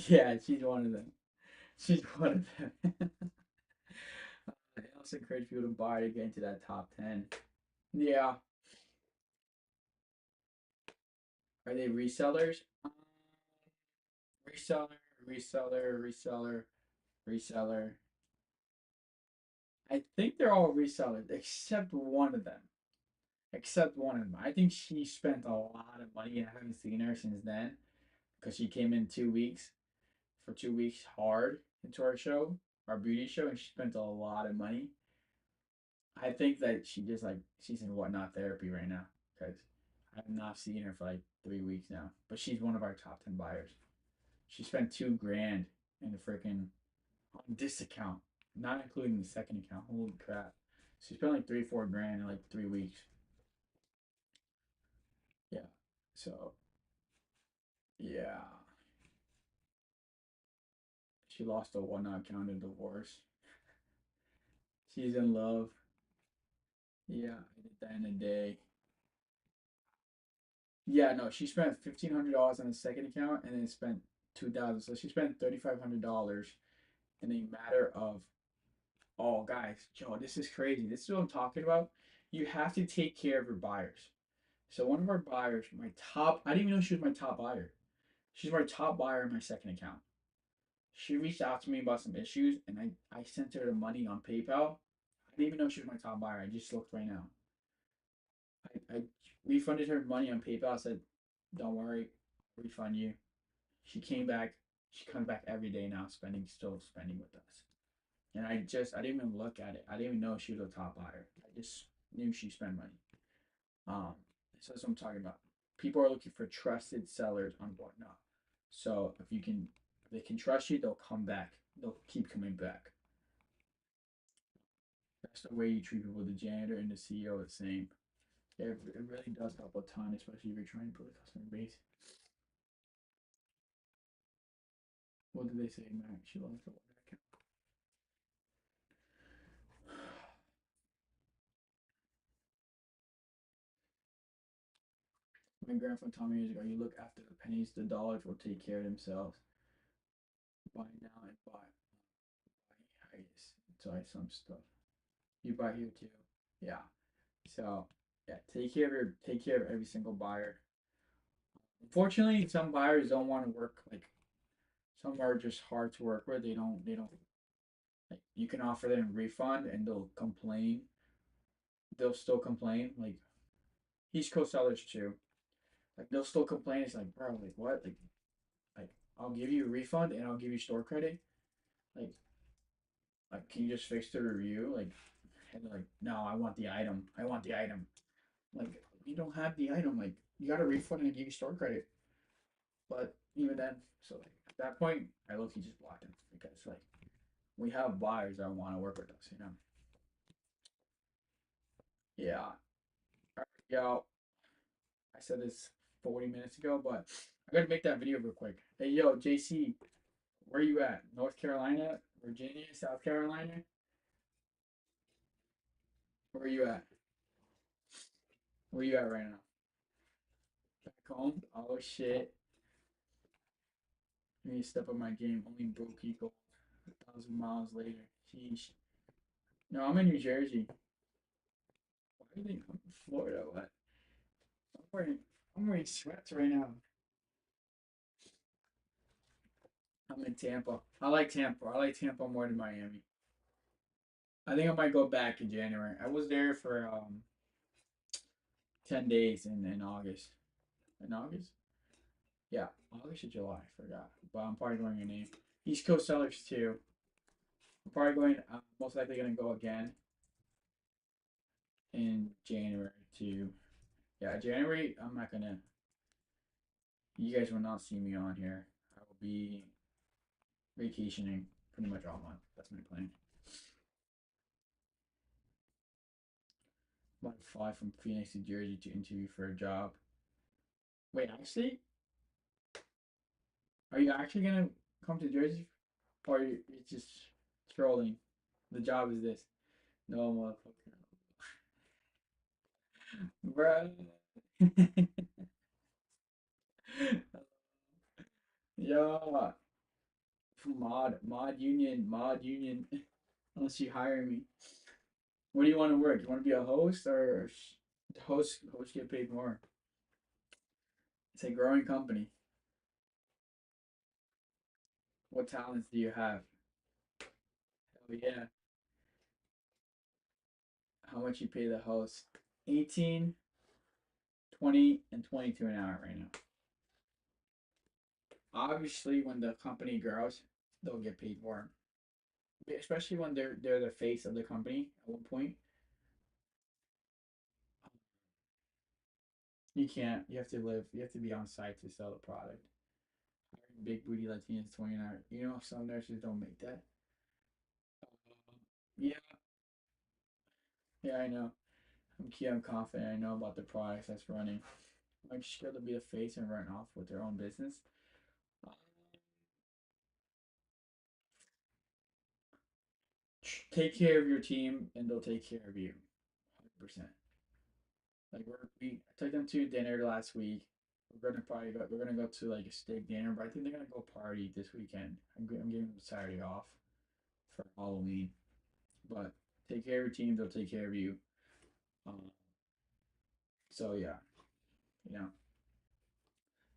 Yeah, she's one of them. She's one of them. I also encourage people to buy to get into that top 10. Yeah. Are they resellers? Reseller, reseller, reseller, reseller. I think they're all resellers except one of them. Except one of them. I think she spent a lot of money and I haven't seen her since then because she came in 2 weeks for 2 weeks hard into our show, our beauty show, and she spent a lot of money. I think that she just like she's in whatnot therapy right now because I've not seen her for like 3 weeks now. But she's one of our top 10 buyers. She spent 2 grand in the freaking on this account, not including the second account. Holy crap! She spent like 3 4 grand in like 3 weeks. Yeah. So yeah, she lost a whatnot account in divorce. She's in love. Yeah, I did that in a day. Yeah, no, she spent $1,500 on the second account and then spent 2,000. So she spent $3,500 in a matter of, oh guys, Joe, this is crazy. This is what I'm talking about. You have to take care of your buyers. So one of our buyers, my top, I didn't even know she was my top buyer. She's my top buyer in my second account. She reached out to me about some issues and I sent her the money on PayPal. I didn't even know she was my top buyer. I just looked right now. I refunded her money on PayPal. I said, don't worry, I'll refund you. She came back. She comes back every day now, still spending with us. And I didn't even look at it. I didn't even know she was a top buyer. I just knew she spent money. Um, so that's what I'm talking about. People are looking for trusted sellers on whatnot. So if they can trust you, they'll come back. They'll keep coming back. That's the way you treat people. The janitor and the CEO are the same. It really does help a ton, especially if you're trying to build a customer base. What did they say, Mac? She lost the account. My grandfather told me years ago, you look after the pennies, the dollars will take care of themselves. Buy now and buy ice. Buy some stuff. You buy here too. Yeah. So yeah, take care of every single buyer. Unfortunately, some buyers don't want to work like some are just hard to work with. They don't like you can offer them a refund and they'll complain. They'll still complain. Like East Coast sellers too. Like they'll still complain. It's like, bro, like what? Like I'll give you a refund and I'll give you store credit. Like can you just fix the review? Like and they're like, no, I want the item. I want the item. Like you don't have the item. Like you got a refund and give you store credit. But even then, so like at that point, I low key just blocked him because like we have buyers that want to work with us. Yeah. All right, yo, I said this 40 minutes ago, but I gotta make that video real quick. Hey, yo, JC, where you at? North Carolina, Virginia, South Carolina? Where you at? Where you at right now? Back home? Oh shit. I need to step up my game. Only broke equal 1,000 miles later. Sheesh. No, I'm in New Jersey. Why do you think I'm in Florida? What? I'm wearing I'm wearing sweats right now. I'm in Tampa. I like Tampa. I like Tampa more than Miami. I think I might go back in January. I was there for 10 days in August. In August? Yeah, August or July. I forgot. But I'm probably going in name. East Coast Sellers too. I'm probably going. Most likely going to go again in January too. Yeah, January. I'm not gonna. You guys will not see me on here. I will be vacationing pretty much all month. That's my plan. Might fly from Phoenix to Jersey to interview for a job. Wait, actually, are you actually gonna come to Jersey, or you just trolling? The job is this. No motherfucker, bro. Yeah, mod union. Unless you hire me. What do you want to work? You want to be a host or host get paid more? It's a growing company. What talents do you have? Oh yeah. How much you pay the host? 18, 20, and 22 an hour right now. Obviously, when the company grows, they'll get paid more. Especially when they're the face of the company at one point. You can't. You have to live. You have to be on site to sell the product. Big booty Latinas 29. You know, some nurses don't make that. Yeah, yeah, I know. I'm confident. I know about the products that's running. I'm sure they'll be the face and run off with their own business. Uh, Take care of your team, and they'll take care of you. 100%. Like I took them to dinner last week. We're gonna go to like a steak dinner, but I think they're gonna go party this weekend. I'm giving them Saturday off for Halloween. But take care of your team; they'll take care of you. Um, so yeah, you know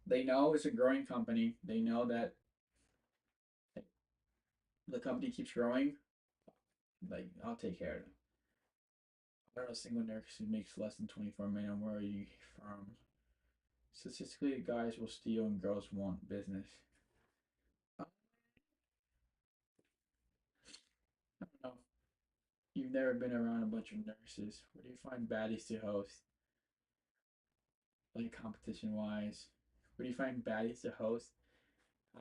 they know it's a growing company. They know that the company keeps growing. Like I'll take care of them. I don't know a single nurse who makes less than 24 million. Where are you from? Statistically, guys will steal and girls want business. I don't know. You've never been around a bunch of nurses. Where do you find baddies to host? Like competition wise. Where do you find baddies to host?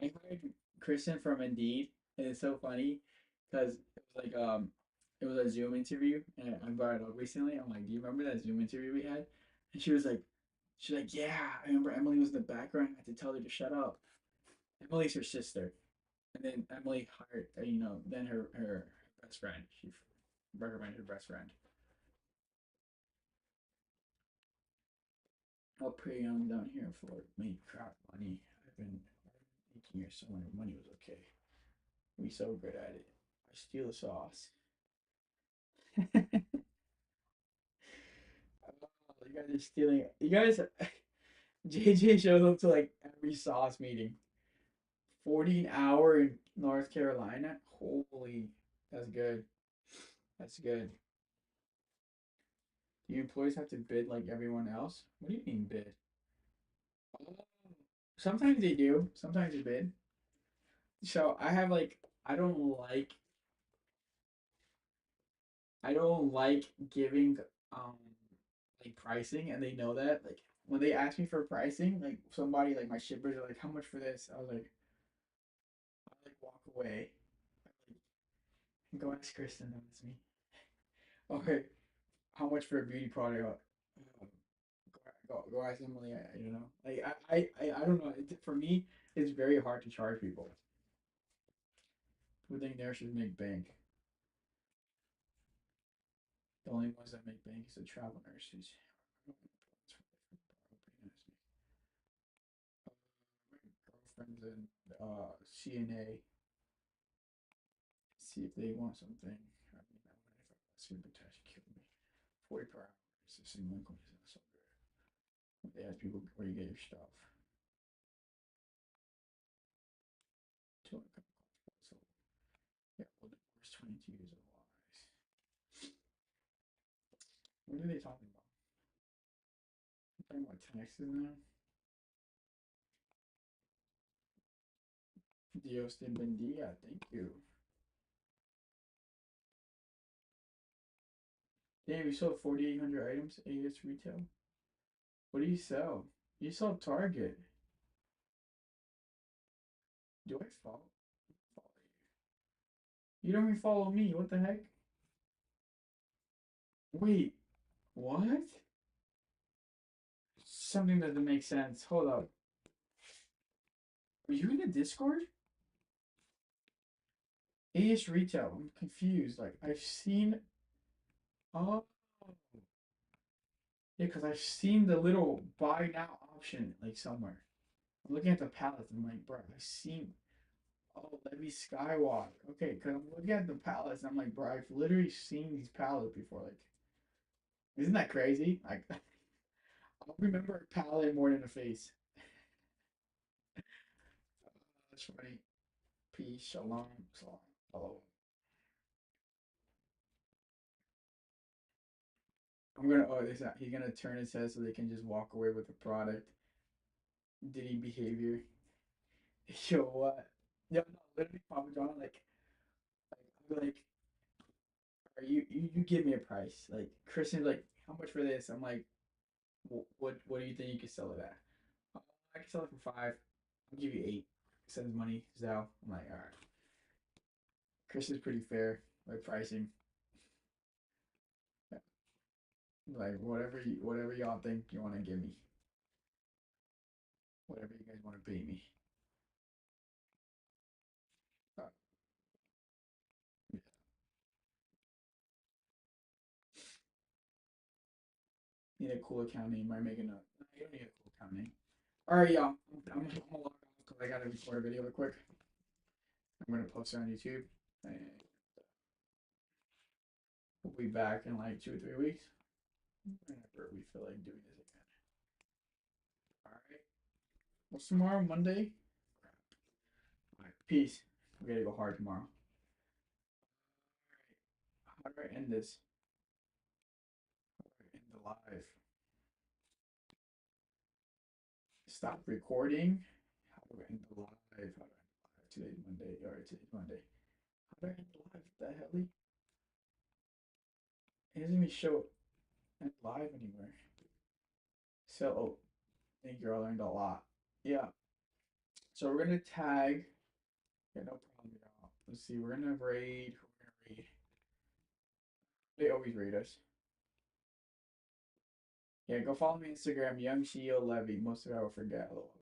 I hired Kristen from Indeed, and it's so funny because it was a Zoom interview, and I brought it up recently. I'm like, do you remember that Zoom interview we had? And she's like, yeah, I remember Emily was in the background. I had to tell her to shut up. Emily's her sister, and then Emily hired, then her best friend. She recommended her best friend. I'll pray on down here for me crap money. I've been making here so much money was okay. We so good at it. I steal the sauce. You guys are stealing. You guys, JJ shows up to like every sauce meeting. 40 an hour in North Carolina. Holy, that's good. That's good. Do your employees have to bid like everyone else? What do you mean bid? Oh, sometimes they do. Sometimes they bid. So I have like I don't like giving um like pricing, and they know that. Like when they ask me for pricing, like somebody like my shippers are like, "How much for this?" I like walk away. I like go ask Kristen. That's me. Okay, how much for a beauty product? Go ask Emily. I don't know. Like I don't know. For me, it's very hard to charge people who think nurses make bank. The only ones that make bank is the travel nurses. I don't know my girlfriends in CNA. See if they want something. I mean, I wonder if I super test kill me. 40 per hour is the same income is not so good. They ask people where you get your stuff. 200 so yeah, well the worst 22 years of lives. What are they talking about? They're talking about taxes now? Dios te bendiga, thank you. Damn, you sold 4,800 items at AS retail. What do you sell? You sell Target. Do I follow you? You don't even follow me. What the heck? Wait, what? Something doesn't make sense. Hold up. Are you in the Discord? AS Retail. I'm confused. Like I've seen. Oh, yeah, because I've seen the little buy now option like somewhere. I'm looking at the palette. I'm like, bro, I've seen. Oh, Levy Skywalk. Okay, because I'm looking at the palettes and I'm like, bro, I've literally seen these palettes before. Like, isn't that crazy? Like, I'll remember a palette more than a face. That's funny. Peace, shalom, shalom. Hello. I'm gonna. Oh, this. He's gonna turn his head so they can just walk away with the product. Diddy behavior. Yo, what? Yo, no, literally, Papa John. I'm like, are you give me a price? Like, Christian's like, how much for this? I'm like, what do you think you could sell it at? "Oh, I can sell it for 5. I'll give you 8. Sends money, Zell. I'm like, all right. Chris is pretty fair with pricing. Like whatever y'all think you want to give me, whatever you guys want to pay me. Uh, yeah. Need a cool account name. I'm making a. No, you don't need a cool account name. All right, y'all. I'm gonna log off because I gotta record a video real quick. I'm gonna post it on YouTube, and we'll be back in like 2 or 3 weeks. Whenever we feel like doing this again. All right. What's tomorrow? Monday. Crap. All right. Peace. We gotta go hard tomorrow. All right. How do I end this? How do I end the live? Stop recording. How do I end the live? How do I end the live? Today's Monday. All right, today's Monday. How do I end the live? What the hell? It doesn't even show end live anywhere. So, oh, I think you all learned a lot. Yeah. So we're gonna tag. Yeah, no problem, y'all. Let's see. We're gonna raid. We're gonna raid. They always raid us. Yeah, go follow me on Instagram, Young CEO Levy. Most of it I will forget.